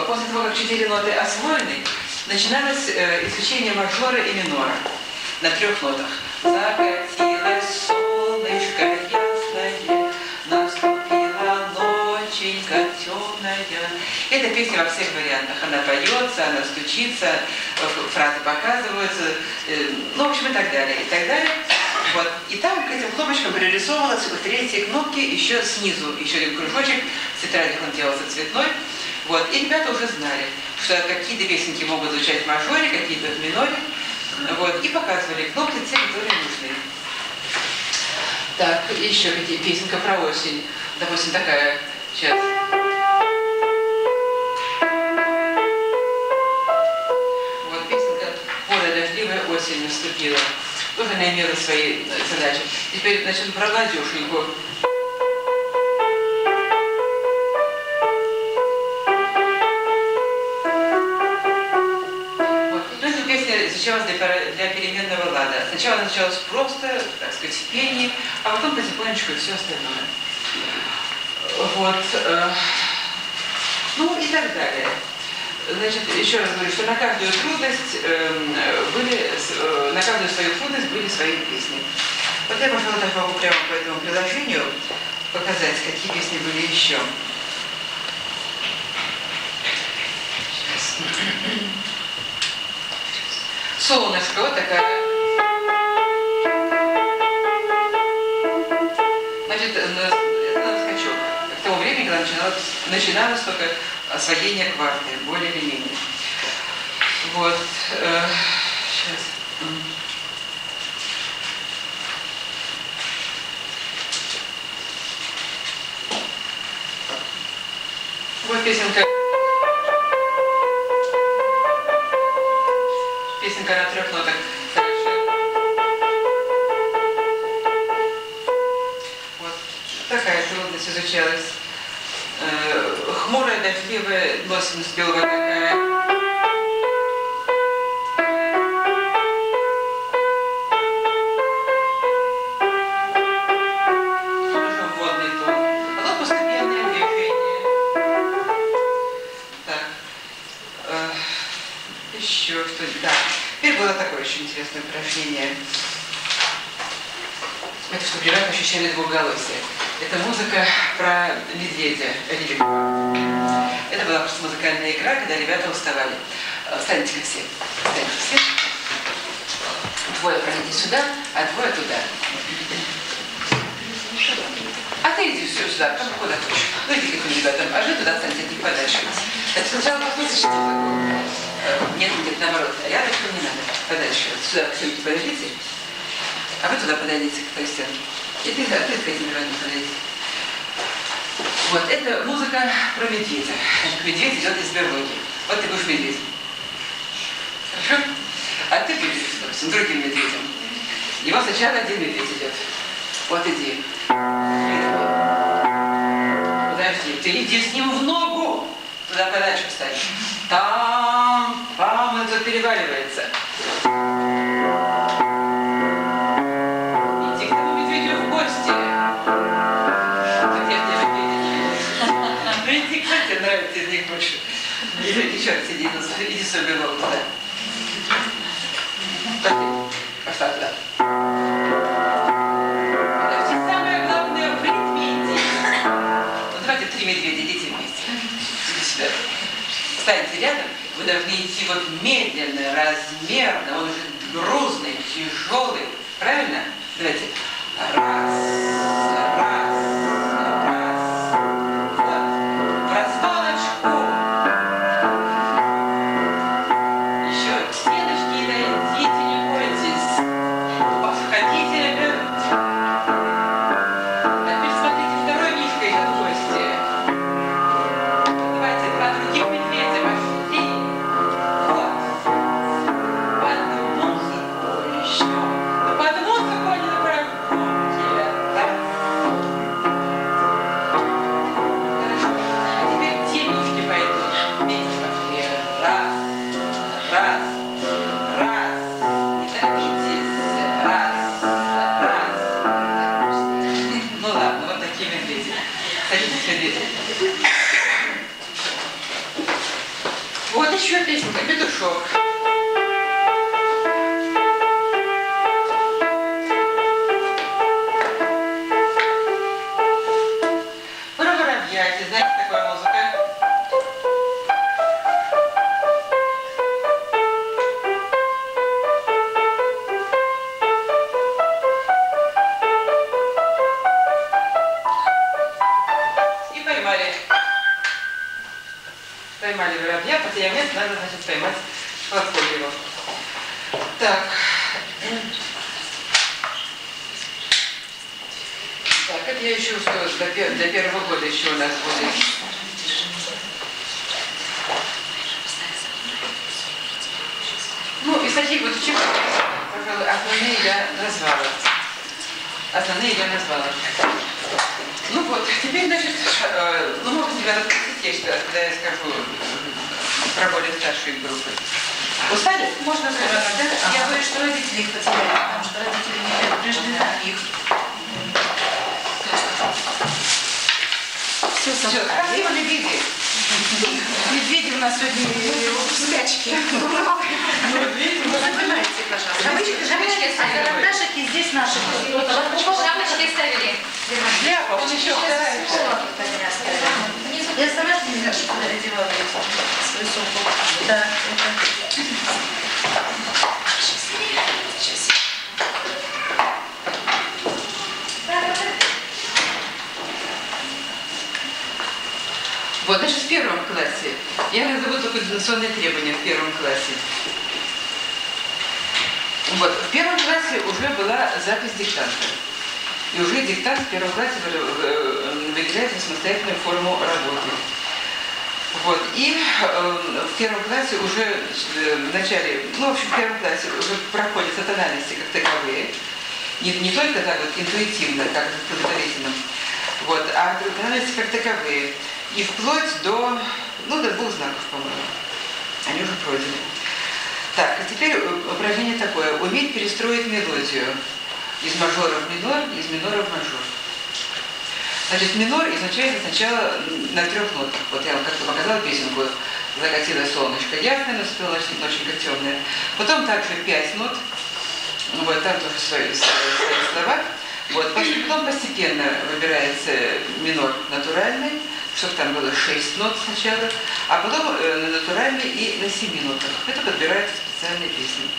После того, как 4 ноты освоены, начиналось изучение мажора и минора на 3 нотах. Закатилось солнышко ясное, наступила ноченька темная. Эта песня во всех вариантах. Она поется, она стучится, фразы показываются, ну, в общем, и так далее, и так далее. Вот. И там к этим кнопочкам пририсовывалась у 3-й кнопки еще снизу, еще один кружочек, в тетрадях он делался цветной. Вот. И ребята уже знали, что какие-то песенки могут звучать в мажоре, какие-то в миноре. Вот. И показывали кнопки те, которые нужны. Так, еще какие песенка про осень. Допустим, такая. Сейчас. Вот песенка «Поле дождливая осень наступила». Тоже она имела свои задачи. Теперь, значит, про Надюшеньку. Изучалась для переменного лада. Сначала она началась просто, так сказать, в пении, а потом потихонечку все остальное. Вот. Ну и так далее. Значит, еще раз говорю, что на каждую трудность на каждую свою трудность были свои песни. Вот я, пожалуй, даже могу прямо по этому приложению показать, какие песни были еще. Сейчас. Солнышко, вот такая. Значит, это на скачок. К тому времени, когда начиналось только освоение кварты, более или менее. Вот. Сейчас. Вот песенка. Песенка на 3 нотах. Хорошо. Вот такая трудность изучалась. Хмурая, дождливая, нос не успел какая. Тоже вводный тон. Потом постепенное движение. Так. Еще что-нибудь. Да. Теперь было такое очень интересное упражнение. Это чтобы ребята ощущали двухголосие. Это музыка про медведя Рябикова. Это была просто музыкальная игра, когда ребята уставали. Встаньте-ка все. Встаньте все. 2 пройдите сюда, а 2 туда. А ты иди, все, сюда, куда хочешь. Ну иди к этим ребятам, а вы туда встаньте от них подальше. Это сначала послушайте музыку. Нет, нет, наоборот, рядышком не надо, подальше. Сюда к стенке подойдите, а вы туда подойдите, к той стенке. И ты к этим ребятам подойди. Вот, это музыка про медведя. Медведь идет из берлоги. Вот ты будешь медведем. Хорошо? А ты будешь, допустим, другим медведем. Его сначала один медведь идет. Вот иди. Подожди, ты иди с ним в ногу. Туда подальше встань. Там, это переваливается. Иди к тому медведю в гости. Где медведь? Иди, кто тебе нравится из них больше? Иди, еще раз, иди в свою берлогу туда. Пошла туда. Подожди, самое главное в ритме иди. Ну давайте 3 медведя, идите вместе. Иди сюда. Встаньте рядом, вы должны идти вот медленно, размерно, он уже грузный, тяжелый. Правильно? Давайте. Раз. Вот. В развалочку. Еще к стеночке и дойдите, не бойтесь. Подходите, ребят. Теперь смотрите, второй мишка идет в гости. Давайте 2 других медведя пошли. Вот. Под музыку еще. Под музыку они на прогулке. Раз. Хорошо. А теперь те мишки пойдут. Вместе пошли. Раз. Не торопитесь. Раз. Ну ладно, вот такие медведи. Садитесь, медведи. Вот еще песенка «Петушок». Про воробья, знаете, такая музыка? И поймали воробья, потеряв место, надо, значит, поймать хвостом его. Так. Так, это я еще что, до первого года еще у нас будет. Ну, из таких вот учебников, пожалуй, основные я назвала. Ну вот, теперь, значит, ну, может, тебя расспросить, когда я скажу про более старшие группы. Устали? Можно сказать, да? Я боюсь, что родители их потеряли, потому что родители не предупреждены о них. Все спасибо, медведи. Медведи у нас сегодня в спячке. Запоминайте, пожалуйста. Шапочки А оставили. карандашики здесь наши. Шапочки оставили. Ляпа, он еще старается. Я сама не знаю, что переодевала свою сумку. Да, это... Вот, значит, в 1 классе. Я назову только экзаменационные требования в 1 классе. Вот, в 1 классе уже была запись диктанта. И уже диктант в 1 классе выделяется самостоятельную форму работы. Вот, и в 1 классе уже в начале, ну, в общем, в 1 классе уже проходятся тональности как таковые. Не только так вот интуитивно, как в подготовительном, вот, а тональности как таковые. И вплоть до, ну, до 2 знаков, по-моему. Они уже пройдены. Так, а теперь упражнение такое. Уметь перестроить мелодию из мажора в минор, из минора в мажор. Значит, минор изначально сначала на 3 нотах. Вот я вам как-то показала песенку «Закатило солнышко ясное, наступила ноченька темная». Потом также 5 нот. Вот, там тоже свои слова. Вот, потом постепенно выбирается минор натуральный, чтобы там было 6 нот сначала, а потом на натуральный и на 7 нотах. Это подбираются специальные песни.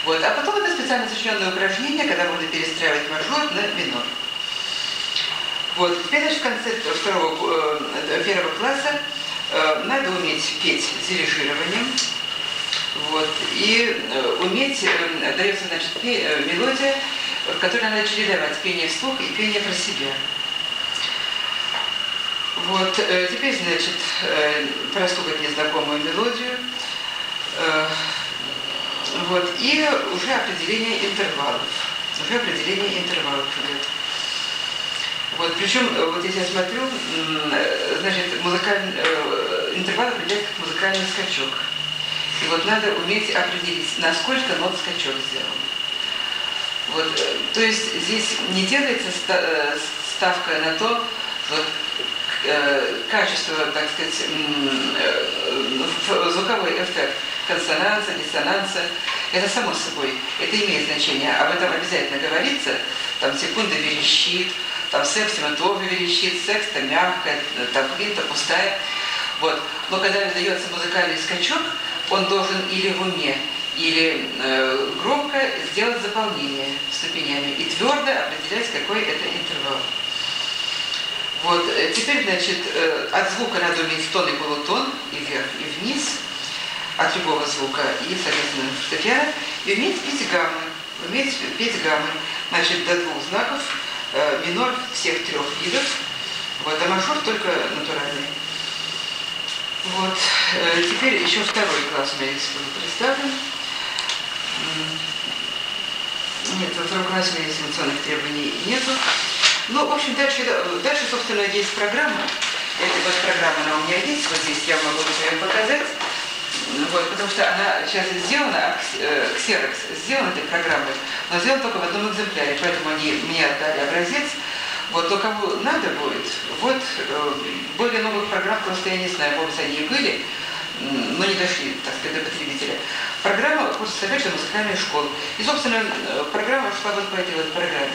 Вот, а потом это специально сочиненное упражнение, когда можно перестраивать мажор на минор. Вот, теперь, значит, в конце первого класса надо уметь петь с дирижированием. Вот, и уметь, дается, значит, мелодия, в которой надо чередовать пение вслух и пение про себя. Вот, теперь, значит, прослушать незнакомую мелодию. Вот, и уже определение интервалов. Уже определение интервалов идет. Вот, причем, вот если я смотрю, значит, интервал определяется как музыкальный скачок. И вот надо уметь определить, насколько нот скачок сделан. Вот, то есть здесь не делается ставка на то, что качество, так сказать, звуковой эффект консонанса, диссонанса, это само собой, это имеет значение. Об этом обязательно говорится, там секунда верещит, там сепсима тоже верещит, секста мягкая, там квинта пустая. Вот. Но когда дается музыкальный скачок, он должен или в уме, или громко сделать заполнение ступенями и твердо определять, какой это интервал. Вот. Теперь, значит, от звука надо уметь тон и полутон, и вверх, и вниз, от любого звука, и, соответственно, фортепиано, и уметь петь гаммы. Уметь петь гаммы, значит, до 2 знаков, минор всех 3 видов, вот, а мажор только натуральный. Вот. Теперь еще 2-й класс у меня здесь был представлен. Нет, во 2-м классе у меня дистанционных требований нету. Ну, в общем, дальше, собственно, есть программа. Эта вот программа, она у меня есть, вот здесь я могу ее показать. Вот, потому что она сейчас сделана, ксерокс сделана этой программой, но сделана только в одном экземпляре, поэтому они мне отдали образец. Вот, но кому надо будет, вот, более новых программ просто я не знаю, может быть, они и были, но не дошли, так сказать, до потребителя. Программа курса советской музыкальной школы. И, собственно, программа шла вот по этой вот программе.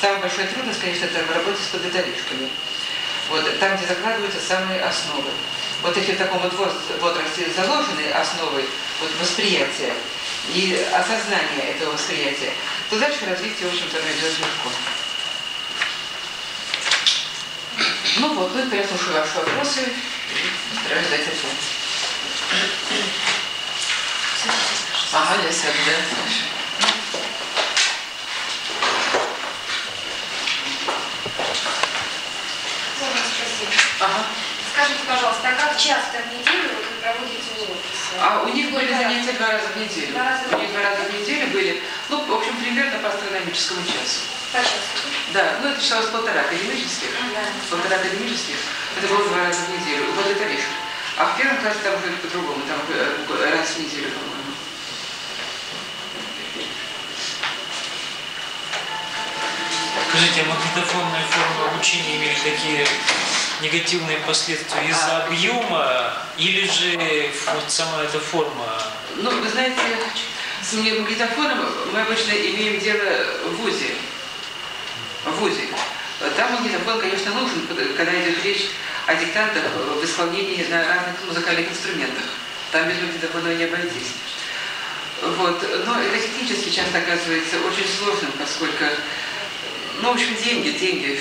Самая большая трудность, конечно, это в работе с подготовишками. Вот, там, где закладываются самые основы. Вот эти в таком вот возрасте заложены основы вот, восприятия и осознания этого восприятия, то дальше развитие, в общем-то, идет легко. Ну вот, ну, я слушаю ваши вопросы и стараюсь дать ответ. Ага, я сяду, да? Ага. Скажите, пожалуйста, а как часто в неделю вы проводите уроки? А у них были занятия 2 раза в неделю. У них 2 раза в неделю были, ну, в общем, примерно по астрономическому часу. По часу? Да, ну это считалось 1,5 академических. 1,5 академических, это было 2 раза в неделю. Вот это лишь. А в 1-м классе там уже по-другому, там раз в неделю, по-моему. Скажите, а магнитофонные формы обучения имели такие негативные последствия из-за объема или же вот сама эта форма? Ну, вы знаете, с магнитофоном мы обычно имеем дело в ВУЗе. В ВУЗе. Там магнитофон, конечно, нужен, когда идет речь о диктантах в исполнении на разных музыкальных инструментах. Там без магнитофона не обойтись. Вот. Но это технически часто оказывается очень сложным, поскольку, ну, в общем, деньги.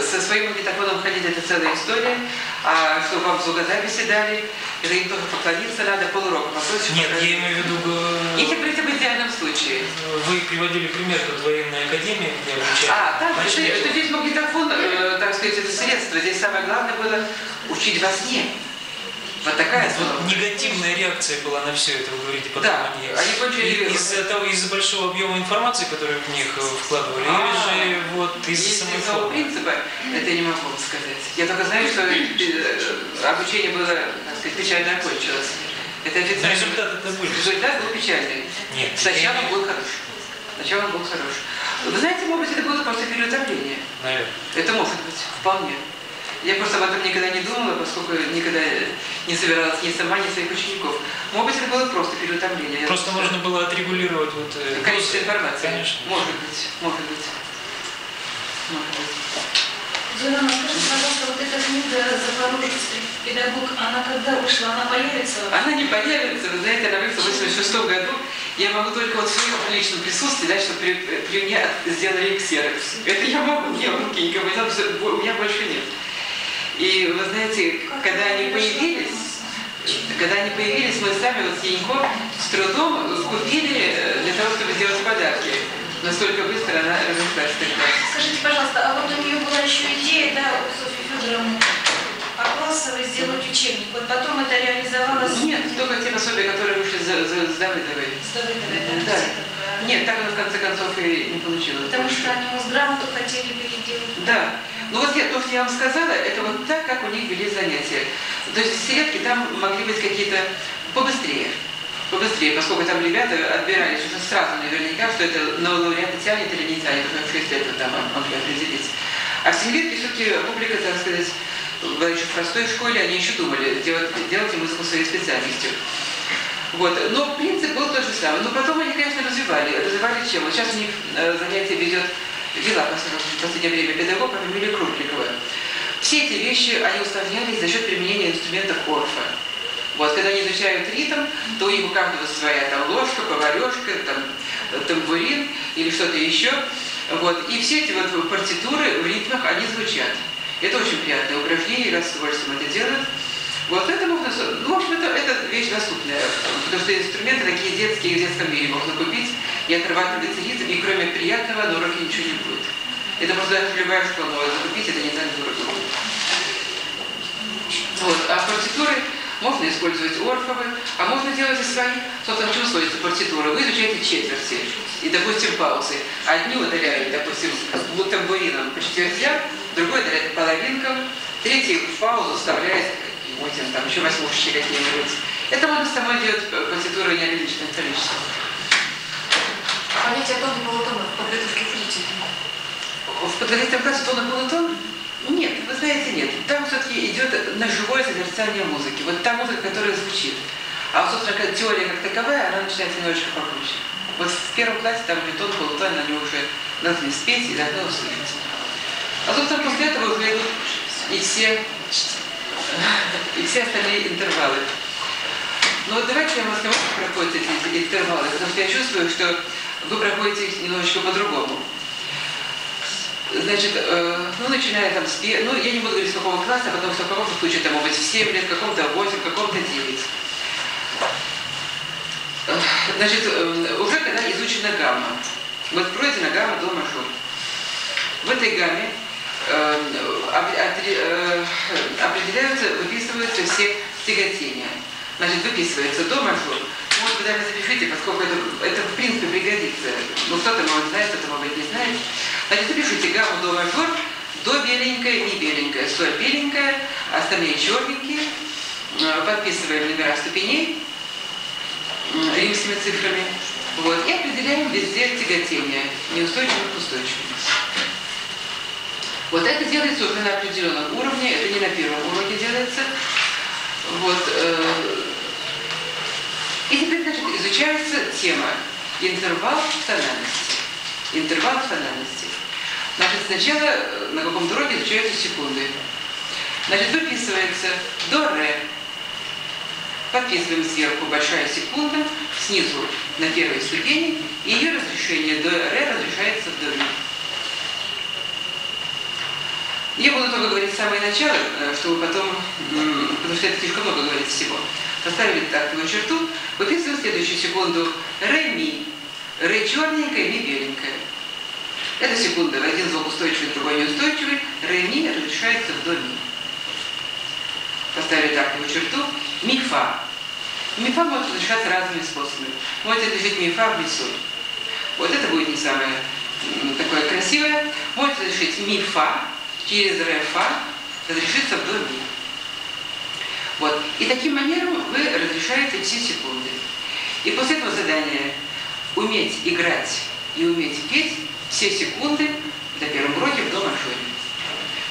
Со своим магнитофоном ходить — это целая история, а чтобы вам звукозаписи дали, это им тоже поклониться надо, полурока попросишь. Нет, я имею в виду... И говорите в идеальном случае. Вы приводили пример, тут военная академия, где обучали. Так, что здесь магнитофон, так сказать, это средство. Здесь самое главное было учить во сне. Вот такая вот негативная реакция была на все это, вы говорите, потом да, они кончили... Из-за большого объема информации, которую в них вкладывали, или же вот из-за самой формы? Принципа, это я не могу вам сказать. Я только знаю, что обучение было, так сказать, печально окончилось. Это официально. Но результат это был. Результат был печальный. Нет. Сначала он был хорош. Вы знаете, может быть, это было просто переутомление. Наверное. Это может быть, вполне. Я просто об этом никогда не думала, поскольку никогда не собиралась ни сама, ни своих учеников. Может быть, это было просто переутомление. Просто нужно было отрегулировать вот... количество информации. Конечно. Может быть. Зурана, скажите, пожалуйста, вот эта книга «Запорожецкий педагог», она когда вышла, она появится? Она не появится, вы знаете, она вышла в 1986 году, Я могу только вот в своем личном присутствии, да, что при мне сделали ксерокс. Это я могу, мне руки никому не надо, у меня больше нет. И вы знаете, когда они появились, мы сами вот с Янько с трудом купили для того, чтобы сделать подарки. Настолько быстро она разошлась тогда. Скажите, пожалуйста, а вот у нее была еще идея, да, у Софьи Федоровны Акласовой сделать учебник. Вот потом это реализовалось... Нет, только те пособия, которые вышли с Давыдовой. С Давыдовой, да? Да. Нет, так она в конце концов и не получилось. Потому что они Мосграмоту хотели переделать. Да. Ну вот то, что я вам сказала, это вот так, как у них вели занятия. То есть селедки там могли быть какие-то побыстрее, поскольку там ребята отбирались уже сразу наверняка, что это на лауреата тянет или не тянет, уже в 6 лет там могли определить. А в семилетке все-таки публика, так сказать, была еще в простой школе, они еще думали, делать музыку своей специальностью. Вот. Но принцип был тот же самый. Но потом они, конечно, развивали чем? Вот сейчас у них занятие вела в последнее время педагог Амелия Кругликова. Все эти вещи, они усложнялись за счет применения инструментов орфа. Вот, когда они изучают ритм, то у них у каждого своя там ложка, поварешка, там, тамбурин или что-то еще. Вот, и все эти вот партитуры в ритмах, они звучат. Это очень приятное упражнение, раз с удовольствием это делают. Вот это можно, ну, в общем, это вещь доступная, потому что инструменты такие детские, в детском мире можно купить и отрабатывать ритм, и кроме приятного на уроке ничего не будет. Это просто любая школа может закупить, это не так дорого. Вот, а партитуры можно использовать орфовые, а можно делать и свои. Собственно, в чем сводится партитура? Вы изучаете четверти и, допустим, паузы. Одни удаляют, допустим, тамбурином по четвертям, другой удаляет половинкам, третий в паузу вставляет там еще восьмушки какие-нибудь. Это можно самой делать партитуру неограниченных количеств. Понятие тона и полутона в подготовке к флейте. В подготовительном классе тон и полутон? Нет, вы знаете, нет. Там все-таки идет на живое созерцание музыки. Вот та музыка, которая звучит. А вот, собственно, теория как таковая, она начинается немножечко попозже. Вот в первом классе там тон, полутон, они уже должны спеть и должны услышать. А, собственно, после этого уже идут и все остальные интервалы. Но вот давайте я вам расскажу, как проходят эти интервалы, потому что я чувствую, что вы проходите их немножечко по-другому. Значит, ну, начиная там с... Ну, я не буду говорить, с какого класса, потому что в каком-то случае это может быть в 7 лет, в каком-то 8, в каком-то 9. Значит, уже когда изучена гамма. Вот пройдена гамма до мажор. В этой гамме определяются, выписываются все тяготения. Значит, выписывается до мажор. Может, вы даже запишите, поскольку это в принципе пригодится. Ну, кто-то, может, знает, кто-то, может быть, не знает. Значит, запишите гамму до мажор, до беленькая, ми беленькая, соль беленькая, остальные черненькие. Подписываем номера ступеней римскими цифрами. Вот, и определяем везде тяготение, неустойчивых к устойчивым. Вот это делается уже на определенном уровне, это не на первом уроке делается. Вот, и теперь, значит, изучается тема интервал в тональности. Интервал в тональности. Значит, сначала на каком-то уроке изучаются секунды. Значит, выписывается до ре. Подписываем сверху большая секунда, снизу на первой ступени, и ее разрешение до ре разрешается в до ми. Я буду только говорить самое начало, чтобы потом, потому что это слишком много говорить всего. Поставили тактовую черту, выписываем следующую секунду ре ми. Ре черненькая, ми беленькая. Эта секунда, один звук устойчивый, другой неустойчивый. Ре ми разрешается в до ми. Поставили тактовую черту. Ми фа. Ми фа может разрешаться разными способами. Можете разрешить ми фа в ми соль. Вот это будет не самое такое красивое. Можете разрешить ми фа через ре фа разрешиться в до ми. Вот. И таким манером вы разрешаете все секунды. И после этого задания уметь играть и уметь петь все секунды на первом уроке в до мажоре.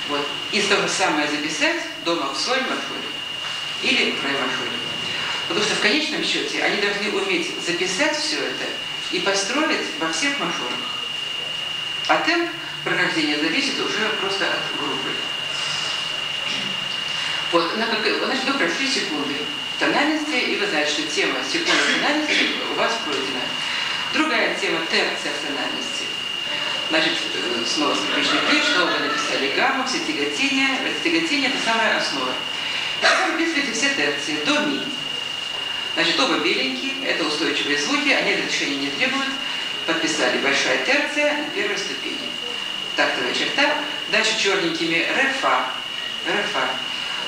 Вот. И то же самое записать дома в соль мажоре или в ре мажоре. Потому что в конечном счете они должны уметь записать все это и построить во всех мажорах. А темп прохождения зависит уже просто от группы. Вот, значит, вы прошли секунды. тональности, и вы знаете, что тема секунды тональности у вас пройдена. Другая тема – терция в тональности. Значит, снова скрипичный ключ, снова вы написали гамму, все тяготения. Тяготение – это самая основа. И теперь выписываете все терции до ми. Значит, оба беленькие, это устойчивые звуки, они разрешения не требуют. Подписали большая терция на первой ступени. Тактовая черта. Дальше черненькими ре-фа. Ре-фа.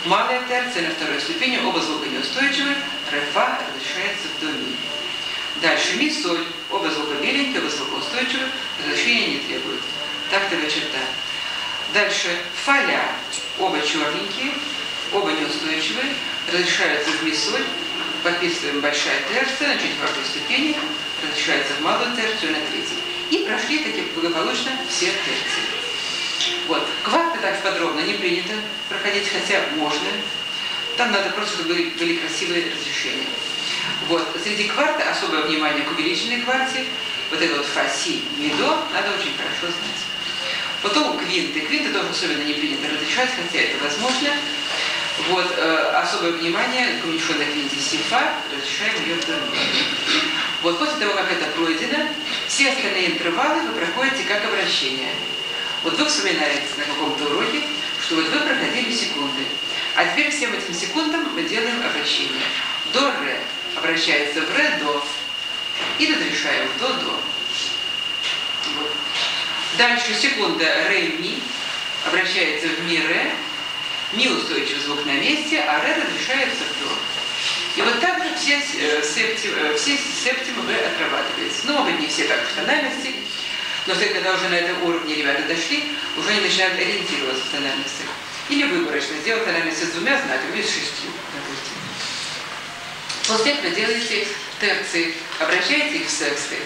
Малая терция на второй ступени, оба звука неустойчивы. Ре-фа разрешается в до ми. Дальше ми-соль. Оба звука беленькие, оба звука устойчивы, разрешения не требуют. Тактовая черта. Дальше фа-ля. Оба черненькие, оба неустойчивые, разрешаются в ми-соль. Подписываем большая терция на четвертой ступени, разрешается в малую терцию на третьей. И прошли таки благополучно все терции. Вот. Кварты так подробно не принято проходить, хотя можно. Там надо просто, чтобы были красивые разрешения. Вот. Среди кварта особое внимание к увеличенной кварте. Вот это вот фа, си, ми, до надо очень хорошо знать. Потом квинты. Квинты тоже особенно не принято разрешать, хотя это возможно. Вот, особое внимание к уменьшенной квинте си-фа, разрешаем ее в до ми. Вот после того, как это пройдено, все остальные интервалы вы проходите как обращение. Вот вы вспоминаете на каком-то уроке, что вот вы проходили секунды. А теперь всем этим секундам мы делаем обращение. До-ре обращается в ре-до. И разрешаем в до-до. Вот. Дальше секунда ре-ми обращается в ми-ре. Ми устойчивый звук на месте, а ре разрешается в до. И вот так же все септимы вы отрабатываете. Ну, может быть, не все так в тональности, но когда уже на этом уровне ребята дошли, уже они начинают ориентироваться в тональности. Или выборочно сделать тональности с двумя знаками, или с 6, допустим. После этого делаете терции, обращаете их в сексы.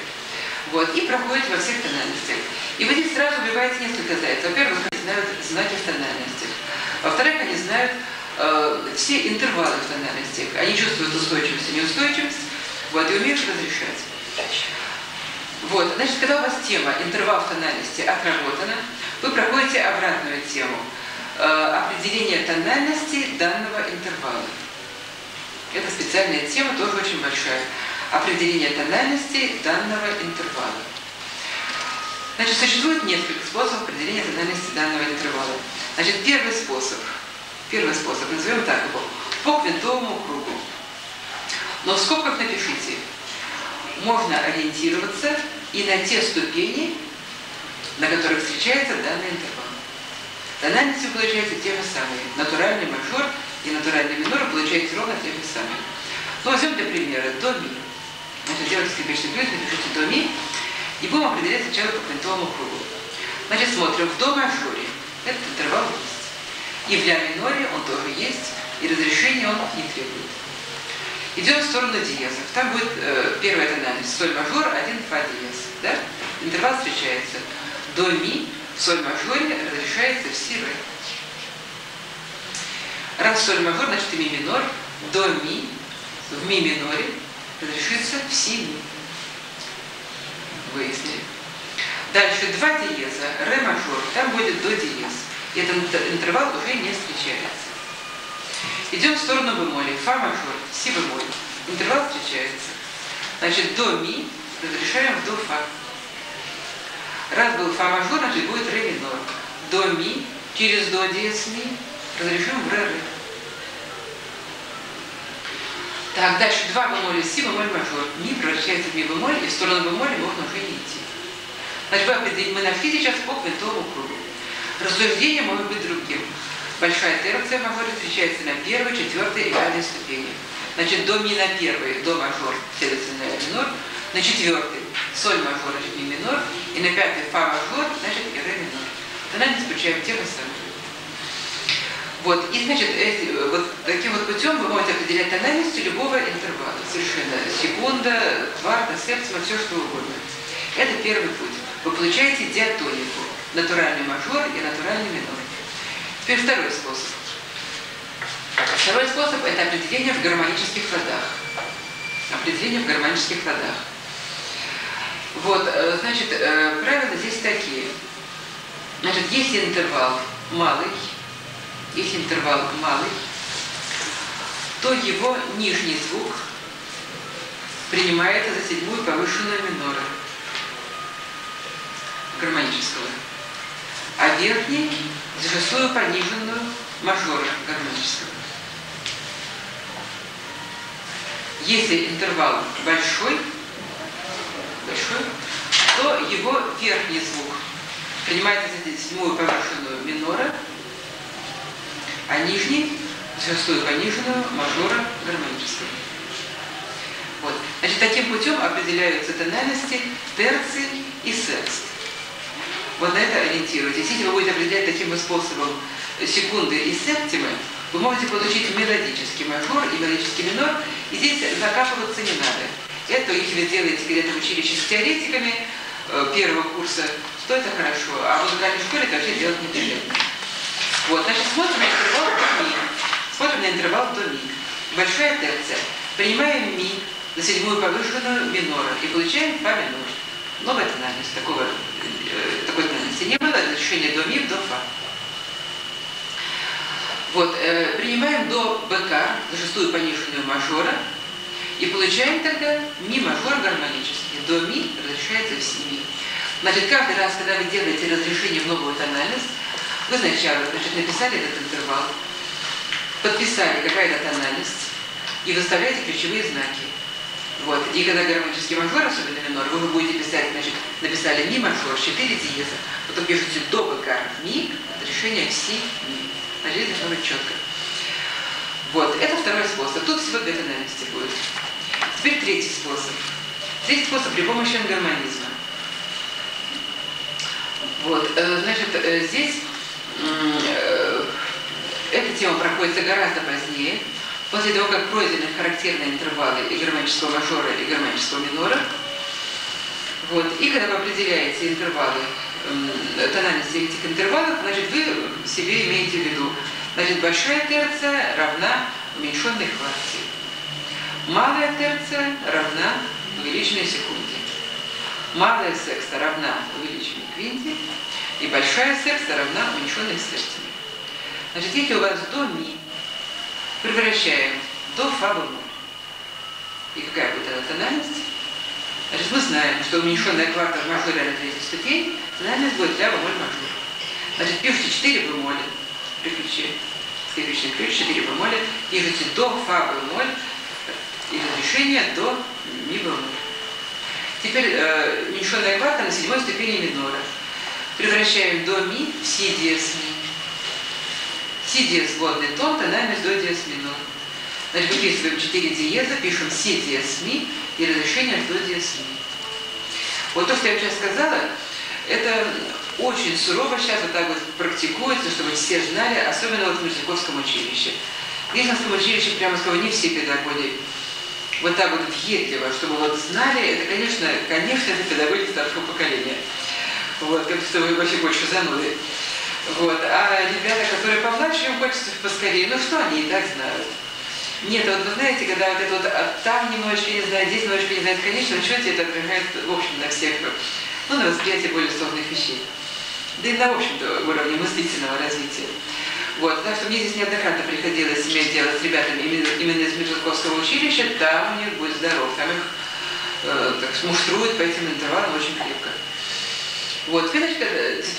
Вот, и проходите во всех тональностях. И вы здесь сразу убиваете несколько зайцев. Во-первых, они знают знаки в тональностях. Во-вторых, они знают все интервалы в тональностях. Они чувствуют устойчивость и неустойчивость, вот, и умеют разрешать. Вот, значит, когда у вас тема интервал в тональности отработана, вы проходите обратную тему. Определение тональности данного интервала. Это специальная тема, тоже очень большая. Определение тональности данного интервала. Значит, существует несколько способов определения тональности данного интервала. Значит, первый способ, назовем так его, по квинтовому кругу. Но в скобках напишите, можно ориентироваться и на те ступени, на которых встречается данный интервал. Тональности вы получаете те же самые. Натуральный мажор и натуральный минор вы получаете ровно те же самые. Ну, возьмем для примера до ми. Значит, делайте скрипичный ключ, напишите до ми, и будем определять сначала по квинтовому кругу. Значит, смотрим в до мажоре. Этот интервал есть. И в ля миноре он тоже есть, и разрешения он не требует. Идем в сторону диезов. Там будет первая тональность соль мажор, 1 фа диез. Да? Интервал встречается. До ми в соль мажоре разрешается в си ре. Раз соль мажор, значит и ми минор. До ми в ми миноре разрешится в си ми. Выяснили. Дальше 2 диеза, ре мажор, там будет до диез. И этот интервал уже не встречается. Идем в сторону бемоли, фа мажор, си бемоль. Интервал встречается. Значит, до ми разрешаем в до фа. Раз был фа мажор, значит будет ре минор. До ми через до диез ми разрешим в ре ре. Так, дальше 2 бемоля, си бемоль мажор. Ми превращается в ми бемоль, и в сторону бемоля можно уже не идти. Значит, мы нашли сейчас по квинтовому кругу. Рассуждение может быть другим. Большая терция мажор встречается на первой, четвертой и пятой ступени. Значит, до ми на первой, до мажор, следовательно, ля минор. На четвертой соль мажор, значит, ми минор. И на пятой фа мажор, значит, и ре минор. Тональность получаем те же самые. Вот, и, значит, вот таким вот путем вы можете определять тональность любого интервала. Совершенно секунда, кварта, септима, все что угодно. Это первый путь. Вы получаете диатонику. Натуральный мажор и натуральный минор. Теперь второй способ. Второй способ – это определение в гармонических ладах. Определение в гармонических ладах. Вот, значит, правила здесь такие. Значит, если интервал малый, то его нижний звук принимается за седьмую повышенную минора гармонического, а верхний за шестую пониженную мажора гармонического. Если интервал большой, то его верхний звук принимается за седьмую повышенную минора, а нижний за шестую пониженную мажора гармонического. Вот. Значит, таким путем определяются тональности терций и секст. Вот на это ориентируйтесь. Если вы будете определять таким вот способом секунды и септимы, вы можете получить мелодический мажор и мелодический минор, и здесь закапываться не надо. Это, если вы делаете где-то в училище с теоретиками первого курса, то это хорошо, а в музыкальной школе это вообще делать не приятно. Вот, значит, смотрим на интервал до ми. Смотрим на интервал до ми. Большая терция. Принимаем ми за седьмую повышенную минора и получаем фа минор. Новая тональность. Такой тональности не было, решение до ми в до фа. Вот, принимаем до БК за шестую пониженную мажора и получаем тогда ми мажор гармонический. До ми разрешается в си ми. Значит, каждый раз, когда вы делаете разрешение в новую тональность, вы сначала, написали этот интервал, подписали какая-то тональность и выставляете ключевые знаки. Вот. И когда гармонический мажор, особенно минор, вы будете писать, значит, написали ми мажор, 4 диеза, потом пишете до БК ми, разрешение в си ми. Значит, здесь должно быть четко. Вот. Это второй способ. Тут всего две тональности будет. Теперь третий способ. Третий способ при помощи ангармонизма. Вот. Значит, здесь эта тема проходится гораздо позднее, после того, как пройдены характерные интервалы и гармонического мажора, и гармонического минора. Вот. И когда вы определяете интервалы, тональности этих интервалов, значит, вы себе имеете в виду, значит, большая терция равна уменьшенной кварте. Малая терция равна увеличенной секунде. Малая секста равна увеличенной квинте, и большая секста равна уменьшенной септиме. Значит, если у вас до ми превращаем до фа бемоль, и какая будет эта тональность? Значит, мы знаем, что уменьшенная кварта в мажоре на третьей ступени, тональность будет ля бемоль мажор. Значит, пишите 4 бемоля при ключе, скрипичный ключ, 4 бемоля, пишите до фа бемоль и разрешение до ми бемоль. Теперь уменьшенная кварта на седьмой ступени минора. Превращаем до ми в си диез ми. Си диез водный тон, тональность до диез минор. Значит, выписываем 4 диеза, пишем си диез ми и разрешение до диез ми. Вот то, что я сейчас сказала, это очень сурово сейчас вот так вот практикуется, чтобы все знали, особенно вот в Мерзляковском училище. В Гришинском училище, прямо скажу, не все педагоги вот так вот въедливо, чтобы вот знали, это, конечно, это педагоги старшего поколения. Вот, как что вы вообще больше зануды. Вот. А ребята, которые помладше, им хочется поскорее. Ну что они и так знают? Нет, вот вы знаете, когда вот это вот там немножечко не знает, здесь немножечко не знает, конечно, в учете это отражается, в общем, на всех, ну, на восприятие более сложных вещей. Да и на, в общем-то, уровне мыслительного развития. Вот, так что мне здесь неоднократно приходилось иметь дело с ребятами именно из Мерзляковского училища, там у них будет здоров, там их так муштруют по этим интервалам очень крепко. Вот, значит,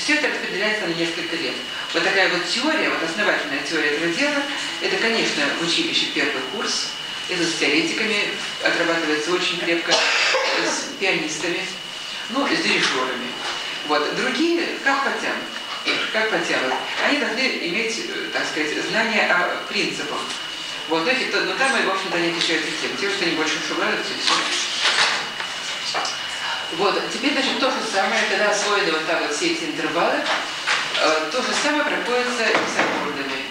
все это распределяется на несколько лет. Вот такая вот теория, вот основательная теория этого дела, это, конечно, в училище первый курс, это с теоретиками отрабатывается очень крепко, с пианистами, ну, с дирижерами. Вот, другие, как потянут. Они должны иметь, так сказать, знания о принципах. Вот, но там, в общем-то, они отличаются тем, что они больше шугаются и все. Вот, теперь, значит, то же самое, когда освоены вот так вот все эти интервалы, то же самое проходится и с аккордами.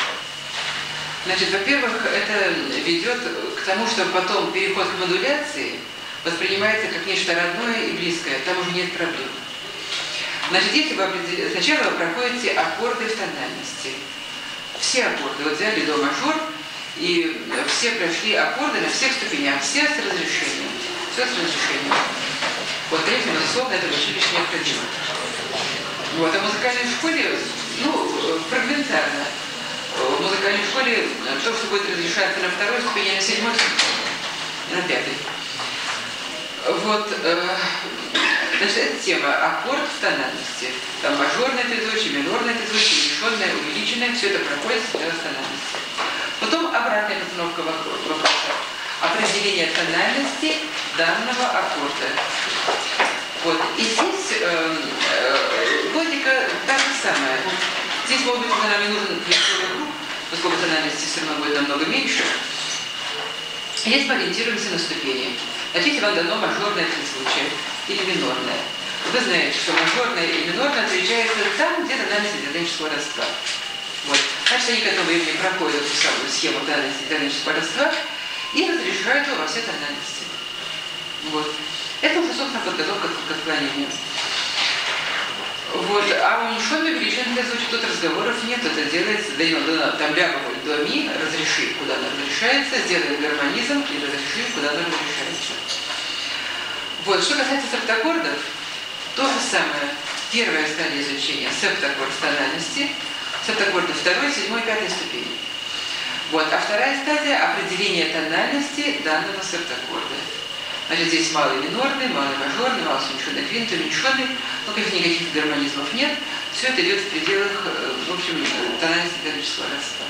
Значит, во-первых, это ведет к тому, что потом переход к модуляции воспринимается как нечто родное и близкое, там уже нет проблем. Значит, если вы сначала вы проходите аккорды в тональности. Все аккорды, вот взяли до мажор, и все прошли аккорды на всех ступенях, все с разрешением. Все с разрешением. Вот третье, безусловно, это в училище необходимо. Вот, а в музыкальной школе, ну, фрагментарно. В музыкальной школе думали, то, что будет разрешаться на второй ступени, на седьмой ступени, на пятой. Вот, значит, эта тема аккорд в тональности. Там мажорное трезвучие, минорное трезвучие, уменьшенное, увеличенное, все это проходит в тональности. Потом обратная постановка вопроса. Определение тональности данного аккорда. Вот. И здесь логика та же самая. Здесь, может быть, нам не нужен ключевой круг, поскольку тональности все равно будет намного меньше. Здесь мы ориентируемся на ступени. Значит, если вам дано мажорное трезвучие или минорное, вы знаете, что мажорное и минорное отличаются там, где тональность диатонического родства. Вот. Значит, они к этому времени проходят эту самую схему тональности диатонического родства и разрешают его во все тональности. Вот. Это уже, собственно, подготовка к отклонению. Вот. А уменьшенное увеличение трезвучия, тут разговоров нет. Это делается, там ля бемоль до ми, разреши, куда оно разрешается, сделай гармонизм и разреши, куда оно разрешается. Вот. Что касается септаккордов, то же самое. Первая стадия изучения септаккорд в тональности, септаккорды второй, седьмой, пятой ступени. Вот. А вторая стадия – определение тональности данного септаккорда. Значит, здесь малый минорный, малый мажорный, малый уменьшенный, квинт, уменьшенный. Ну, конечно, никаких гармонизмов нет. Все это идет в пределах, в общем, тональности диатонического родства.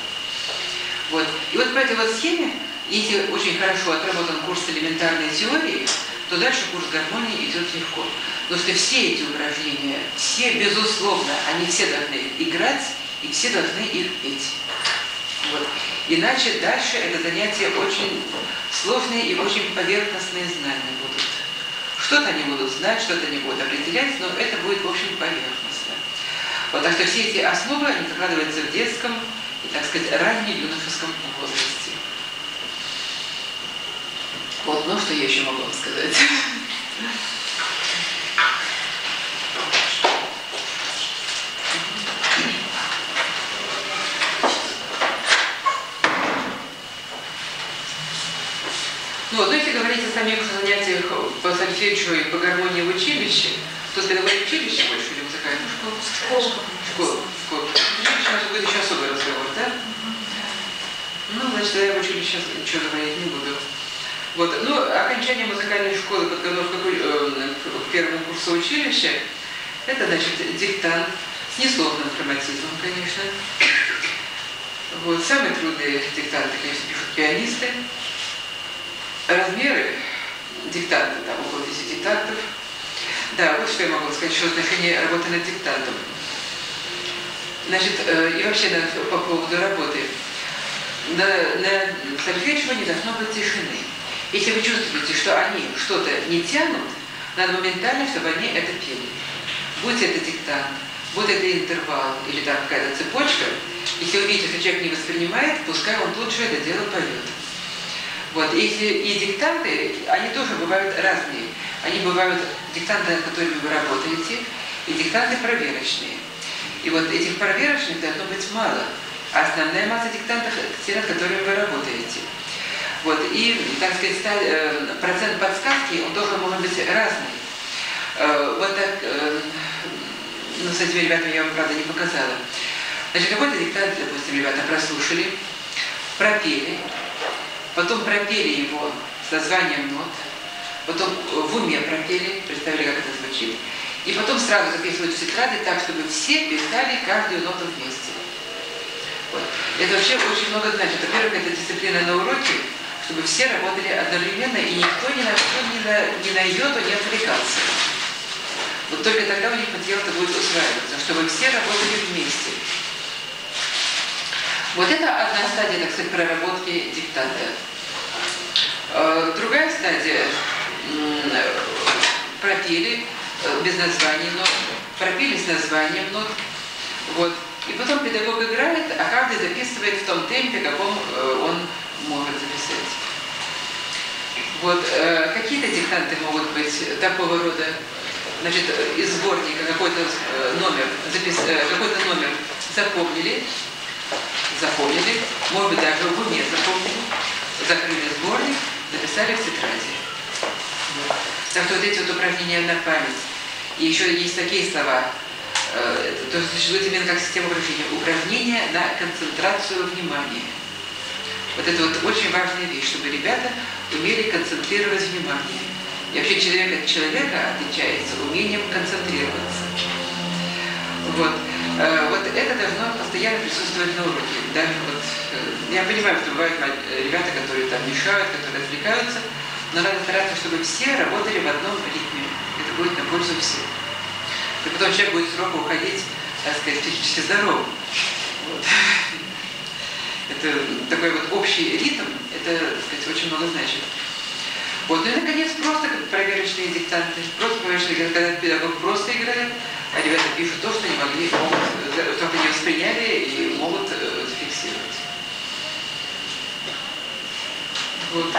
Вот. И вот по этой вот схеме, если очень хорошо отработан курс элементарной теории, то дальше курс гармонии идет легко. Потому что все эти упражнения, все, безусловно, они все должны играть, и все должны их петь. Вот. Иначе дальше это занятие очень сложные и очень поверхностные знания будут. Что-то они будут знать, что-то они будут определять, но это будет, в общем, поверхностно. Вот, так что все эти основы, они закладываются в детском и, так сказать, ранне-юношеском возрасте. Вот, ну что я еще могу вам сказать? Ну, вот, если говорить о самих занятиях по сольфеджио и по гармонии в училище, то когда вы в училище больше или музыкальную школу? Школа. Училище у нас будет еще особый разговор, да? Ну, значит, я в училище ничего говорить не буду. Вот, ну, окончание музыкальной школы, подготовка к первому курсу училища, это, значит, диктант с несложным грамматизмом, конечно. Вот, самые трудные диктанты, конечно, пишут пианисты. Размеры диктанта, там около 10 тактов. Да, вот что я могу сказать еще в отношении работы над диктантом. Значит, и вообще по поводу работы. На сольфеджио не должно быть тишины. Если вы чувствуете, что они что-то не тянут, надо моментально, чтобы они это пели. Будь это диктант, будь это интервал или там какая-то цепочка, если вы видите, что человек не воспринимает, пускай он тут же это дело поет. Вот, и диктанты, они тоже бывают разные. Они бывают диктанты, над которыми вы работаете, и диктанты проверочные. И вот этих проверочных должно быть мало. А основная масса диктантов – это те, над которыми вы работаете. Вот, и, так сказать, процент подсказки, он тоже может быть разный. Вот так, ну, с этими ребятами я вам, правда, не показала. Значит, какой-то диктант, допустим, ребята прослушали, пропели, потом пропели его с названием нот, потом в уме пропели, представили, как это звучит, и потом сразу записывают в тетради так, чтобы все писали каждую ноту вместе. Вот. Это вообще очень много значит. Во-первых, это дисциплина на уроке, чтобы все работали одновременно, и никто ни на что ни на йоту не отвлекался. Вот только тогда у них дело-то будет усваиваться, чтобы все работали вместе. Вот это одна стадия, так сказать, проработки диктанта. Другая стадия – пропели без названий нот, пропели с названием нот. Вот. И потом педагог играет, а каждый записывает в том темпе, каком он может записать. Вот. Какие-то диктанты могут быть такого рода. Значит, из сборника какой-то номер запомнили, может быть, даже в уме запомнили, закрыли сборник, записали в тетради. Так что вот эти вот упражнения на память. И еще есть такие слова, то есть существует именно как система упражнения. Упражнения на концентрацию внимания. Вот это вот очень важная вещь, чтобы ребята умели концентрировать внимание. И вообще человек от человека отличается умением концентрироваться. Вот. Вот это должно постоянно присутствовать на уроке. Даже вот, я понимаю, что бывают ребята, которые там мешают, которые отвлекаются, но надо стараться, чтобы все работали в одном ритме. Это будет на пользу всем. И потом человек будет с урока уходить, так сказать, психически здоровым. Вот. Это такой вот общий ритм, это, так сказать, очень много значит. Вот. Ну и, наконец, просто как проверочные диктанты. Просто проверочные диктанты, когда педагог просто играет, а ребята пишут то, что не могли, могут, только не восприняли и могут зафиксировать. Вот.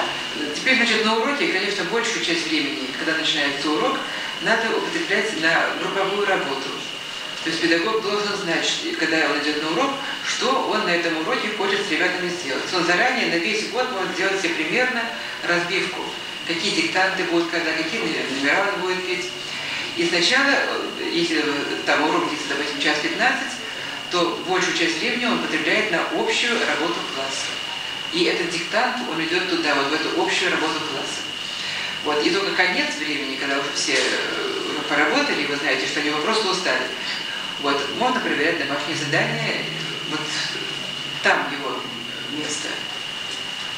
Теперь, значит, на уроке, конечно, большую часть времени, когда начинается урок, надо употреблять на групповую работу. То есть педагог должен знать, когда он идет на урок, что он на этом уроке хочет с ребятами сделать. Он заранее на весь год может сделать себе примерно разбивку, какие диктанты будут, когда, какие номера он будет петь. И сначала, если там урок длится, допустим, час 15, то большую часть времени он потребляет на общую работу класса. И этот диктант, он идет туда, вот в эту общую работу класса. Вот. И только конец времени, когда уже все поработали, вы знаете, что они просто устали, вот, можно проверять домашние задания, вот там его место,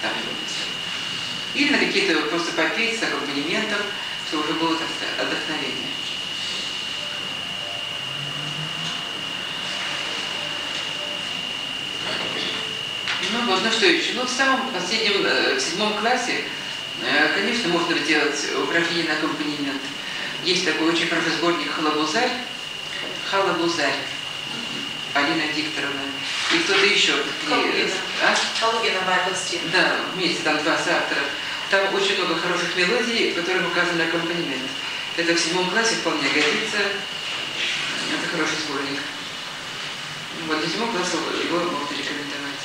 там его место. Или на какие-то просто попеть с аккомпанементом, чтобы уже было, так сказать, отдохновение. Ну вот, ну что еще? Ну в самом последнем, в 7 классе, конечно, можно делать упражнения на аккомпанемент. Есть такой очень хороший сборник «Халабузарь», Алина Викторовна, и кто-то еще. Калугина Байбл-Стрит. Да, вместе, там 2 соавтора. Там очень много хороших мелодий, в которых указан аккомпанемент. Это в 7 классе вполне годится. Это хороший сборник. Вот, до 7 класса его можно рекомендовать.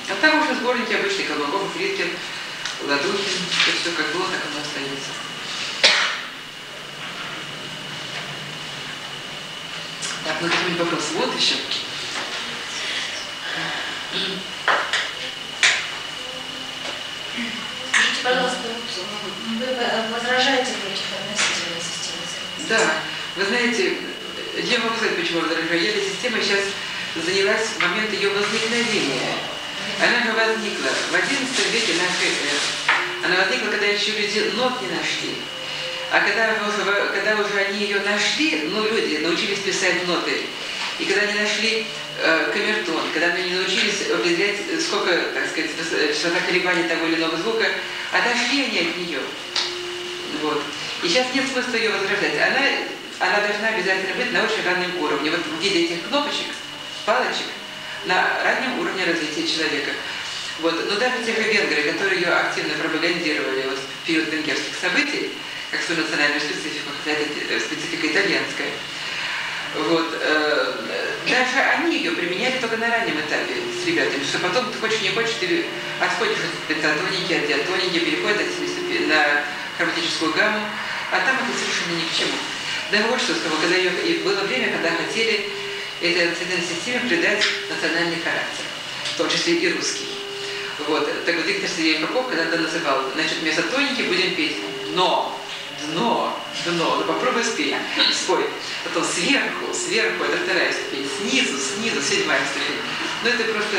А там уже сборники обычные, Колмаков, Фридкин, Ладухин. Это все как было, так оно остается. Так, ну какие-нибудь вопросы? Вот еще. Скажите, пожалуйста, вы возражаете против относительной системы? Да, вы знаете, я могу сказать, почему я возражаю. Я этой системой сейчас занялась в момент ее возникновения. Она же возникла в XI веке нашей эры. Она возникла, когда еще люди нот не нашли. А когда уже они ее нашли, ну, люди научились писать ноты, и когда они нашли камертон, когда они научились определять, сколько, так сказать, частота колебаний того или иного звука, отошли они от нее. Вот. И сейчас нет смысла ее возрождать. Она должна обязательно быть на очень раннем уровне. Вот в виде этих кнопочек, палочек, на раннем уровне развития человека. Вот. Но даже те же венгры, которые ее активно пропагандировали вот, в период венгерских событий, как свою национальную специфику, хотя это специфика итальянская. Вот. Даже они ее применяли только на раннем этапе с ребятами, что потом, ты хочешь не хочешь, ты отходишь от пентатоники, от диатоники, переходишь на хроматическую гамму, а там это совершенно ни к чему. Да вот что сказал, когда и было время, когда хотели этой национальной системе придать национальный характер, в том числе и русский. Вот. Так вот Виктор Сергеевич Попов когда-то называл, значит, вместо тоники будем петь дно. Дно, ну попробуй спеть, спой. Потом сверху, это 2-я ступень, снизу, 7-я ступень. Ну это просто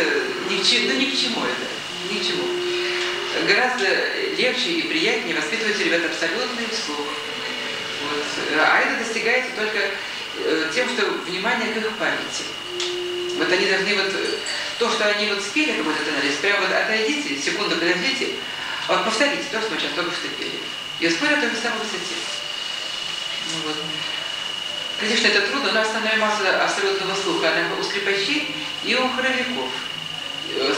ни к чему это, ни к чему. Гораздо легче и приятнее воспитывать у ребят абсолютный слух. Вот. А это достигается только тем, что внимание к их памяти. Вот они должны вот, то, что они вот спели какой-то анализ, прямо вот отойдите, секунду подождите, вот повторите то, что мы сейчас только что пели. И спорят о той же самой высоте. Ну, вот. Конечно, это трудно, но основная масса абсолютного слуха, она у скрипачей и у хоровиков.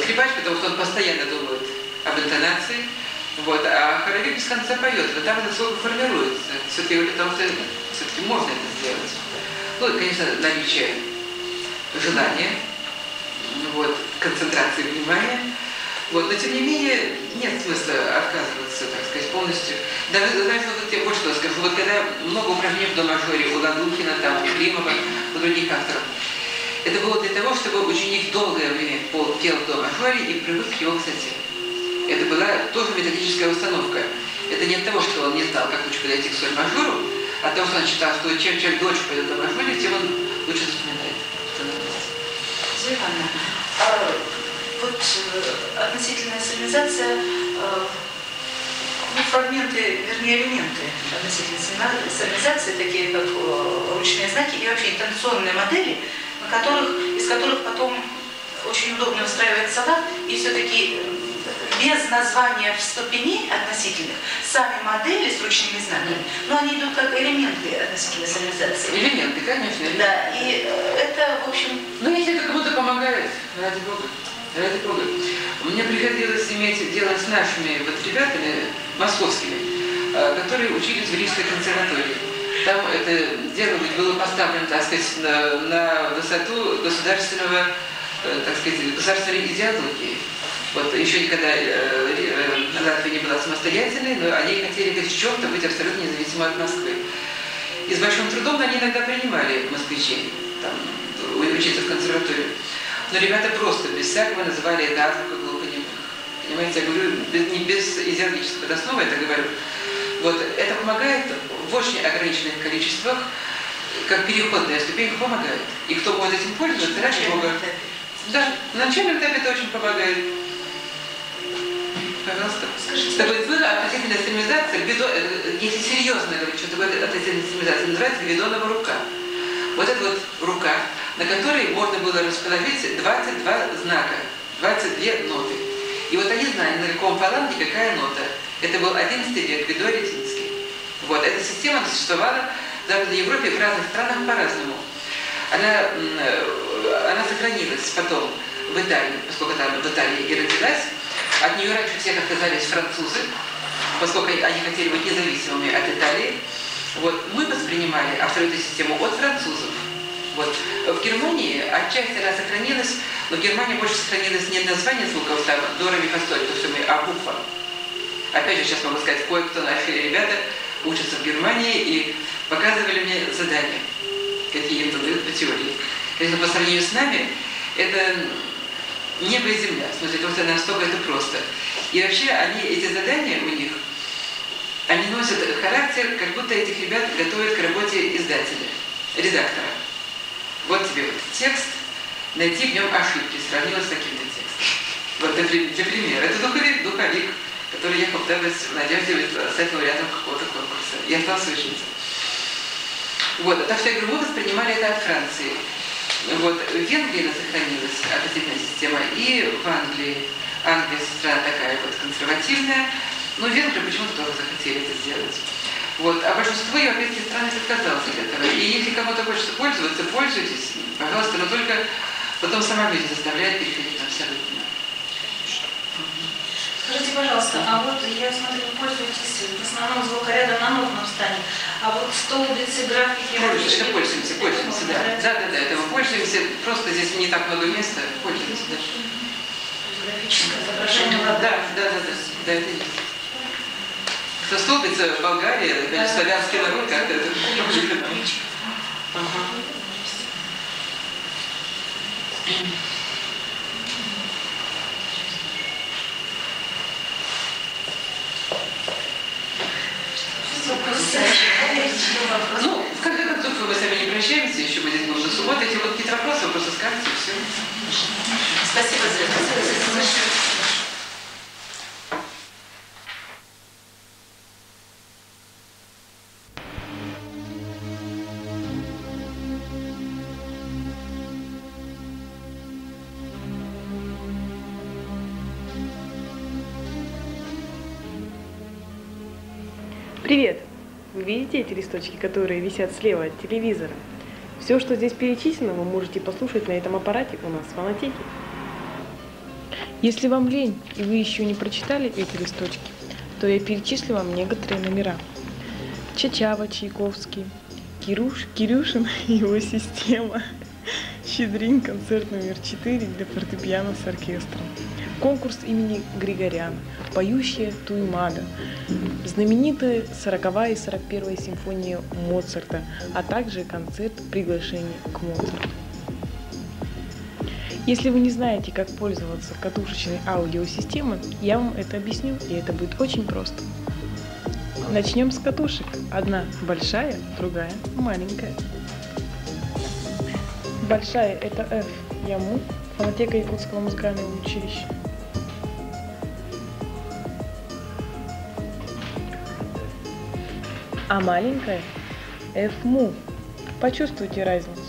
Скрипач, потому что он постоянно думает об интонации, вот, а хоровик без конца поет, вот там этот слух формируется. Все-таки потому что все-таки можно это сделать. Ну, и, конечно, наличие желания, вот, концентрации внимания. Вот, но тем не менее нет смысла отказываться, так сказать, полностью. Даже вот я больше что скажу, вот когда много упражнений в до мажоре у Ладухина, там, у Климова, у других авторов, Это было для того, чтобы ученик долгое время пел до мажоре и привык к его высоте. Это была тоже методическая установка. Это не от того, что он не знал, как лучше подойти к соль мажору, а от того, что он считал, что чем человек дольше пойдет до мажоре, тем он лучше запоминает тональность. Ивановна, вот относительная солемизация, фрагменты, вернее элементы относительной солемизации, такие как ручные знаки и вообще интонационные модели, из которых потом очень удобно выстраивать салат, и все-таки без названия в ступени относительных, сами модели с ручными знаками, но они идут как элементы относительной солемизации. Элементы, конечно. Элементы. Да, и это, в общем... Ну, если это кому-то помогает, ради Бога. Ради Бога. Мне приходилось иметь дело с нашими вот ребятами московскими, которые учились в Рижской консерватории. Там это дело было поставлено, так сказать, на высоту государственного, так сказать, государственной идеологии. Вот еще никогда Латвия не была самостоятельной, но они хотели хоть в чем-то быть абсолютно независимы от Москвы. И с большим трудом они иногда принимали москвичей, там, учиться в консерваторию. Но ребята просто, без всякого, называли это азбука глухонемых. Понимаете, я говорю, не без идеологической подосновы это говорю. Вот, это помогает в очень ограниченных количествах, как переходная ступенька помогает. И кто будет этим пользоваться, ради Бога. Да, на начальном этапе это очень помогает. Пожалуйста. Скажите, Так вот, вы относительная стабилизация, если серьезно говорить, что такое относительная стабилизация, называется Гвидонова рука. Вот это вот рука, на которой можно было расположить 22 знака, 22 ноты. И вот они знали, на каком фаланге какая нота. Это был 11 век, Гвидо Ретинский. Вот, эта система существовала в Западной Европе в разных странах по-разному. Она сохранилась потом в Италии, поскольку там в Италии и родилась. От нее раньше всех отказались французы, поскольку они хотели быть независимыми от Италии. Вот, мы воспринимали абсолютную систему от французов. Вот. В Германии отчасти она сохранилась, но в Германии больше сохранилось не название звуков, там, до, ре, ми, фа, соль, то все мы, а буква. Опять же, сейчас могу сказать, кое-кто наши ребята учатся в Германии и показывали мне задания, какие им задают по теории. Если по сравнению с нами, это небо и земля, в смысле, просто настолько это просто. И вообще, эти задания у них, они носят характер, как будто этих ребят готовят к работе издателя, редактора. Вот тебе вот текст, найти в нем ошибки, сравнила с таким-то текстом. Вот для примера. Это духовик, который ехал в в надежде стать лауреатом какого-то конкурса. И остался учиться. Вот. Так что, я говорю, мы воспринимали это от Франции. Вот. В Венгрии она сохранилась относительная система, и в Англии. Англия страна такая вот консервативная, но венгры почему-то тоже захотели это сделать. Вот. А большинство европейских стран отказалось от этого. И если кому-то хочется пользоваться, пользуйтесь, пожалуйста, но только потом сама жизнь заставляет переходить абсолютно. Скажите, пожалуйста, а вот я смотрю, вы пользуетесь в основном звукорядом на нотном стане, а вот столбицы, графики... Пользуемся, да. Да, это мы пользуемся, просто здесь не так много места, пользуемся, да. Графическое изображение воды. Да, это есть. Что столбица в Болгарии, это славянский народ, как-то это... Ага. Ну, в конце концов, мы с вами не прощаемся, еще мы здесь будем до субботы. Эти вот какие-то вопросы, вы просто скажете, и все. Спасибо за это. Привет! Вы видите эти листочки, которые висят слева от телевизора? Все, что здесь перечислено, вы можете послушать на этом аппарате у нас в фонотеке. Если вам лень и вы еще не прочитали эти листочки, то я перечислю вам некоторые номера. Чачава, Чайковский, Кирюшин и его система, Щедрин, концерт номер 4 для фортепиано с оркестром, конкурс имени Григоряна, поющая Туймада, знаменитая 40-я и 41-я симфония Моцарта, а также концерт приглашения к Моцарту. Если вы не знаете, как пользоваться катушечной аудиосистемой, я вам это объясню, и это будет очень просто. Начнем с катушек. Одна большая, другая маленькая. Большая – это F, ЯМУ, фонотека Якутского музыкального училища. А маленькая – F-МУ. Почувствуйте разницу.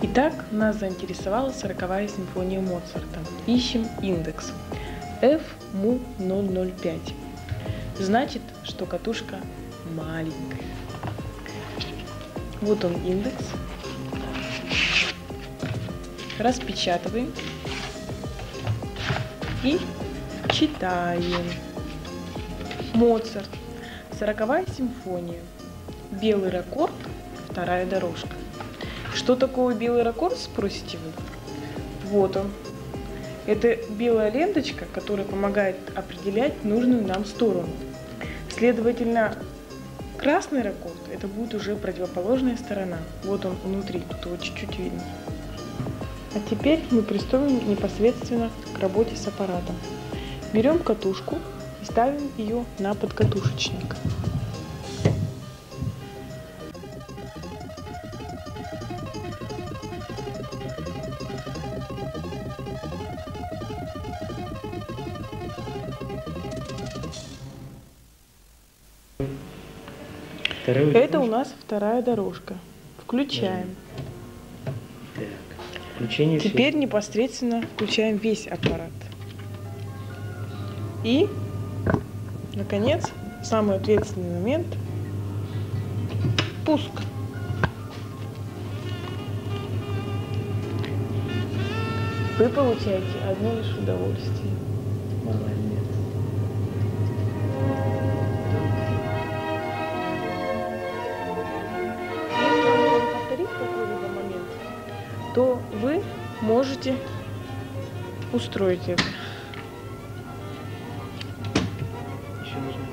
Итак, нас заинтересовала 40-я симфония Моцарта. Ищем индекс. F-МУ 005. Значит, что катушка маленькая. Вот он индекс. Распечатываем и читаем. Моцарт. 40-я симфония. Белый раккорд, вторая дорожка. Что такое белый раккорд, спросите вы? Вот он. Это белая ленточка, которая помогает определять нужную нам сторону. Следовательно, красный раккорд – это будет уже противоположная сторона. Вот он внутри, тут его чуть-чуть видно. А теперь мы приступим непосредственно к работе с аппаратом. Берем катушку и ставим ее на подкатушечник. Это у нас вторая дорожка. Включаем. Так, включение. Теперь непосредственно включаем весь аппарат. И, наконец, самый ответственный момент – пуск. Вы получаете одно лишь удовольствие. Молодец. Если вам нужно повторить какой-либо момент, то вы можете устроить это. Еще нужно.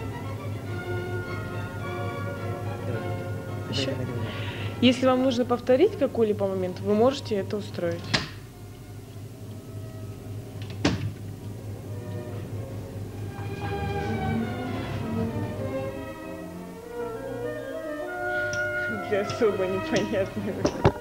Еще? Если вам нужно повторить какой-либо момент, вы можете это устроить. Для особо непонятных.